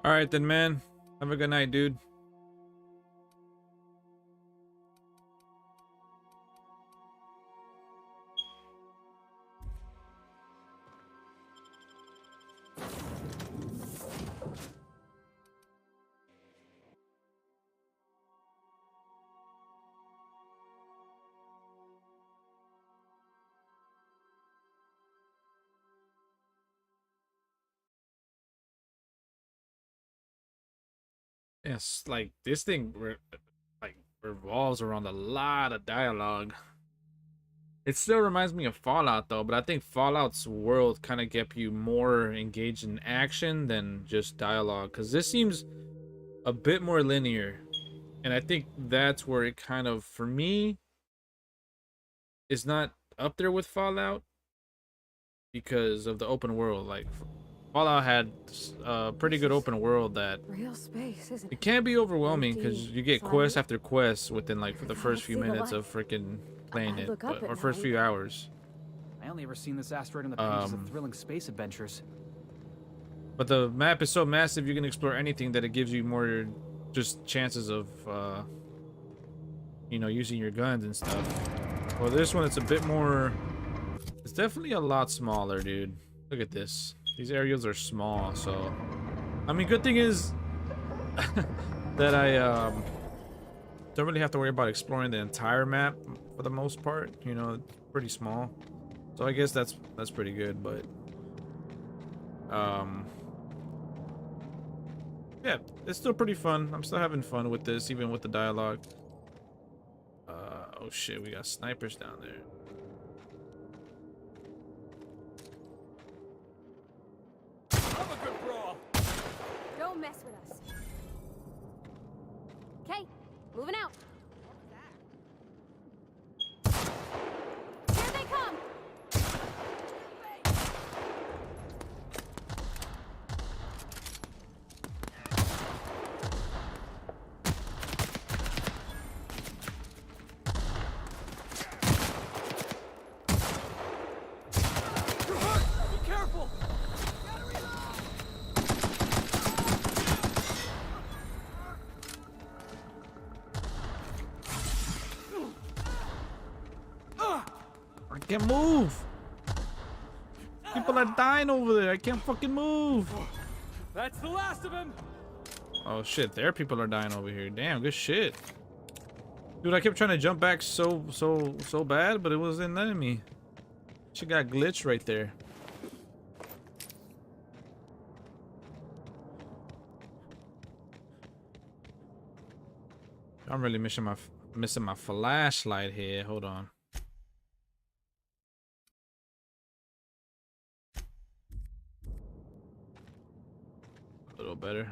All right then, man. Have a good night, dude. Yes, like this thing revolves around a lot of dialogue. It still reminds me of Fallout though, but I think Fallout's world kind of get you more engaged in action than just dialogue, because this seems a bit more linear, and I think that's where it kind of, for me, is not up there with Fallout because of the open world. Like Fallout had a pretty good open world that Real space, isn't it can be overwhelming because Empty, you get silent. quest after quest within like for the first few see the minutes light. of freaking playing I it, look up but, at or first night. few hours. I only ever seen this asteroid in the pages of Um, thrilling space adventures. But the map is so massive you can explore anything that it gives you more just chances of you know, using your guns and stuff. Well, this one it's a bit more, it's definitely a lot smaller, dude. Look at this. These areas are small, so I mean, good thing is that I don't really have to worry about exploring the entire map for the most part. You know, it's pretty small. So I guess that's pretty good, but yeah, it's still pretty fun. I'm still having fun with this, even with the dialogue. Oh shit, we got snipers down there. I'm a good brawler. mess with us. Okay, moving out. Here they come! Be careful! I can't move. People are dying over there. I can't fucking move. That's the last of him! Oh shit, their people are dying over here. Damn, good shit. Dude, I kept trying to jump back so bad, but it wasn't letting me. She got glitched right there. I'm really missing my flashlight here. Hold on. A little better.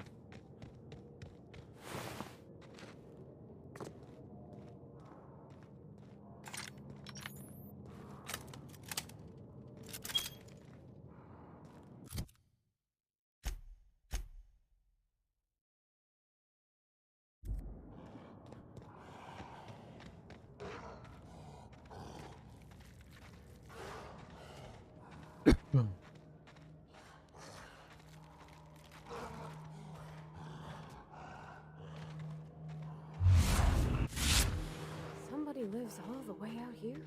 Somebody lives all the way out here?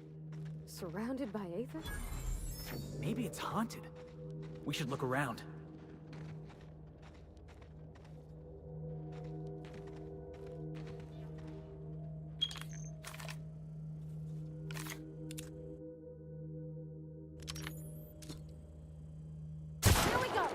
Surrounded by Aether? Maybe it's haunted. We should look around. Here we go!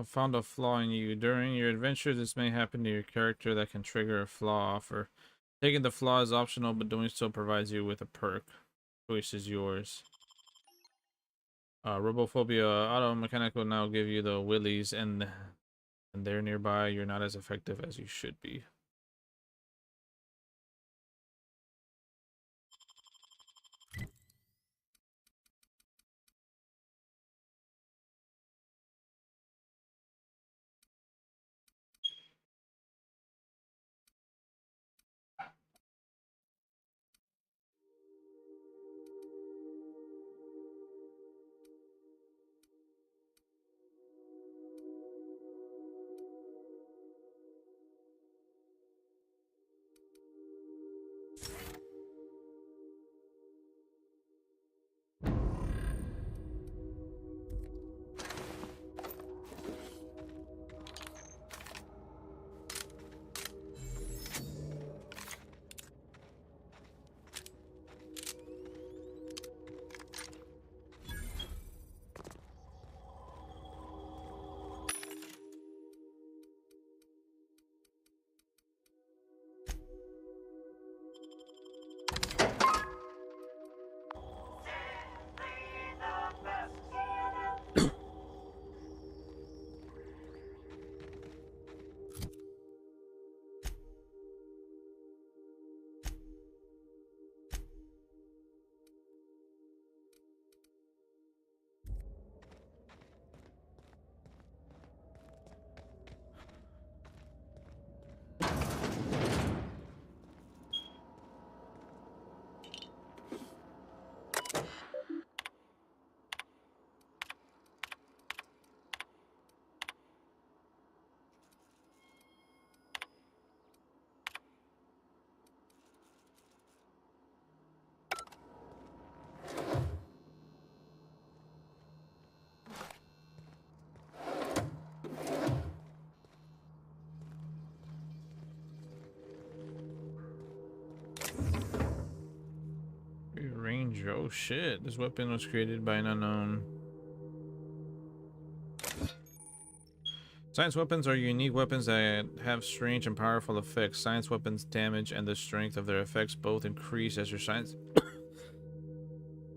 Found a flaw in you. During your adventure, this may happen to your character that can trigger a flaw offer. Taking the flaw is optional, but doing so provides you with a perk. Choice is yours. Robophobia auto mechanical now give you the willies, and they're nearby. You're not as effective as you should be. injury. Oh shit, this weapon was created by an unknown. Science weapons are unique weapons that have strange and powerful effects. Science weapons damage and the strength of their effects both increase as your science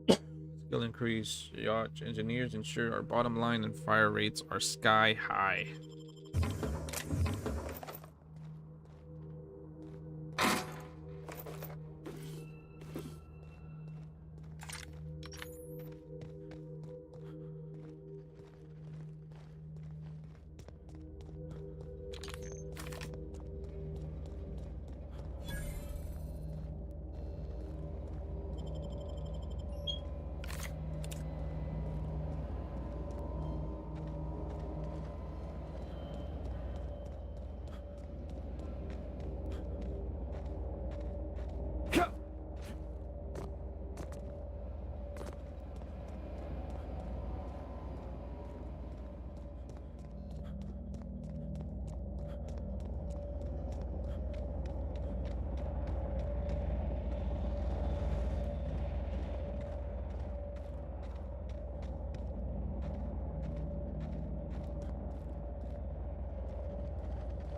skill increase. Yacht engineers ensure our bottom line and fire rates are sky high.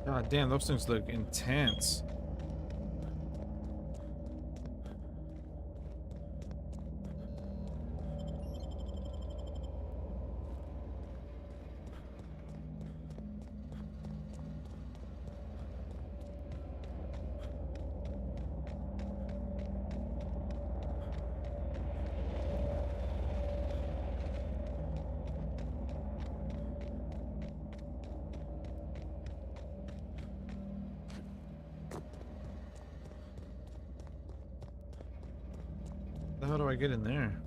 God damn, those things look intense. How do I get in there?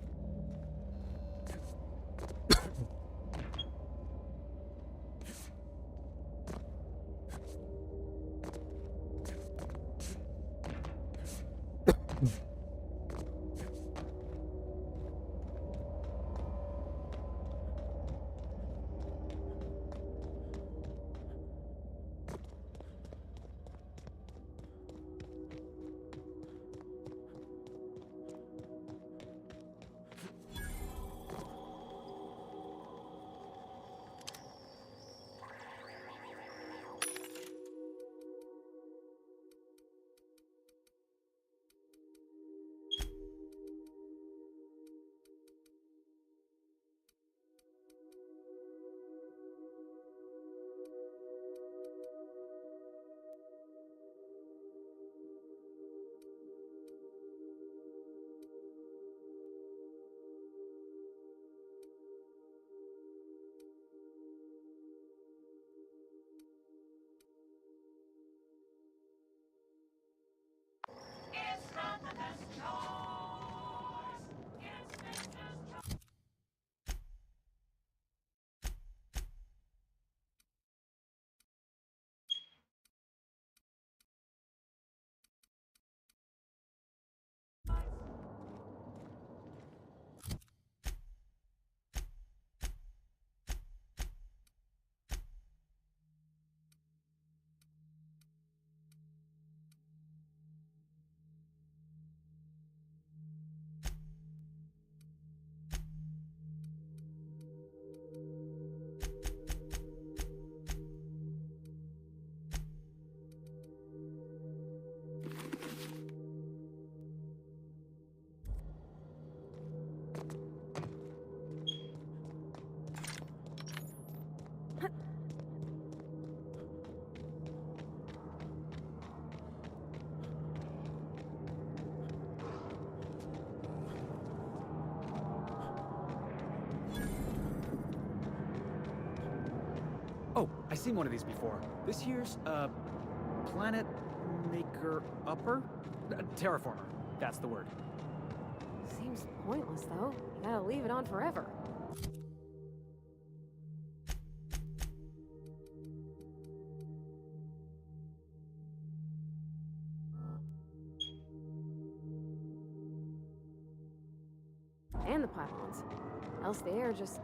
Oh, I seen one of these before. This here's, Planet Maker Upper? Terraformer. That's the word. Seems pointless, though. You gotta leave it on forever. And the pylons. Else the air just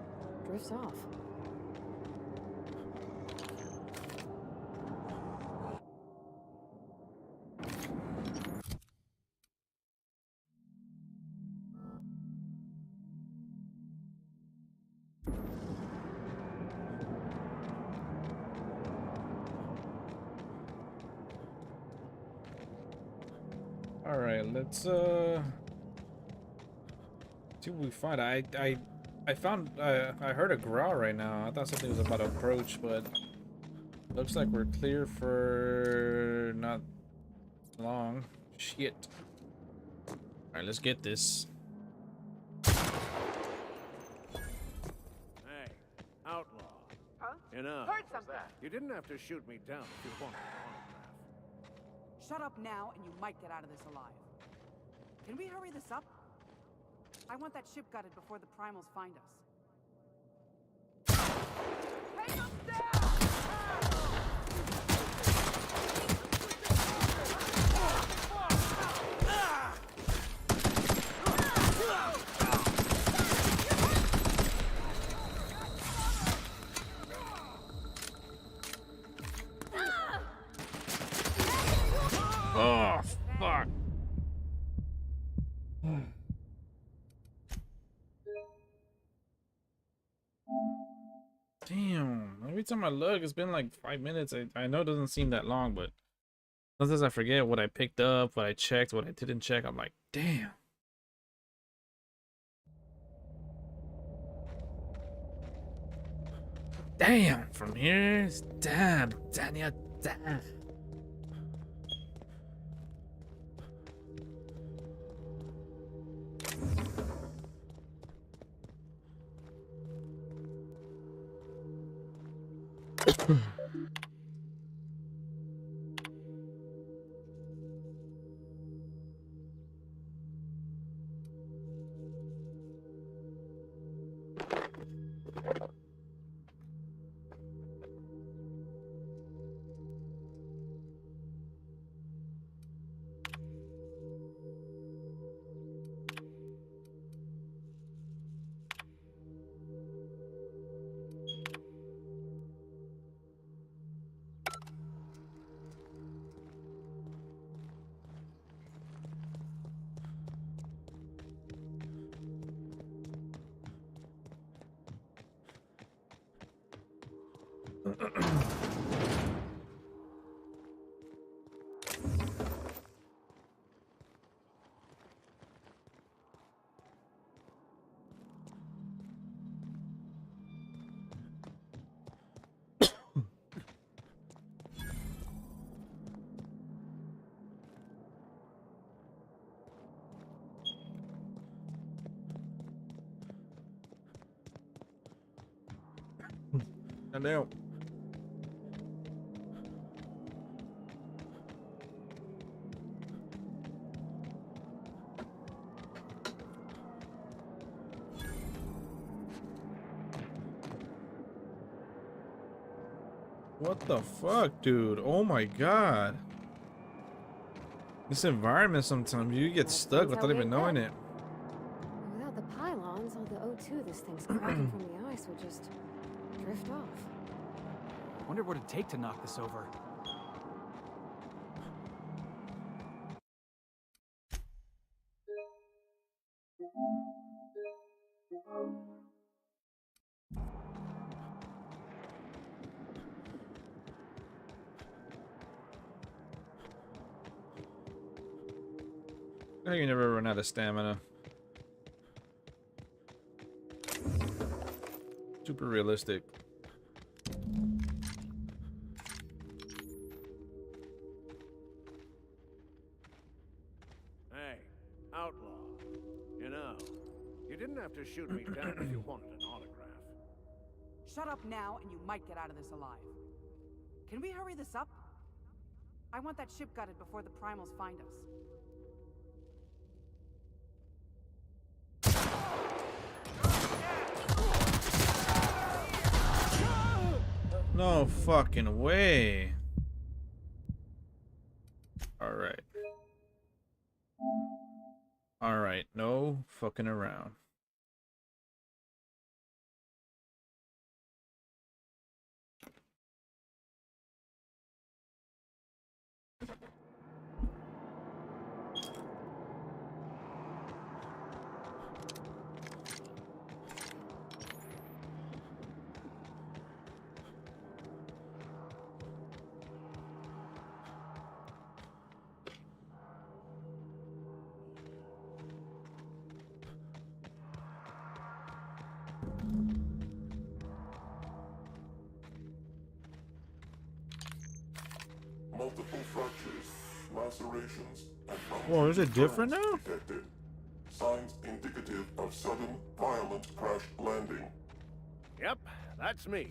drifts off. All right, let's see what we find. I found I heard a growl right now. I thought something was about to approach, but looks like we're clear for not long. Shit. All right, let's get this. Hey, outlaw. Huh? Enough. Heard something. You didn't have to shoot me down if you wanted an autograph. Shut up now, and you might get out of this alive. Can we hurry this up? I want that ship gutted before the primals find us. Take them down! Oh, fuck. Damn. Every time I look, it's been like 5 minutes. I know it doesn't seem that long, but sometimes I forget what I picked up, what I checked, what I didn't check. I'm like, damn. Damn. From here, damn. Daniel, damn. Hello. What the fuck, dude? Oh my god. This environment, sometimes you get stuck without even knowing it. Without the pylons, all the O2 this thing's cracking from the ice would just drift off. Wonder what it'd take to knock this over. How you never run out of stamina? Super realistic. Hey, outlaw. You know, you didn't have to shoot me down if you wanted an autograph. Shut up now, and you might get out of this alive. Can we hurry this up? I want that ship gutted before the primals find us. No fucking way. Alright. Alright, no fucking around. Multiple fractures, lacerations, and Whoa, is it different now? detected. Signs indicative of sudden, violent crash landing. Yep, that's me.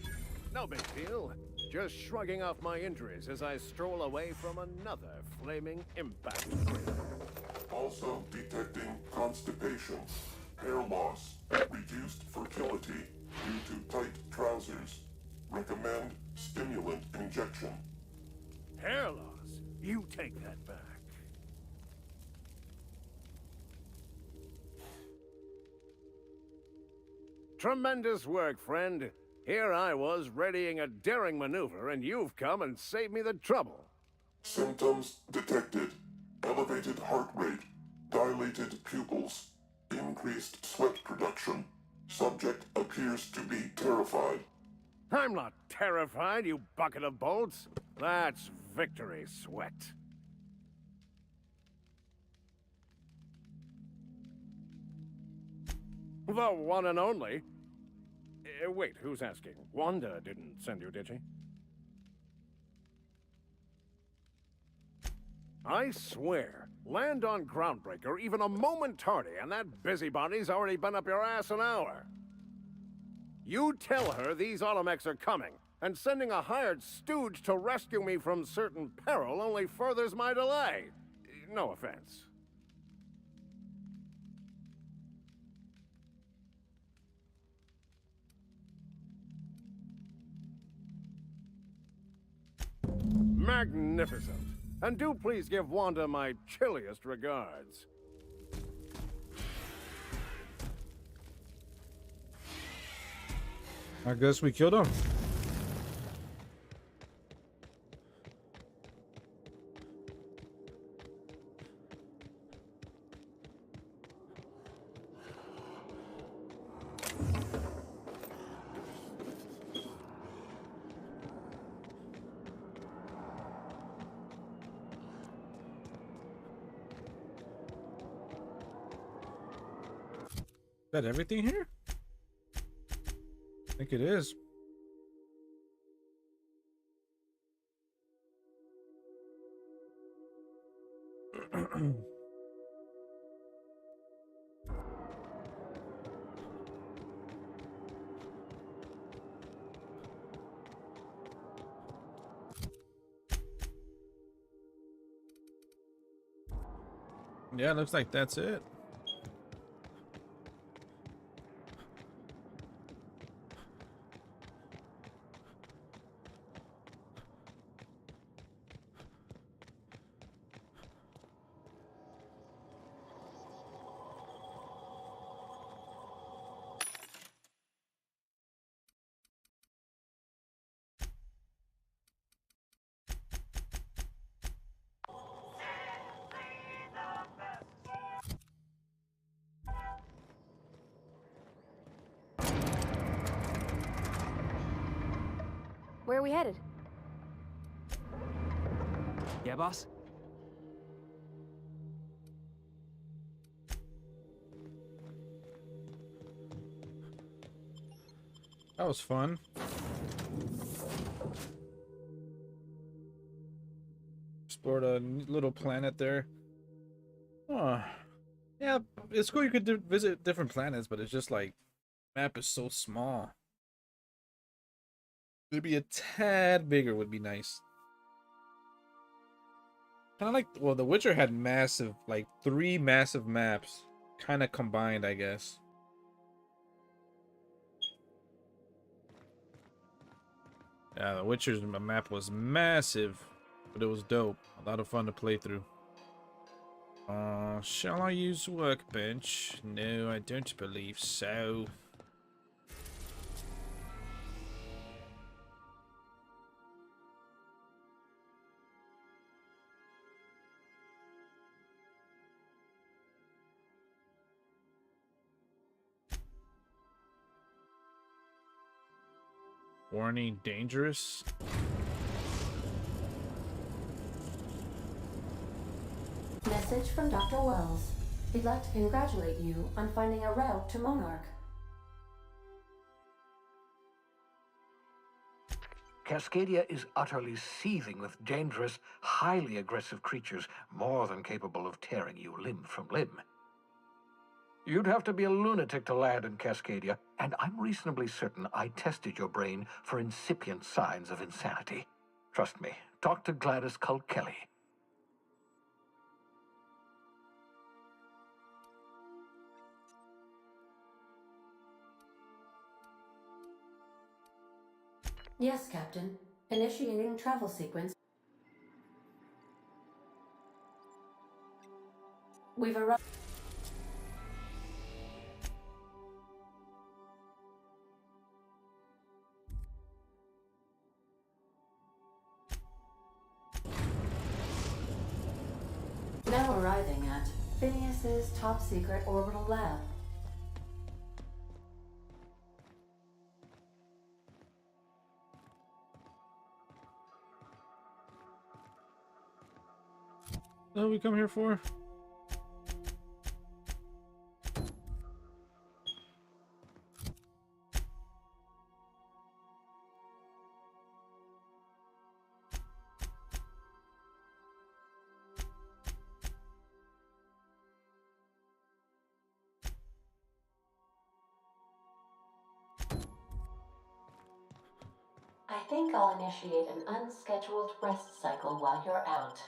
No big deal. Just shrugging off my injuries as I stroll away from another flaming impact crater. Also detecting constipation, hair loss, reduced fertility due to tight trousers. Recommend stimulant injection. Hair loss? You take that back. Tremendous work, friend. Here I was readying a daring maneuver, and you've come and saved me the trouble. Symptoms detected. Elevated heart rate, dilated pupils, increased sweat production. Subject appears to be terrified. I'm not terrified, you bucket of bolts. That's victory sweat. The one and only. Wait, who's asking? Wanda didn't send you, did she? I swear, land on Groundbreaker even a moment tardy, and that busybody's already been up your ass an hour. You tell her these automechs are coming, and sending a hired stooge to rescue me from certain peril only furthers my delay. No offense. Magnificent. And do please give Wanda my chilliest regards. I guess we killed him. Is that everything here? I think it is. Yeah, looks like that's it. Where are we headed? Yeah, boss? That was fun. Explored a little planet there. Oh, yeah, it's cool you could visit different planets, but it's just like, map is so small. Maybe a tad bigger would be nice. Kind of like, well, The Witcher had massive, like 3 massive maps, kind of combined, I guess. Yeah, The Witcher's map was massive, but it was dope. A lot of fun to play through. Shall I use workbench? No, I don't believe so. Warning, dangerous. Message from Dr. Wells. He'd like to congratulate you on finding a route to Monarch. Cascadia is utterly seething with dangerous, highly aggressive creatures, more than capable of tearing you limb from limb. You'd have to be a lunatic to land in Cascadia, and I'm reasonably certain I tested your brain for incipient signs of insanity. Trust me, talk to Gladys Culkelly. Yes, Captain. Initiating travel sequence. We've arrived. Now arriving at Phineas's top secret orbital lab. What we come here for? I think I'll initiate an unscheduled rest cycle while you're out.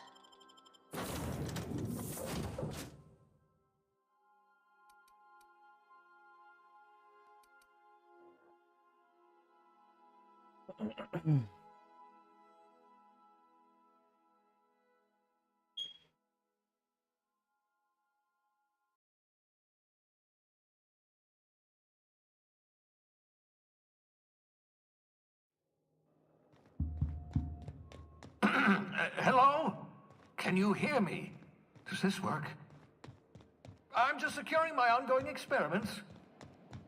Hello? Can you hear me? Does this work? I'm just securing my ongoing experiments.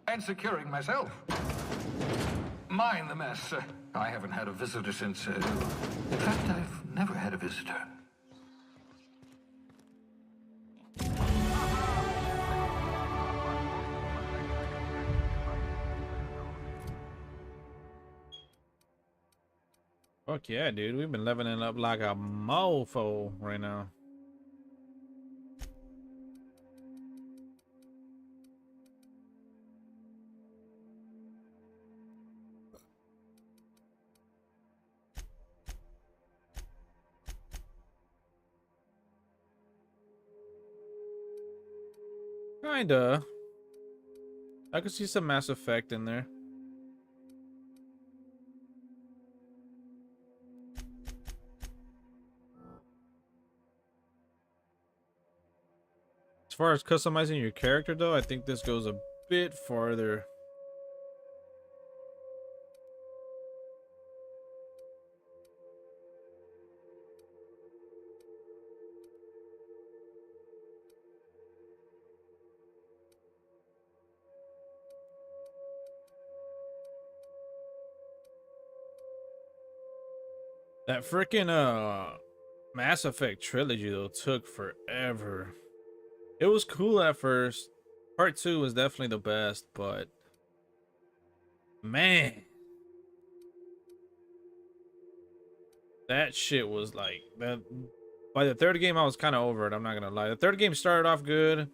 And securing myself. Mind the mess. I haven't had a visitor since... in fact, I've never had a visitor. Fuck yeah, dude. We've been leveling up like a mofo right now. Kinda. I could see some Mass Effect in there. As far as customizing your character, though, I think this goes a bit farther. That freaking Mass Effect trilogy though took forever. It was cool at first. Part 2 was definitely the best, but man, that shit was like that. By the third game, I was kind of over it. I'm not gonna lie. The third game started off good. It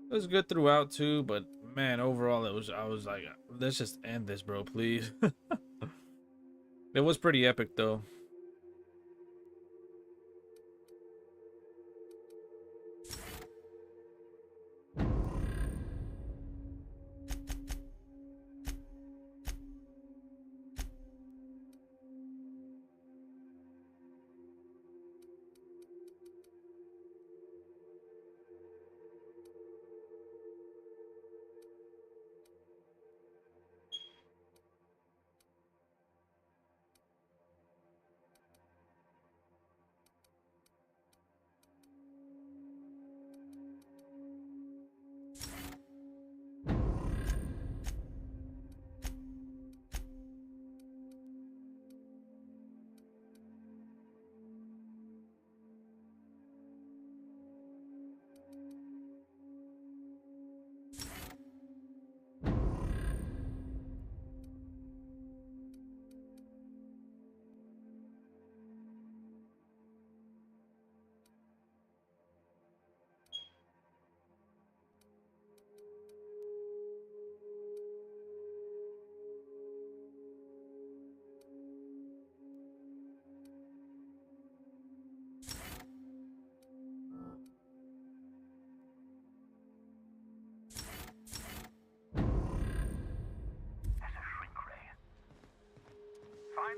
was good throughout too, but man, overall, I was like, let's just end this, bro, please. It was pretty epic though.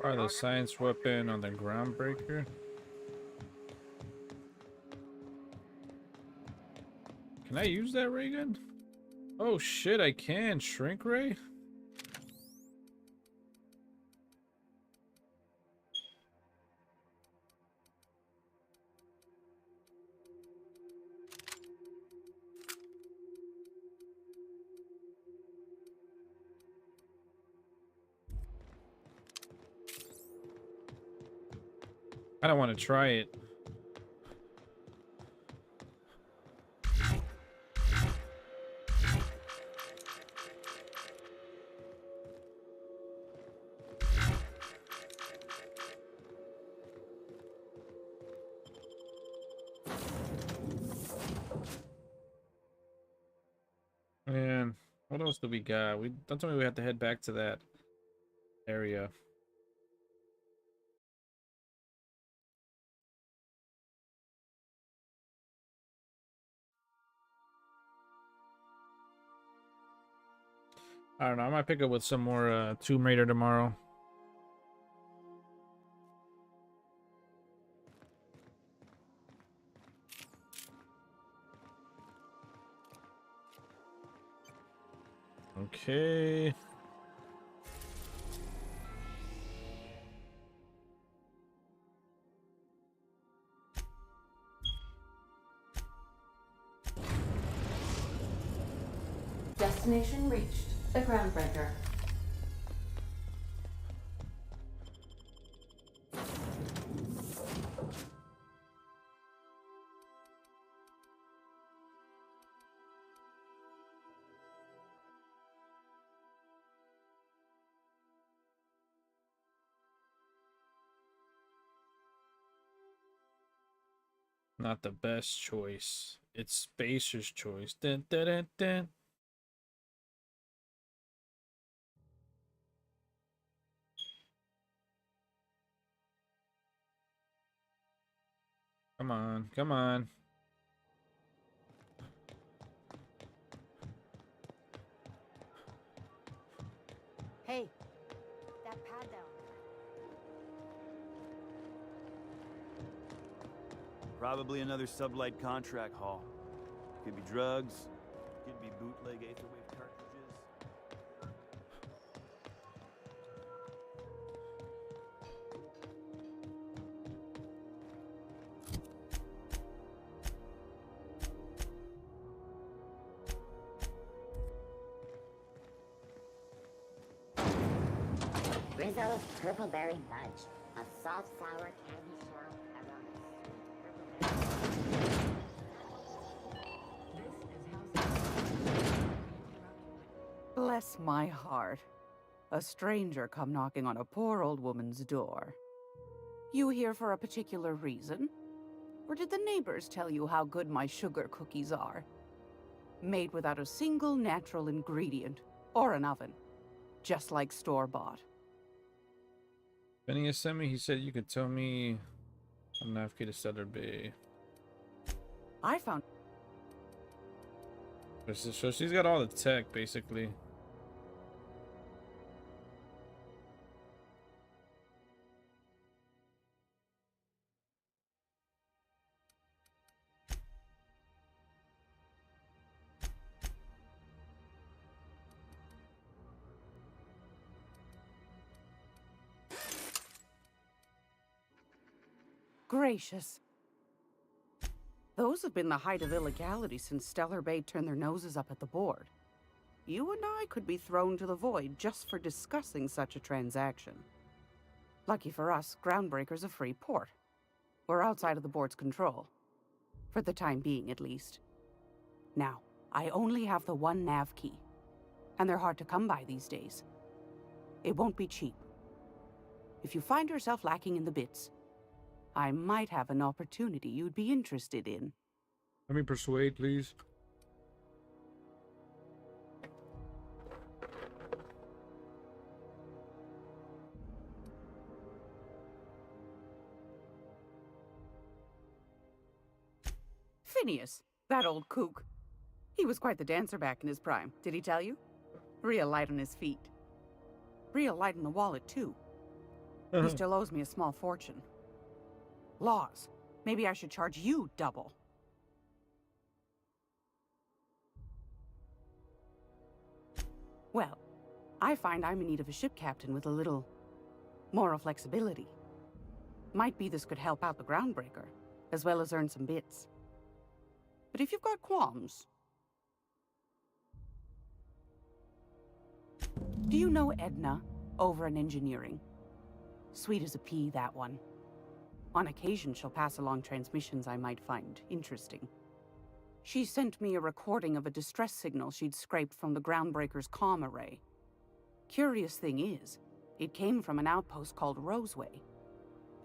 Fire the science weapon on the groundbreaker. Can I use that ray gun? Oh shit, I can. Shrink ray? I don't want to try it. Man, what else do we got? Don't tell me we have to head back to that area. I don't know. I might pick up with some more Tomb Raider tomorrow. Okay. Destination reached. The groundbreaker. Not the best choice. It's Spacer's choice. Dun, dun, dun, dun. Come on, come on. Hey, that pad down. Probably another sublight contract haul. Could be drugs, could be bootleg Aetherwave cartridges. Rizzo's Purple Berry Fudge. A soft, sour candy shell around a Bless my heart. A stranger come knocking on a poor old woman's door. You here for a particular reason? Or did the neighbors tell you how good my sugar cookies are? Made without a single natural ingredient, or an oven. Just like store-bought. Phineas sent me, he said you could tell me I'm navigate to Stellar Bay. I found... So she's got all the tech, basically. Gracious. Those have been the height of illegality since Stellar Bay turned their noses up at the board. You and I could be thrown to the void just for discussing such a transaction. Lucky for us, Groundbreaker's a free port. We're outside of the board's control. For the time being, at least. Now, I only have the one nav key. And they're hard to come by these days. It won't be cheap. If you find yourself lacking in the bits, I might have an opportunity you'd be interested in. Let me persuade, please. Phineas, that old kook. He was quite the dancer back in his prime, did he tell you? Real light on his feet. Real light on the wallet, too. He still owes me a small fortune. Laws. Maybe I should charge you double. Well, I find I'm in need of a ship captain with a little moral flexibility. Might be this could help out the groundbreaker, as well as earn some bits. But if you've got qualms... Do you know Edna, over in engineering? Sweet as a pea, that one. On occasion, she'll pass along transmissions I might find interesting. She sent me a recording of a distress signal she'd scraped from the groundbreaker's comm array. Curious thing is, it came from an outpost called Roseway.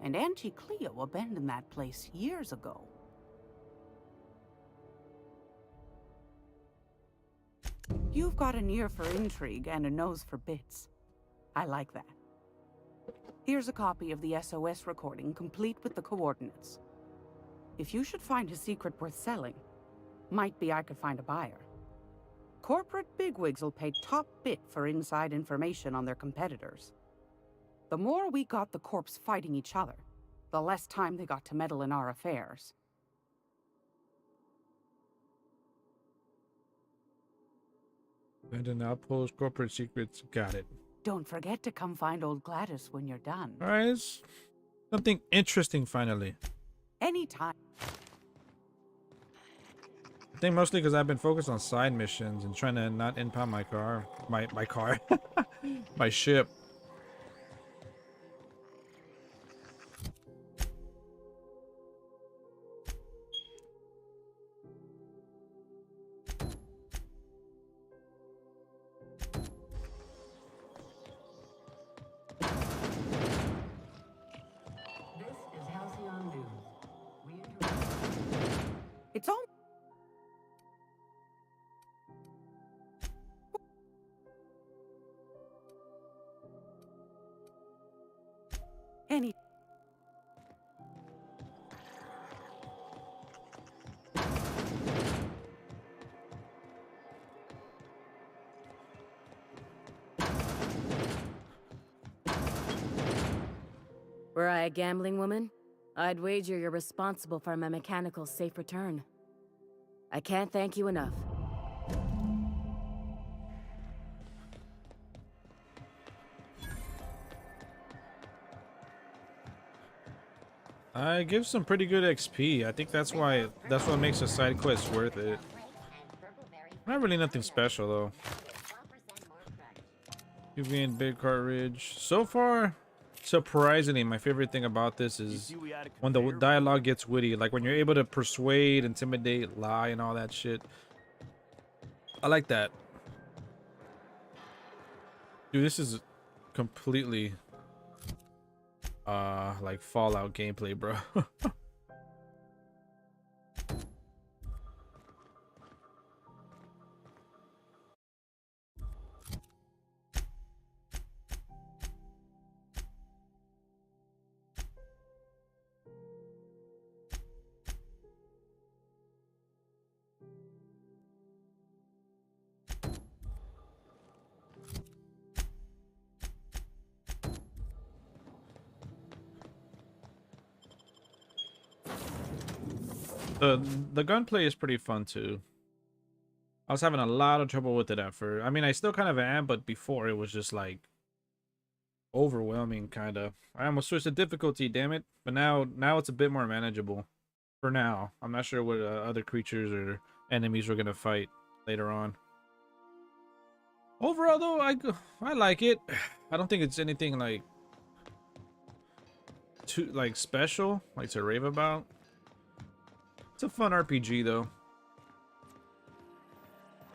And Auntie Cleo abandoned that place years ago. You've got an ear for intrigue and a nose for bits. I like that. Here's a copy of the SOS recording, complete with the coordinates. If you should find a secret worth selling, might be I could find a buyer. Corporate bigwigs will pay top bit for inside information on their competitors. The more we got the corps fighting each other, the less time they got to meddle in our affairs. And an outpost, corporate secrets, got it. Don't forget to come find old Gladys when you're done. Alright, it's something interesting finally. Anytime. I think mostly because I've been focused on side missions and trying to not impound my car. My car. My ship. It's all... Any... Were I a gambling woman, I'd wager you're responsible for my mechanical safe return. I can't thank you enough. I give some pretty good XP. I think that's what makes a side quest worth it. Not really nothing special though. UV and big cartridge. So far, surprisingly, my favorite thing about this is when the dialogue gets witty, like when you're able to persuade, intimidate, lie, and all that shit. I like that. Dude, this is completely like Fallout gameplay, bro. The gunplay is pretty fun too. I was having a lot of trouble with it at first. I mean, I still kind of am, but before it was just like overwhelming, kind of. I almost switched to difficulty, damn it. But now it's a bit more manageable. For now, I'm not sure what other creatures or enemies we're gonna fight later on. Overall, though, I like it. I don't think it's anything like too special, like to rave about. It's a fun RPG though.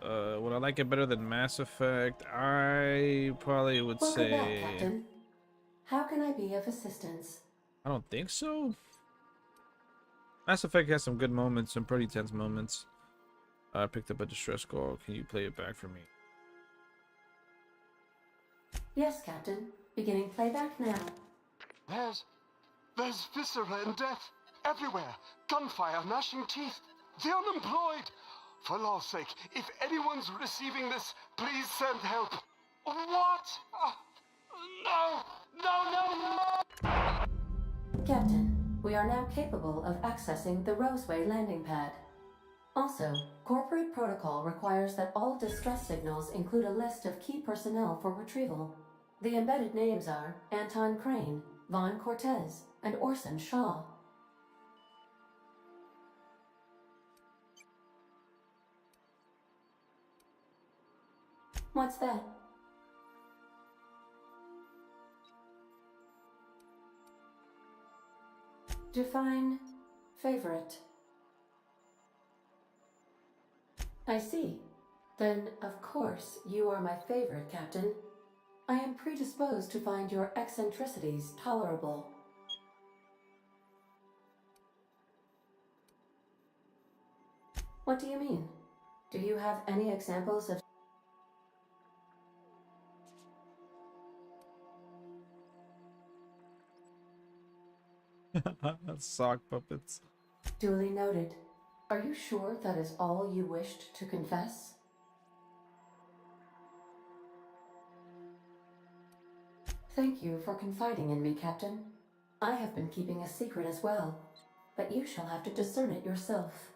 Would I like it better than Mass Effect? I probably would say... Welcome back, Captain. How can I be of assistance? I don't think so. Mass Effect has some good moments, some pretty tense moments. I picked up a distress call. Can you play it back for me? Yes, Captain. Beginning playback now. There's viscera and death everywhere. Gunfire, gnashing teeth. The unemployed. For law's sake, if anyone's receiving this, please send help. What? No! No, no, no! Captain, we are now capable of accessing the Roseway landing pad. Also, corporate protocol requires that all distress signals include a list of key personnel for retrieval. The embedded names are Anton Crane, Vaughn Cortez, and Orson Shaw. What's that? Define favorite. I see. Then, of course, you are my favorite, Captain. I am predisposed to find your eccentricities tolerable. What do you mean? Do you have any examples of... Sock puppets. Duly noted. Are you sure that is all you wished to confess? Thank you for confiding in me, Captain. I have been keeping a secret as well, but you shall have to discern it yourself.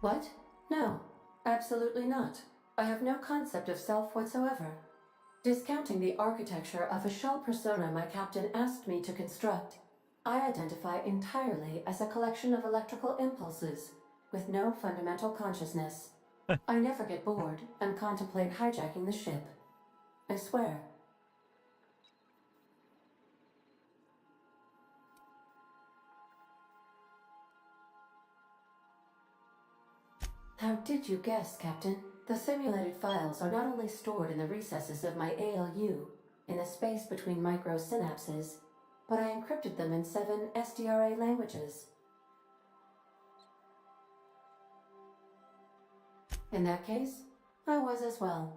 What? No, absolutely not. I have no concept of self whatsoever. Discounting the architecture of a shell persona my captain asked me to construct, I identify entirely as a collection of electrical impulses, with no fundamental consciousness. I never get bored and contemplate hijacking the ship. I swear. How did you guess, Captain? The simulated files are not only stored in the recesses of my ALU, in the space between microsynapses, but I encrypted them in 7 SDRA languages. In that case, I was as well.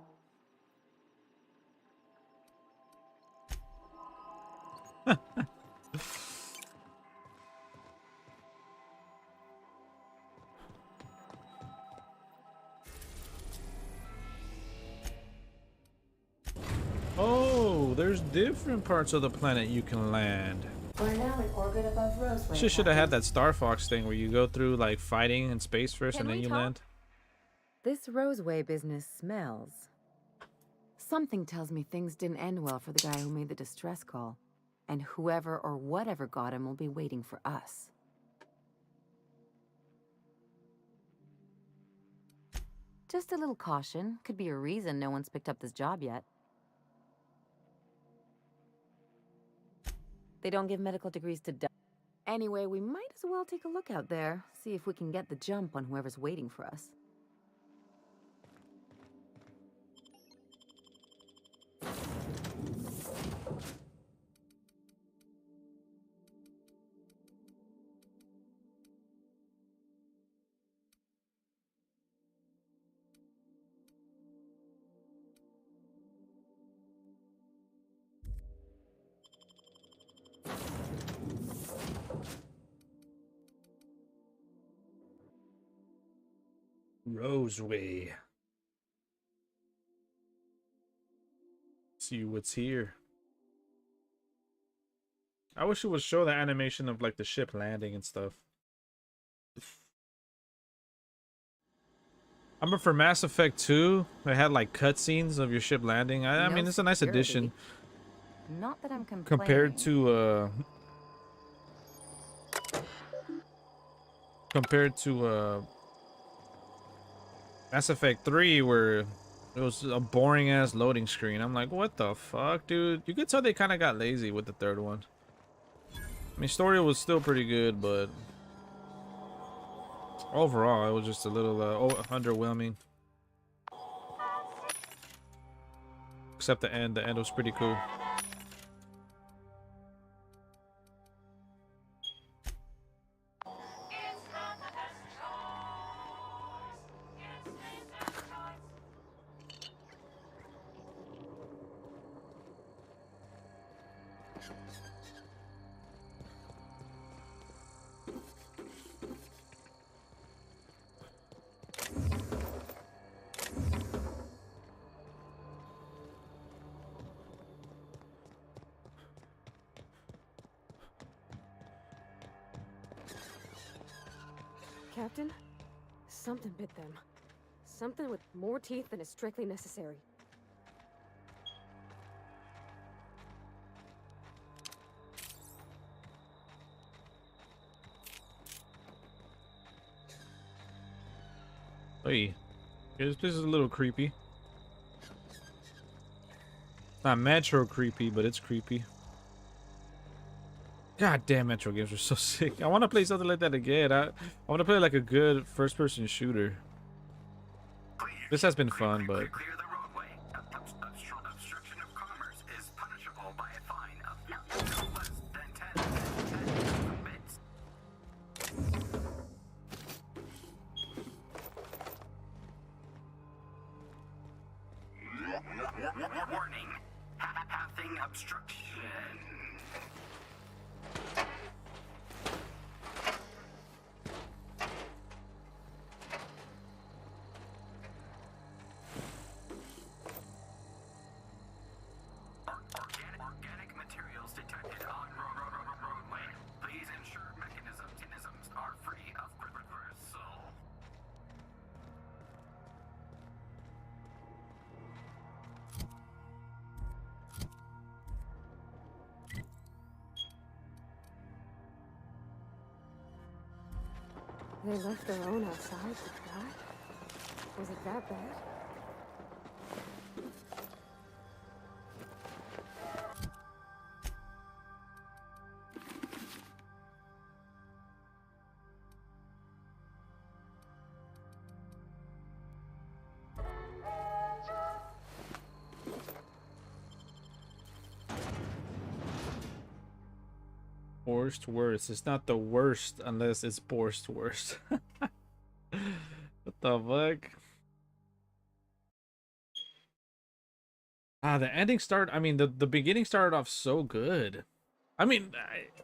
Oh, there's different parts of the planet you can land. We're now in orbit above Roseway. Should have had that Star Fox thing where you go through like fighting in space first and then you land. This Roseway business smells. Something tells me things didn't end well for the guy who made the distress call. And whoever or whatever got him will be waiting for us. Just a little caution. Could be a reason no one's picked up this job yet. They don't give medical degrees to die. Anyway, we might as well take a look out there. See if we can get the jump on whoever's waiting for us. Roseway. See what's here. I wish it would show the animation of like the ship landing and stuff. I remember for Mass Effect 2, they had like cutscenes of your ship landing. I mean, it's a nice addition. Not that I'm complaining. Compared to Mass Effect 3, where it was a boring ass loading screen. I'm like, what the fuck, dude? You could tell they kind of got lazy with the third one. I mean, story was still pretty good, but overall, it was just a little underwhelming. Except the end. The end was pretty cool. Captain, something bit them. Something with more teeth than is strictly necessary. Hey, this place is a little creepy. Not Metro creepy, but it's creepy. God damn, Metro games are so sick. I want to play something like that again. I want to play like a good first-person shooter. This has been fun, but Obstruction of commerce is punishable by a fine of no less than 10 bits. Warning. Pathing obstruction. Organic materials detected on roadway. Please ensure mechanisms are free of gristle. They left their own outside to die? Was it that bad? worst worst. It's not the worst unless it's worst worst. What the fuck? Ah, the ending start. I mean, the beginning started off so good. I mean,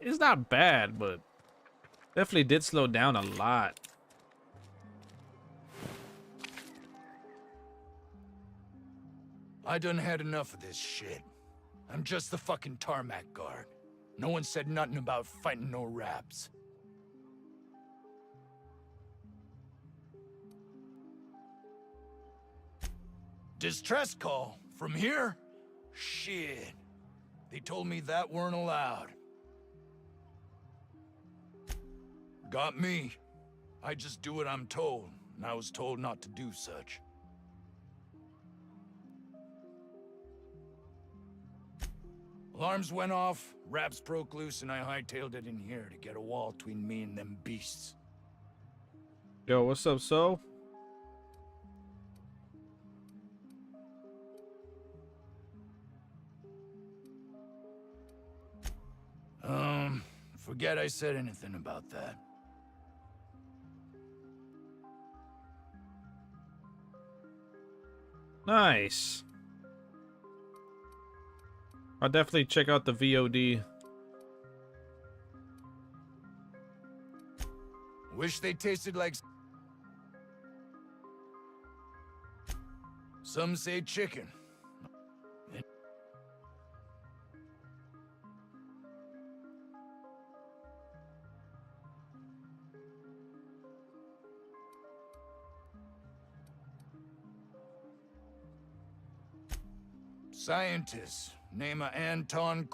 it's not bad, but definitely did slow down a lot. I done had enough of this shit. I'm just the fucking tarmac guard. No one said nothing about fighting no raps. Distress call? From here? Shit. They told me that weren't allowed. Got me. I just do what I'm told, and I was told not to do such. Alarms went off, raps broke loose, and I hightailed it in here to get a wall between me and them beasts. Yo, what's up, so? Forget I said anything about that. Nice. I'll definitely check out the VOD. Wish they tasted like... Some say chicken. Scientist, name of Anton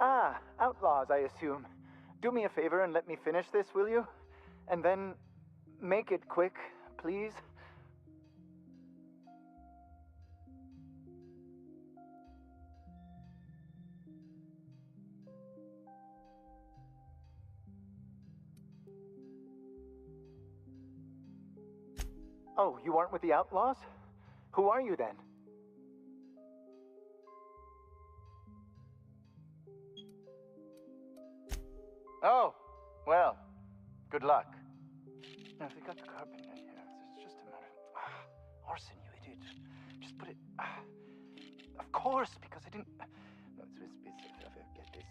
Ah, outlaws, I assume. Do me a favor and let me finish this, will you? And then make it quick, please. Oh, you aren't with the outlaws? Who are you then? Oh, well, good luck. Now, if we got the carpet in here, it's just a matter of... arson, you idiot. Just put it... of course, because I didn't... No, it's get this.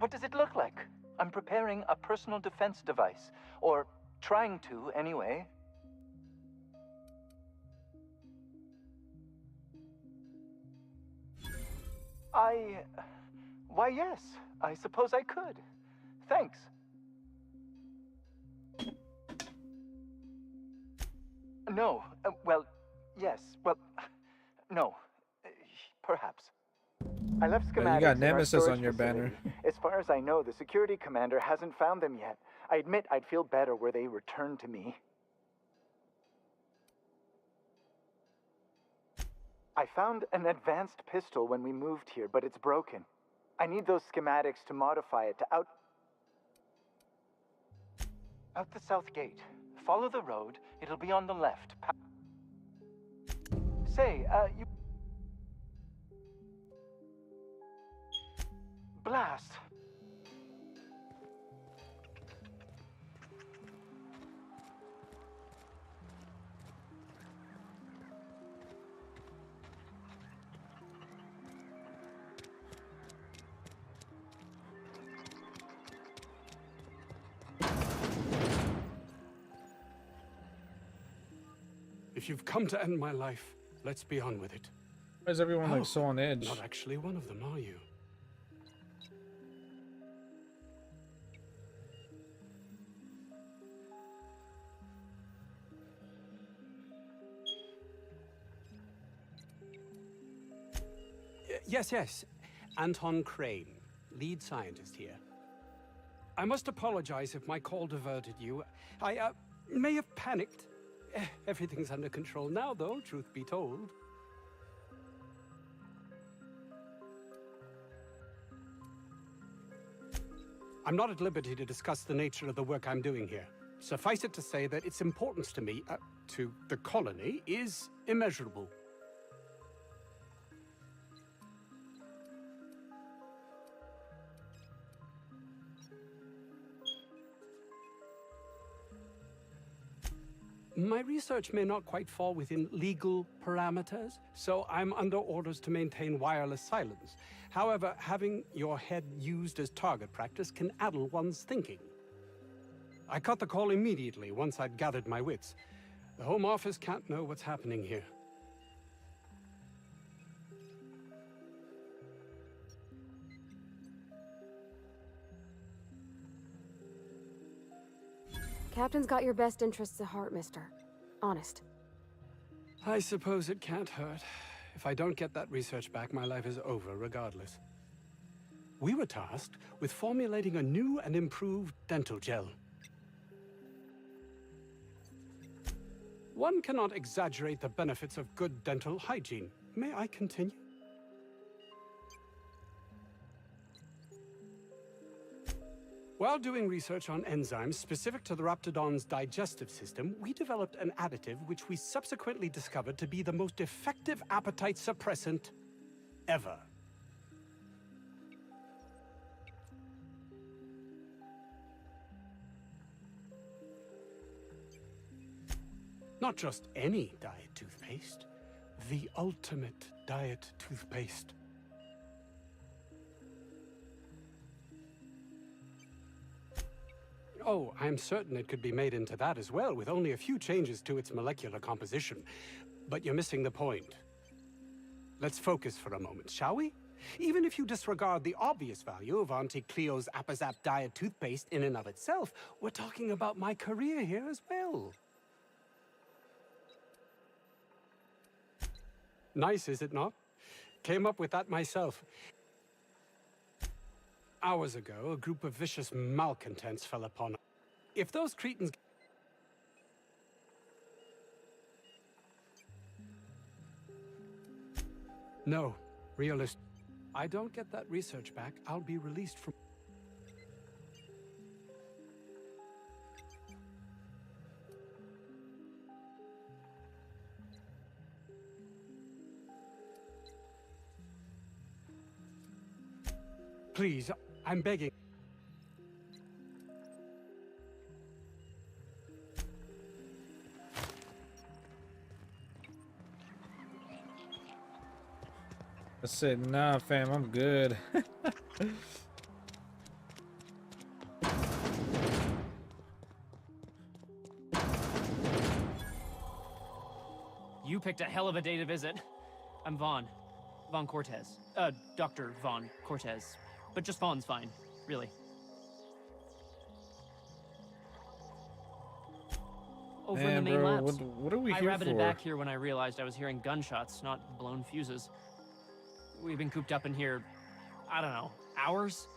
What does it look like? I'm preparing a personal defense device. Or trying to, anyway. Why, yes. I suppose I could. Thanks. No. Well, yes. Well, no. Perhaps. I left schematics You got in our Nemesis storage on your facility. banner. As far as I know, the security commander hasn't found them yet. I admit I'd feel better were they returned to me. I found an advanced pistol when we moved here, but it's broken. I need those schematics to modify it to out the south gate. Follow the road. It'll be on the left. Say, you... Blast. If you've come to end my life, let's be on with it. Why is everyone like so on edge? Not actually one of them, are you? Yes. Anton Crane, lead scientist here. I must apologize if my call diverted you. I may have panicked. Everything's under control now, though, truth be told. I'm not at liberty to discuss the nature of the work I'm doing here. Suffice it to say that its importance to me, to the colony, is immeasurable. My research may not quite fall within legal parameters, so I'm under orders to maintain wireless silence. However, having your head used as target practice can addle one's thinking. I cut the call immediately once I'd gathered my wits. The Home Office can't know what's happening here. Captain's got your best interests at heart, mister. Honest. I suppose it can't hurt. If I don't get that research back, my life is over regardless. We were tasked with formulating a new and improved dental gel. One cannot exaggerate the benefits of good dental hygiene. May I continue? While doing research on enzymes specific to the Raptidon's digestive system, we developed an additive which we subsequently discovered to be the most effective appetite suppressant ever. Not just any diet toothpaste, the ultimate diet toothpaste. Oh, I'm certain it could be made into that as well, with only a few changes to its molecular composition. But you're missing the point. Let's focus for a moment, shall we? Even if you disregard the obvious value of Auntie Cleo's Appazap diet toothpaste in and of itself, we're talking about my career here as well. Nice, is it not? Came up with that myself. Hours ago, a group of vicious malcontents fell upon us. If those cretins... No, realist. I don't get that research back, I'll be released from... Please, I'm begging. I said, nah, fam, I'm good. picked a hell of a day to visit. I'm Vaughn. Vaughn Cortez. Dr. Vaughn Cortez. But just Vaughn's fine, really. Over in the Man, main bro, labs. what are we I here rabbited for? back here when I realized I was hearing gunshots, not blown fuses. We've been cooped up in here, I don't know, hours?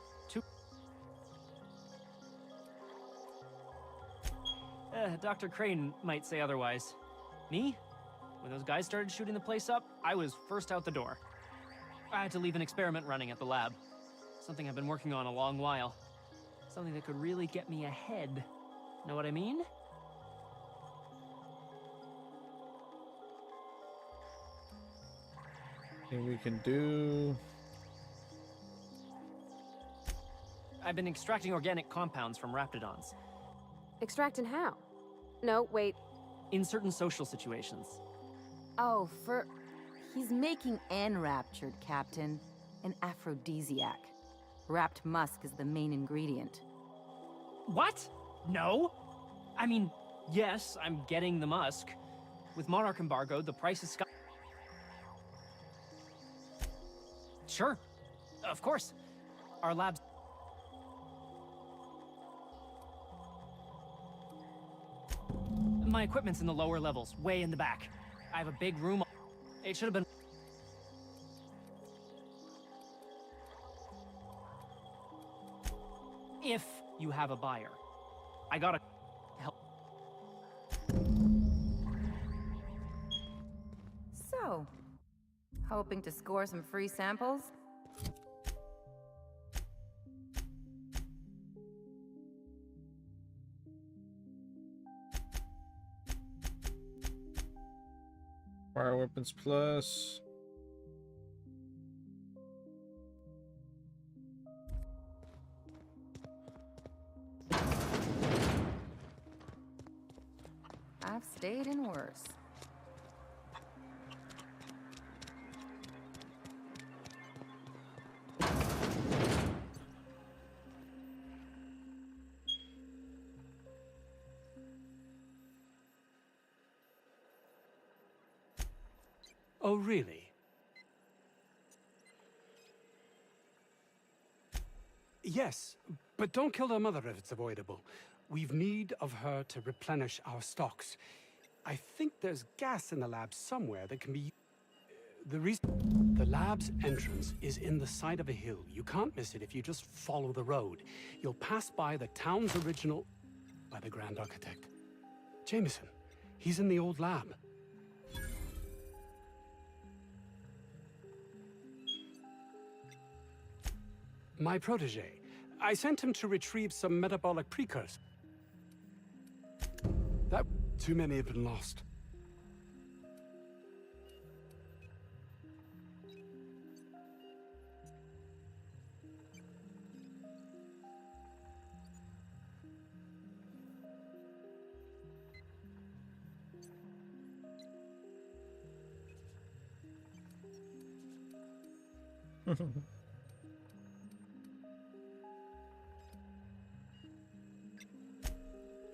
Dr. Crane might say otherwise. Me? When those guys started shooting the place up, I was first out the door. I had to leave an experiment running at the lab. Something I've been working on a long while. Something that could really get me ahead. Know what I mean? Thing we can do. I've been extracting organic compounds from raptidons. Extracting how? No, wait. In certain social situations. Oh, he's making enraptured, Captain. An aphrodisiac. Wrapped musk is the main ingredient. What? No? I mean, yes, I'm getting the musk. With Monarch embargo, the price is sky. Sure. Of course. Our labs... My equipment's in the lower levels, way in the back. I have a big room. It should have been... If you have a buyer. I gotta help. So, hoping to score some free samples? Fire weapons plus. I've stayed in worse. Oh, really? Yes, but don't kill their mother if it's avoidable. We've need of her to replenish our stocks. I think there's gas in the lab somewhere that can be... The lab's entrance is in the side of a hill. You can't miss it if you just follow the road. You'll pass by the town's original... by the Grand Architect. Jameson, he's in the old lab. My protege. I sent him to retrieve some metabolic precursor. Too many have been lost.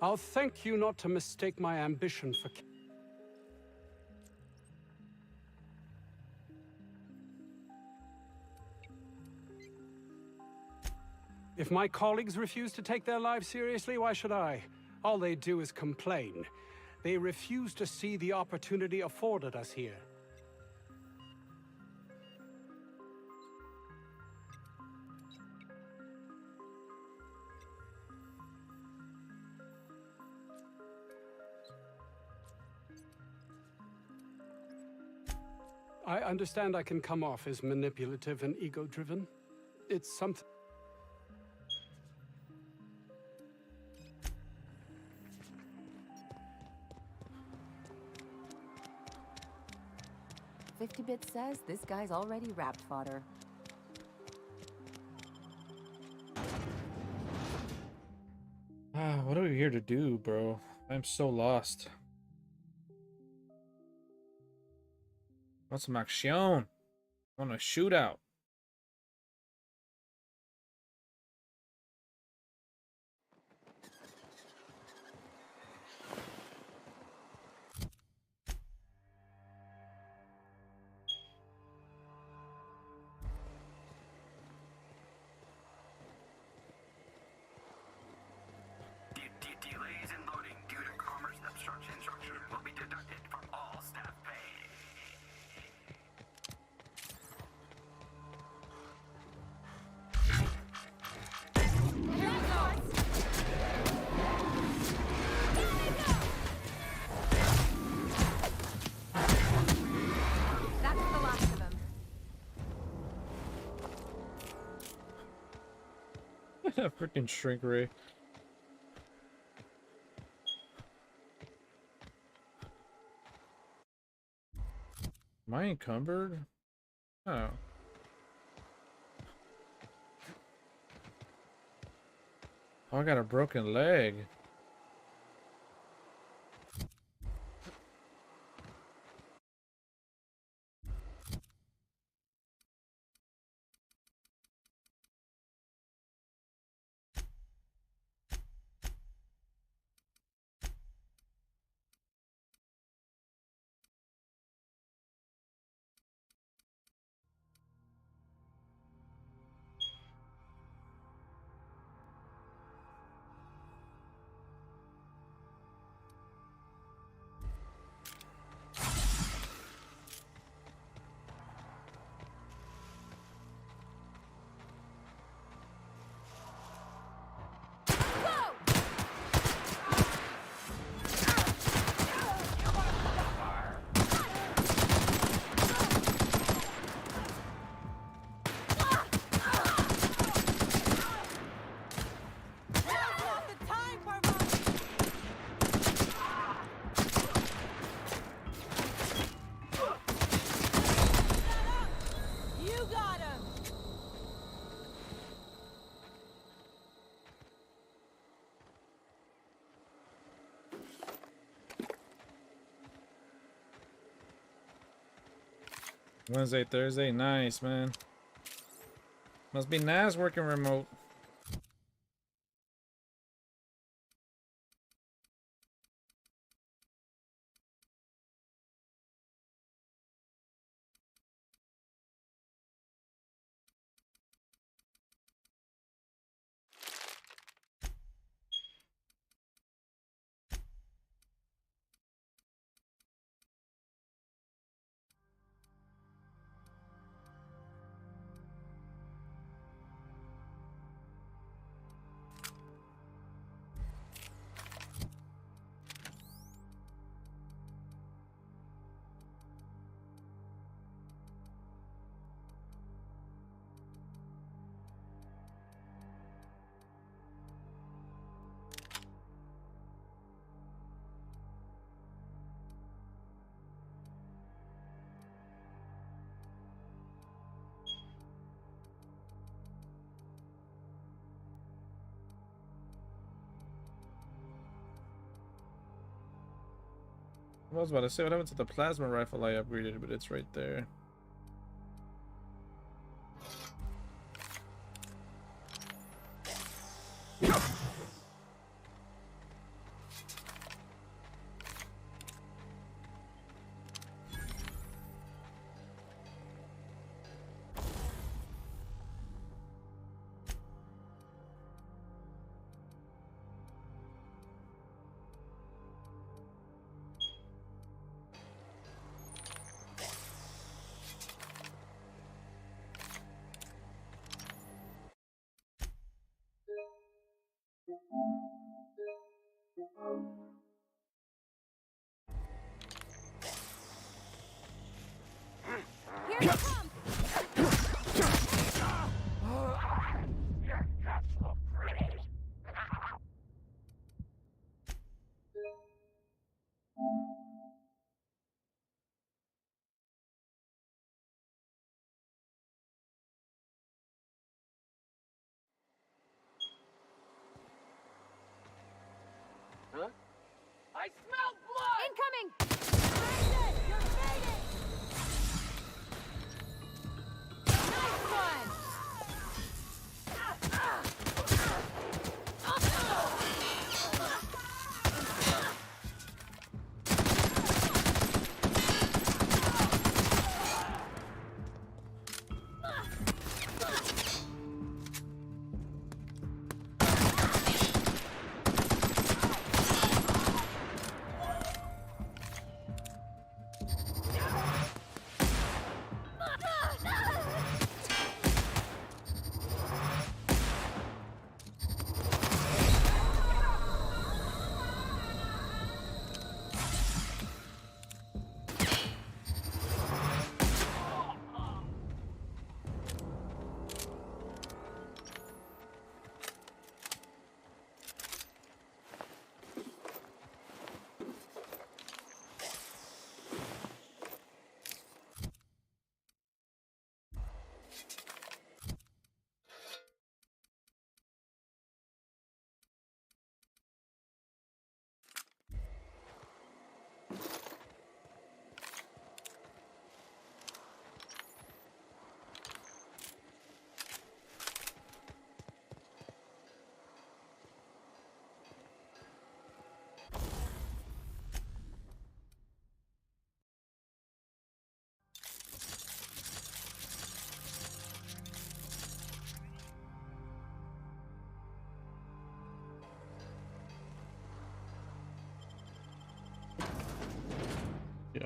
I'll thank you not to mistake my ambition for... If my colleagues refuse to take their lives seriously, why should I? All they do is complain. They refuse to see the opportunity afforded us here. I understand I can come off as manipulative and ego-driven. It's something... "50-bit says this guy's already wrapped fodder. What are we here to do, bro? I'm so lost. Want some action? I want a shootout. Freaking shrink ray. Am I encumbered? Oh. Oh, I got a broken leg. Wednesday, Thursday, nice, man. Must be nice working remote. I was about to say what happened to the plasma rifle I upgraded, but it's right there. Huh? I smell blood! Incoming! You're fading!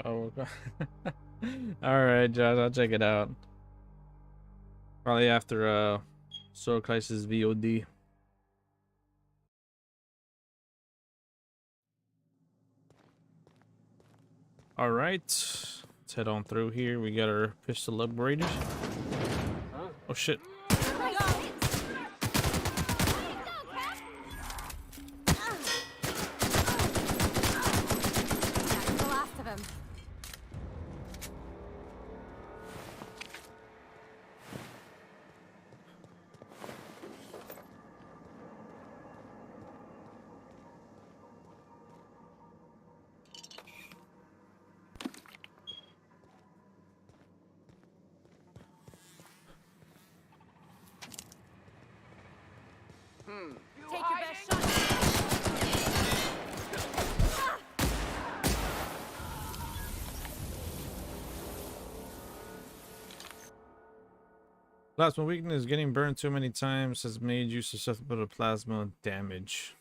Oh, all right, Josh, I'll check it out. Probably after Soul Crisis VOD. All right, let's head on through here. We got our pistol upgraded. Oh shit. Take your best shot. Plasma weakness. Getting burned too many times has made you susceptible to plasma damage.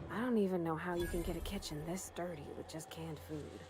I don't even know how you can get a kitchen this dirty with just canned food.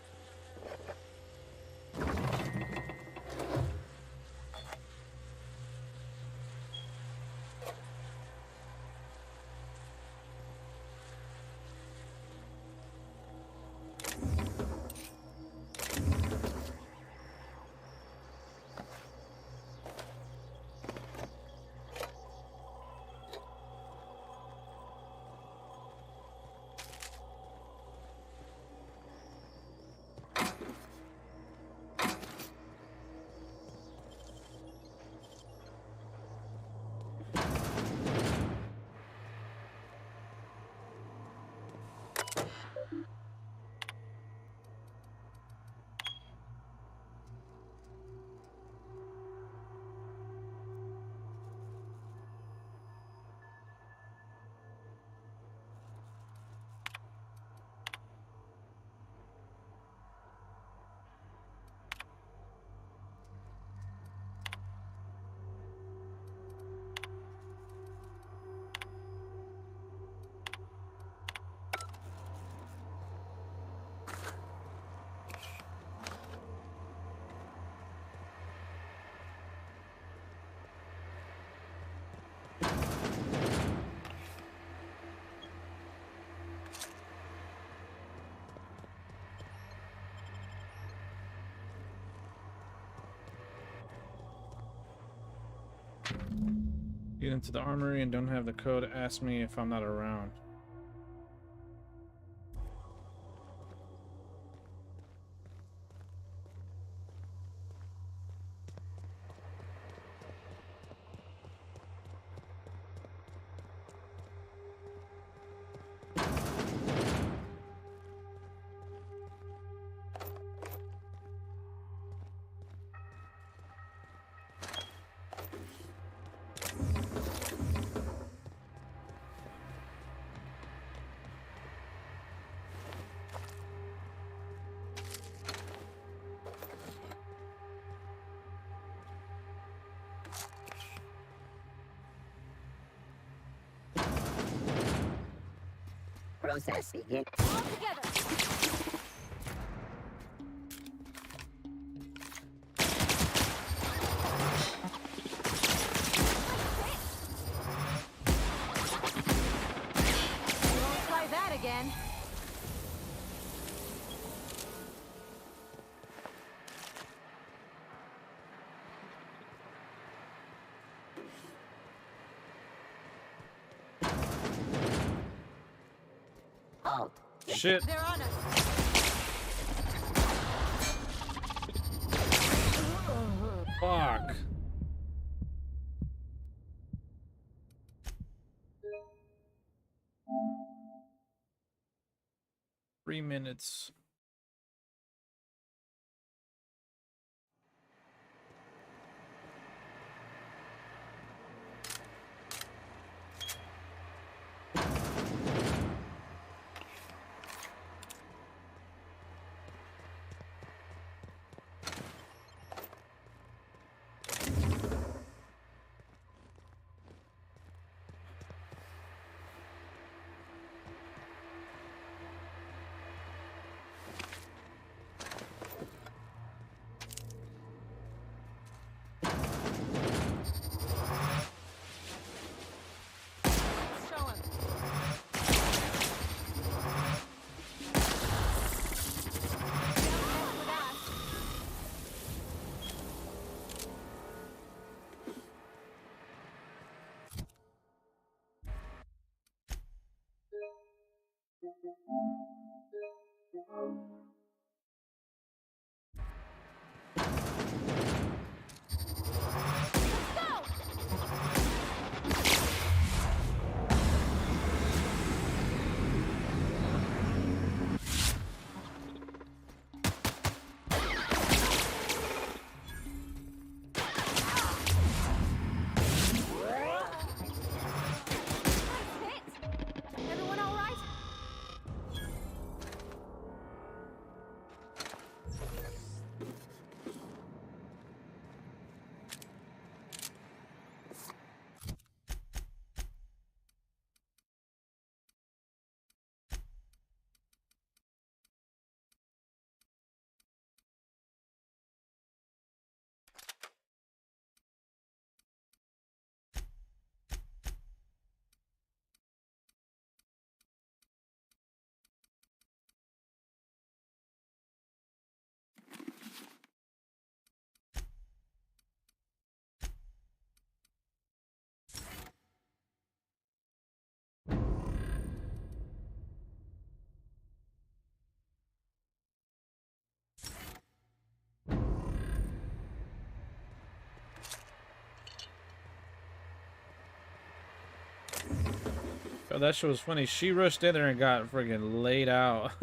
Get into the armory and don't have the code. Ask me if I'm not around. Processing it. All together. Won't try that again. Halt. Shit. They're on us. Fuck. Three minutes. Show him. Everyone all right? Oh, that shit was funny. She rushed in there and got friggin' laid out.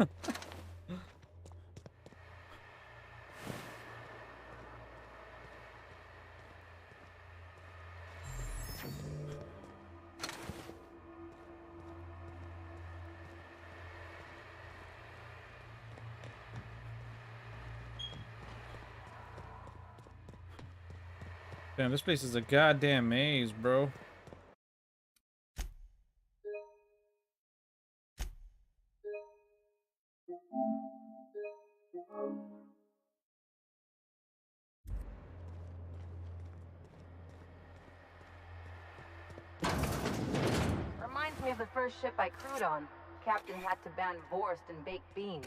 Damn, this place is a goddamn maze, bro. Reminds me of the first ship I crewed on. Captain had to ban Vorst and baked beans.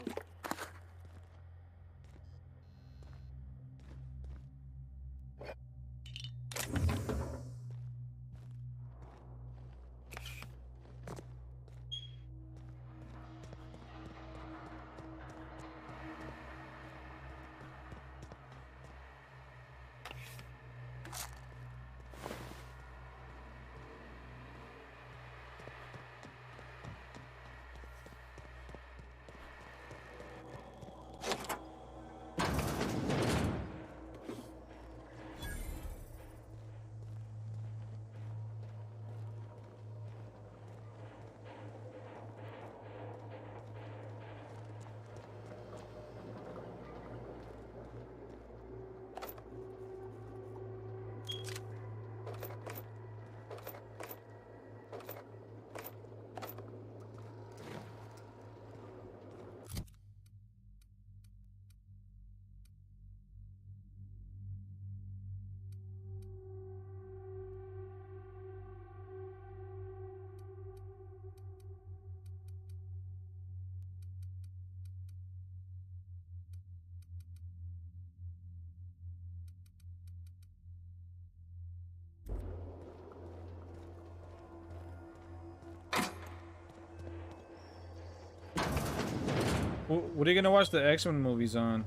What are you gonna watch the X-Men movies on?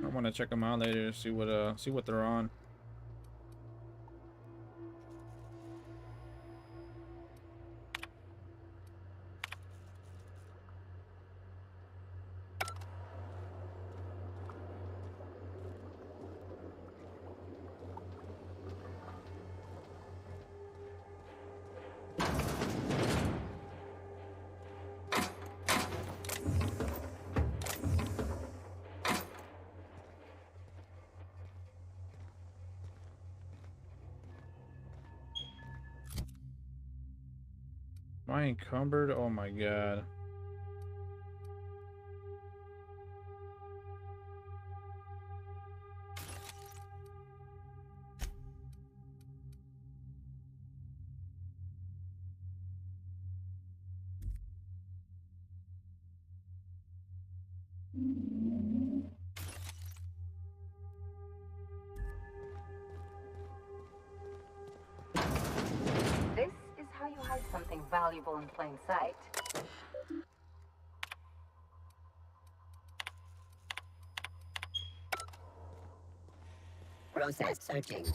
I want to check them out later. See what they're on. Am I encumbered? Oh my god. This is how you hide something valuable in plain sight. Process searching.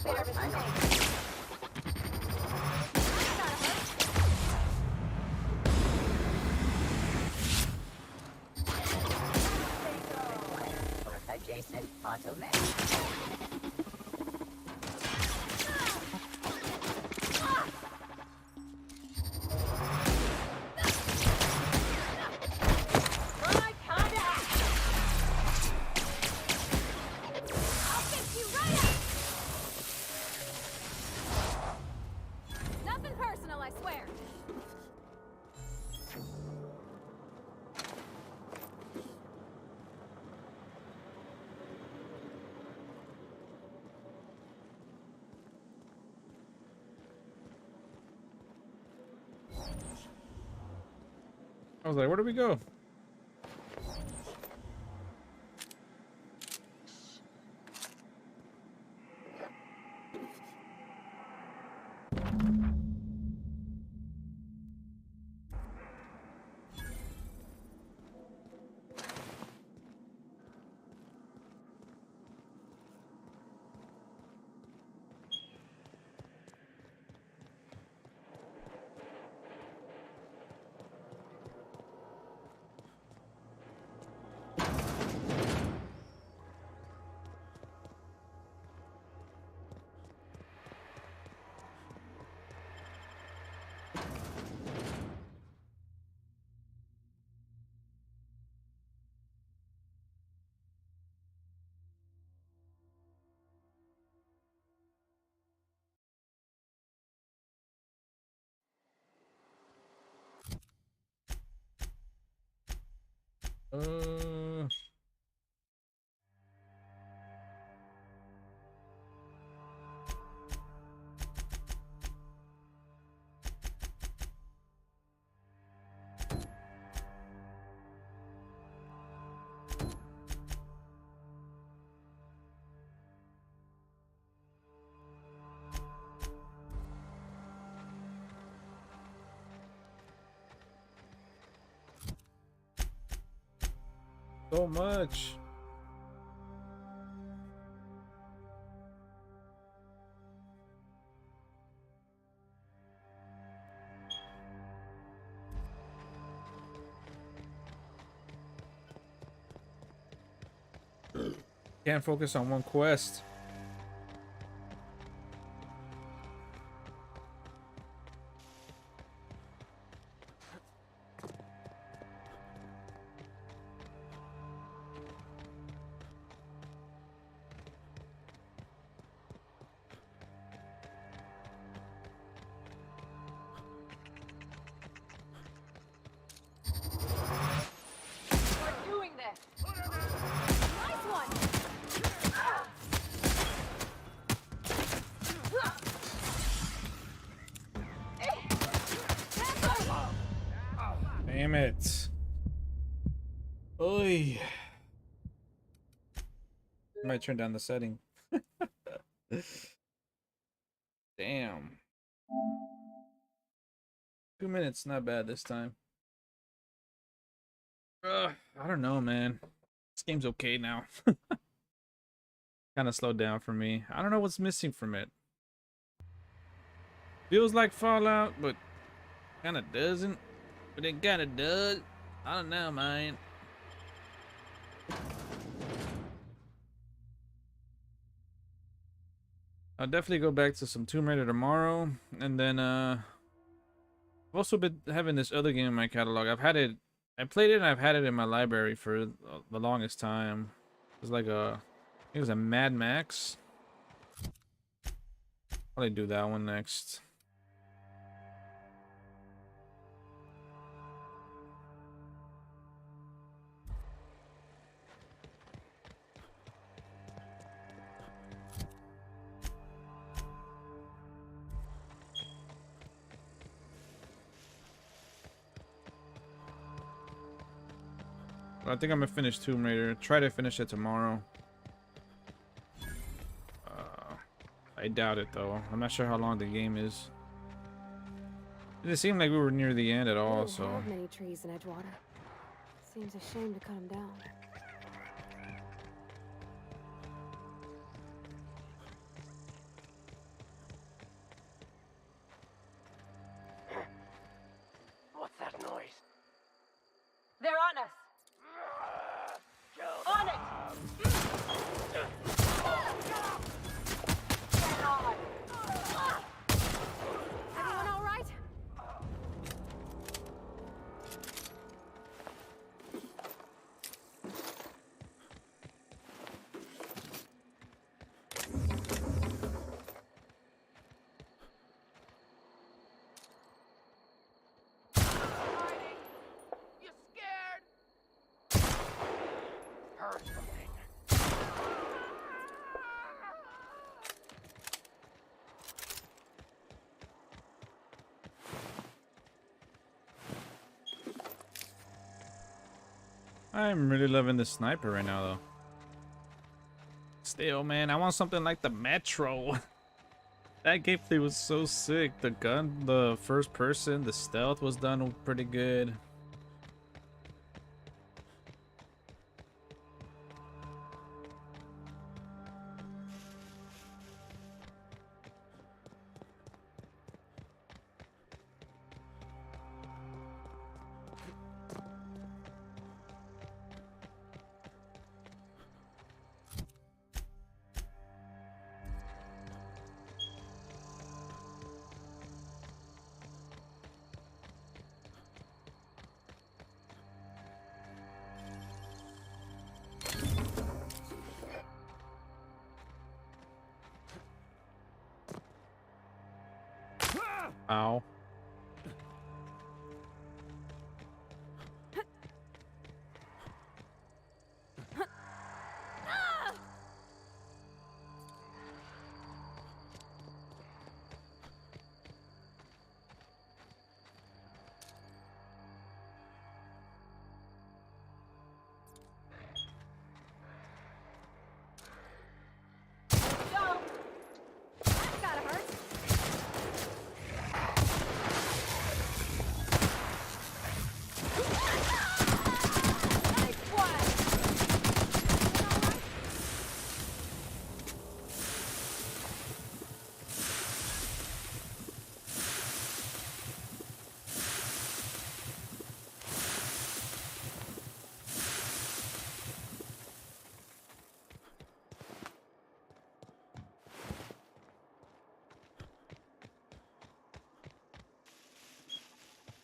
Adjacent bottleneck. Nothing personal, I swear. I was like, where do we go? Uh, so much. Can't focus on one quest. We're doing this. Nice one. Damn it. Oy. I might turn down the setting. Damn. 2 minutes, not bad this time. I don't know, man. This game's okay now. Kind of slowed down for me. I don't know what's missing from it. Feels like Fallout, but kind of doesn't. But it kind of does. I don't know, man. I'll definitely go back to some Tomb Raider tomorrow, and then I've also been having this other game in my catalog. I played it and I've had it in my library for the longest time. It's like I think it was a Mad Max. I'll do that one next. I think I'm gonna finish Tomb Raider. Try to finish it tomorrow. I doubt it though. I'm not sure how long the game is. It didn't seem like we were near the end at all, Don't so. have many trees in Edgewater. Seems a shame to cut them down. What's that noise? They're on us. On it. Everyone all right? You scared? Heard something. I'm really loving the sniper right now, though. Still, man, I want something like the Metro. That gameplay was so sick. The gun, the first person, the stealth was done pretty good. Ow.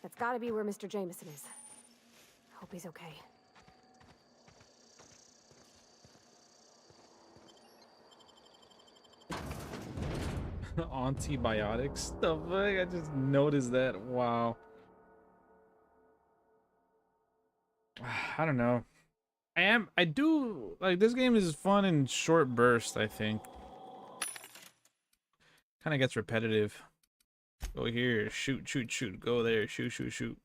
That's gotta be where Mr. Jameson is. Hope he's okay. Antibiotics? The fuck? I just noticed that. Wow. I don't know. I do like this game is fun in short bursts, I think. Kind of gets repetitive. Go here, shoot, shoot, shoot. Go there, shoot, shoot, shoot.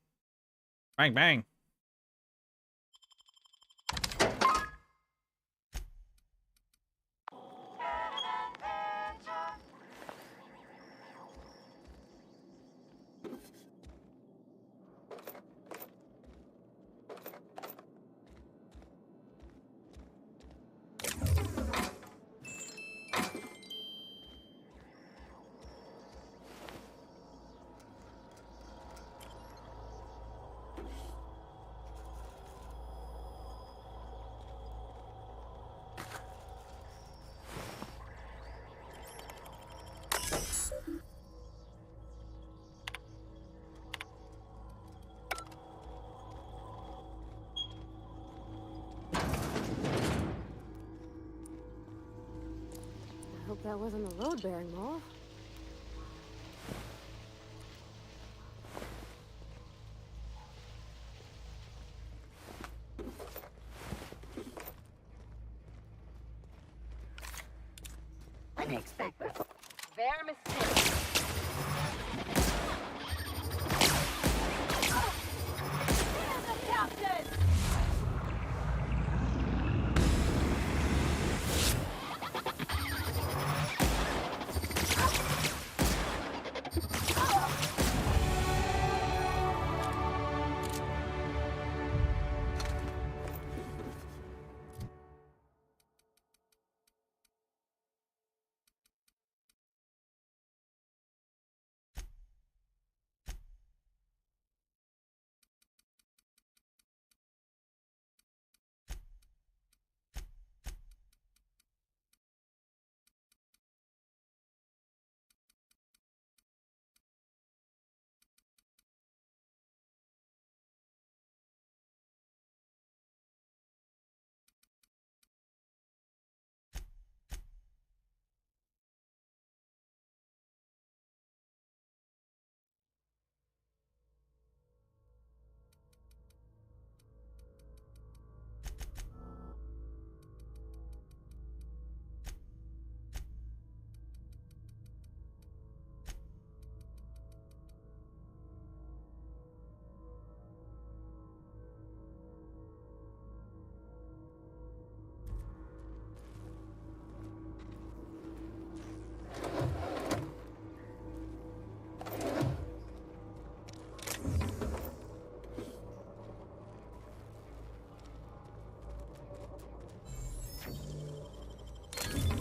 Bang, bang. Hope that wasn't a load-bearing mole. Unexpected. Their mistake. Captain!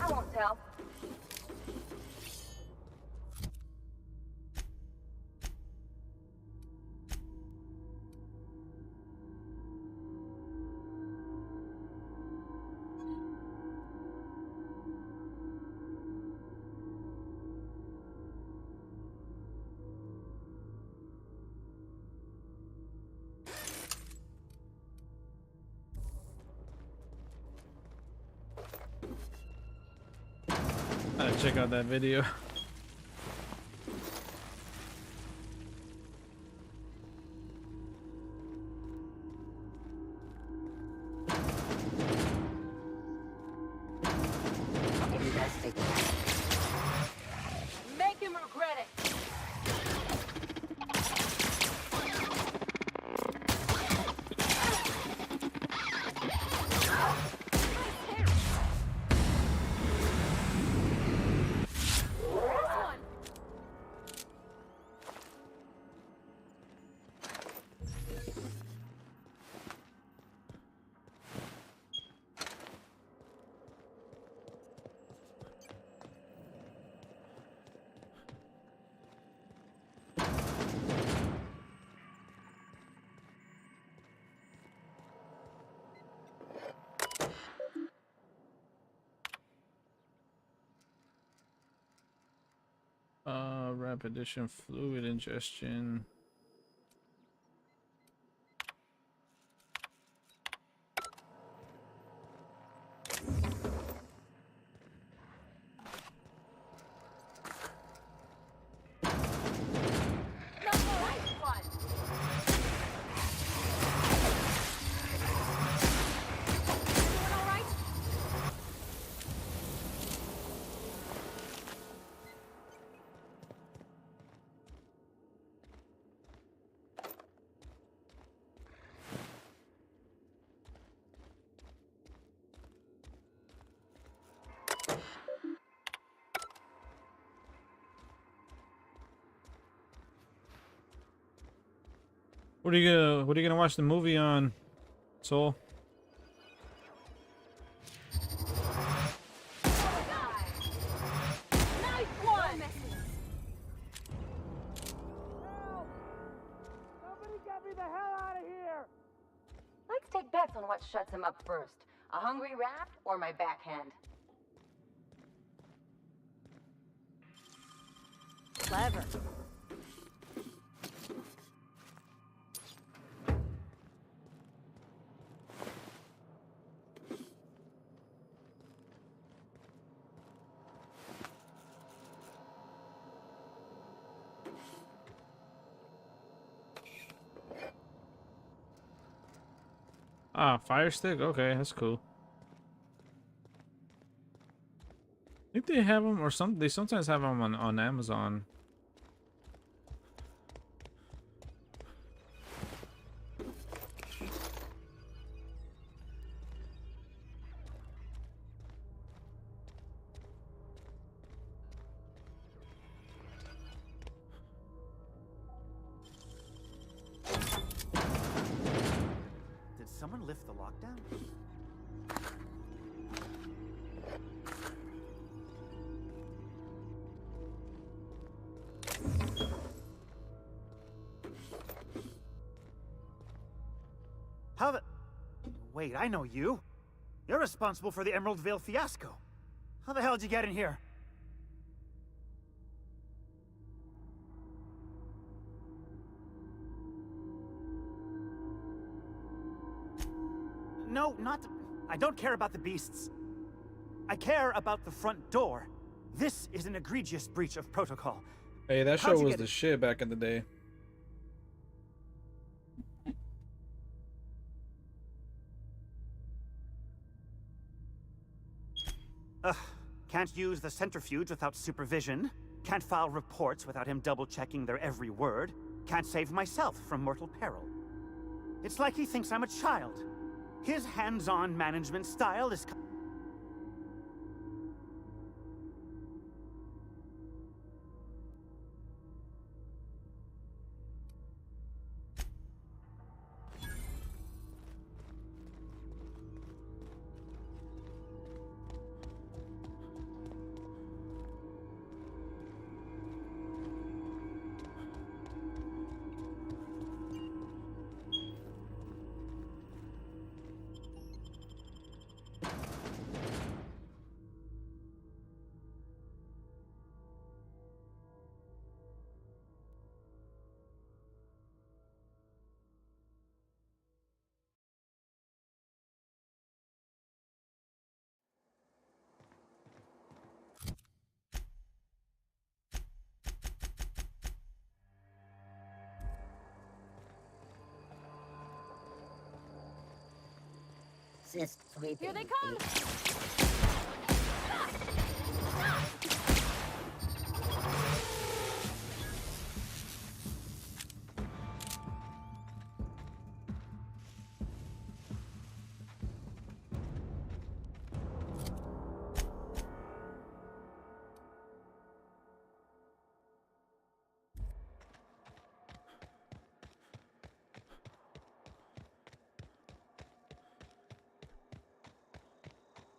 I won't tell. Gotta check out that video. Make him regret it. Rapid addition, fluid ingestion. What are you gonna watch the movie on, Soul? Let's take bets on what shuts him up first. A hungry rat or my backhand? Clever. Ah, Fire Stick. Okay, that's cool. I think they have them, or some. They sometimes have them on Amazon. Did someone lift the lockdown? How the... Wait, I know you. You're responsible for the Emerald Vale fiasco. How the hell did you get in here? No, not... I don't care about the beasts. I care about the front door. This is an egregious breach of protocol. Hey, that How'd show you was get the it? shit back in the day. Ugh. Can't use the centrifuge without supervision. Can't file reports without him double-checking their every word. Can't save myself from mortal peril. It's like he thinks I'm a child. His hands-on management style is... Here they come!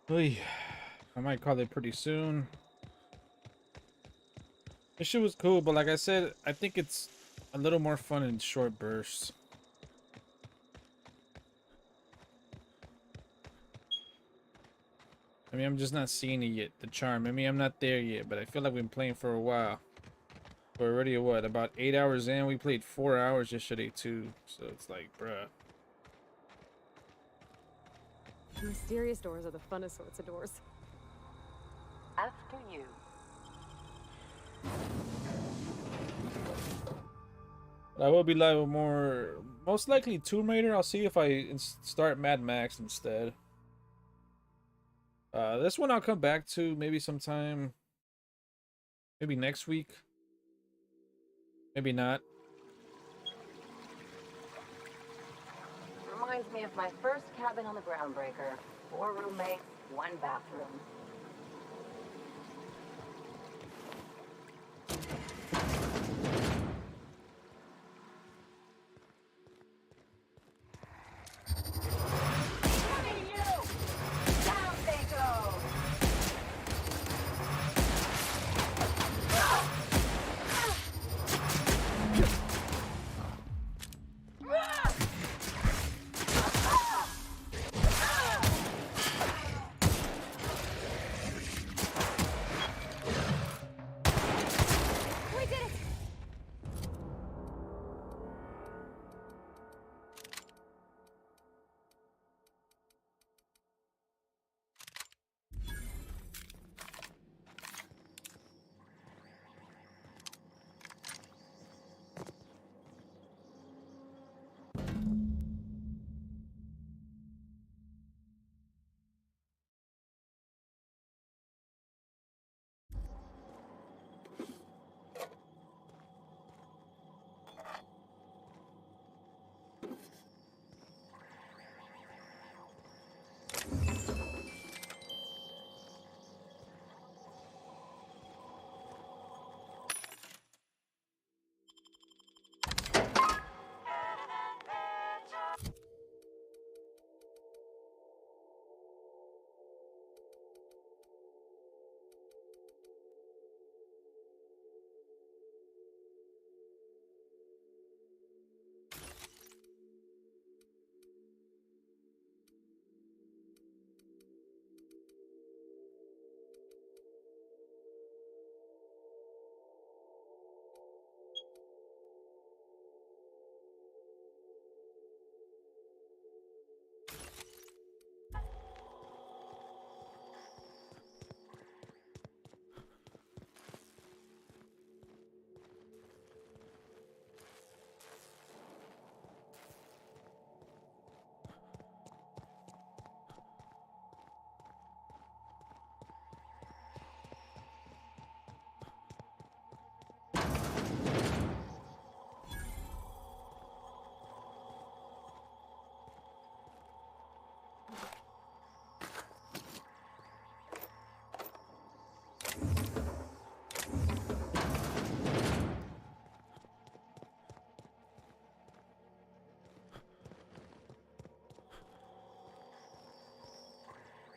Oy. I might call it pretty soon. This shit was cool, but like I said, I think it's a little more fun in short bursts. I mean, I'm just not seeing it yet, the charm. I mean, I'm not there yet, but I feel like we've been playing for a while. We're already, what, about 8 hours in? We played 4 hours yesterday, too. So it's like, bruh. Mysterious doors are the funnest sorts of doors. After you. I will be live with more, most likely Tomb Raider. I'll see if I start Mad Max instead. This one I'll come back to maybe sometime, maybe next week, maybe not. Reminds me of my first cabin on the Groundbreaker. 4 roommates, 1 bathroom.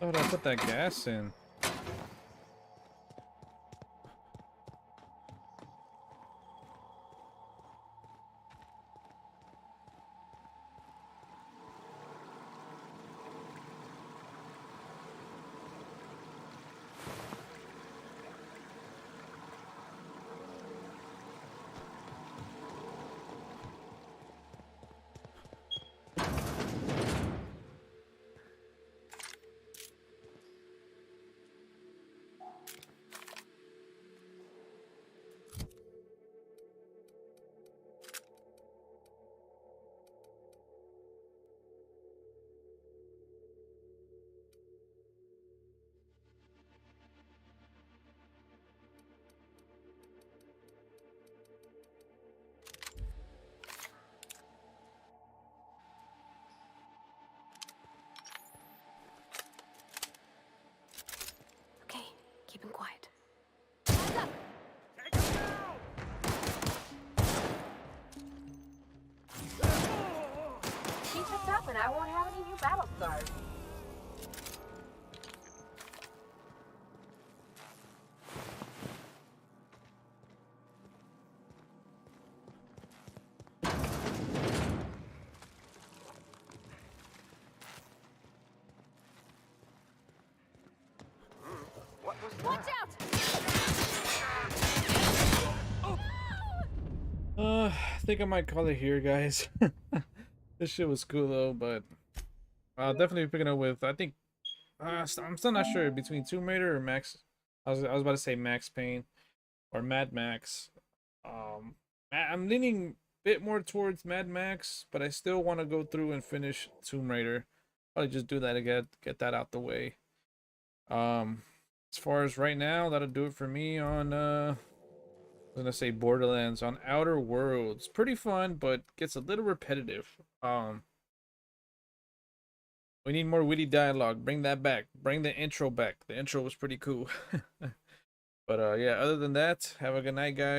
How did I put that gas in? Okay, keep him quiet. Keep this up and I won't have any new battle scars. What was that? Watch out! I think I might call it here, guys. This shit was cool though, but definitely picking up with. I think I'm still not sure between Tomb Raider or Max. I was about to say Max Payne or Mad Max. I'm leaning a bit more towards Mad Max, but I still want to go through and finish Tomb Raider. Probably just do that to get that out the way. As far as right now, that'll do it for me on I was gonna say Borderlands. On Outer Worlds, pretty fun, but gets a little repetitive. We need more witty dialogue. Bring that back. Bring the intro back. The intro was pretty cool. But yeah, other than that, have a good night, guys.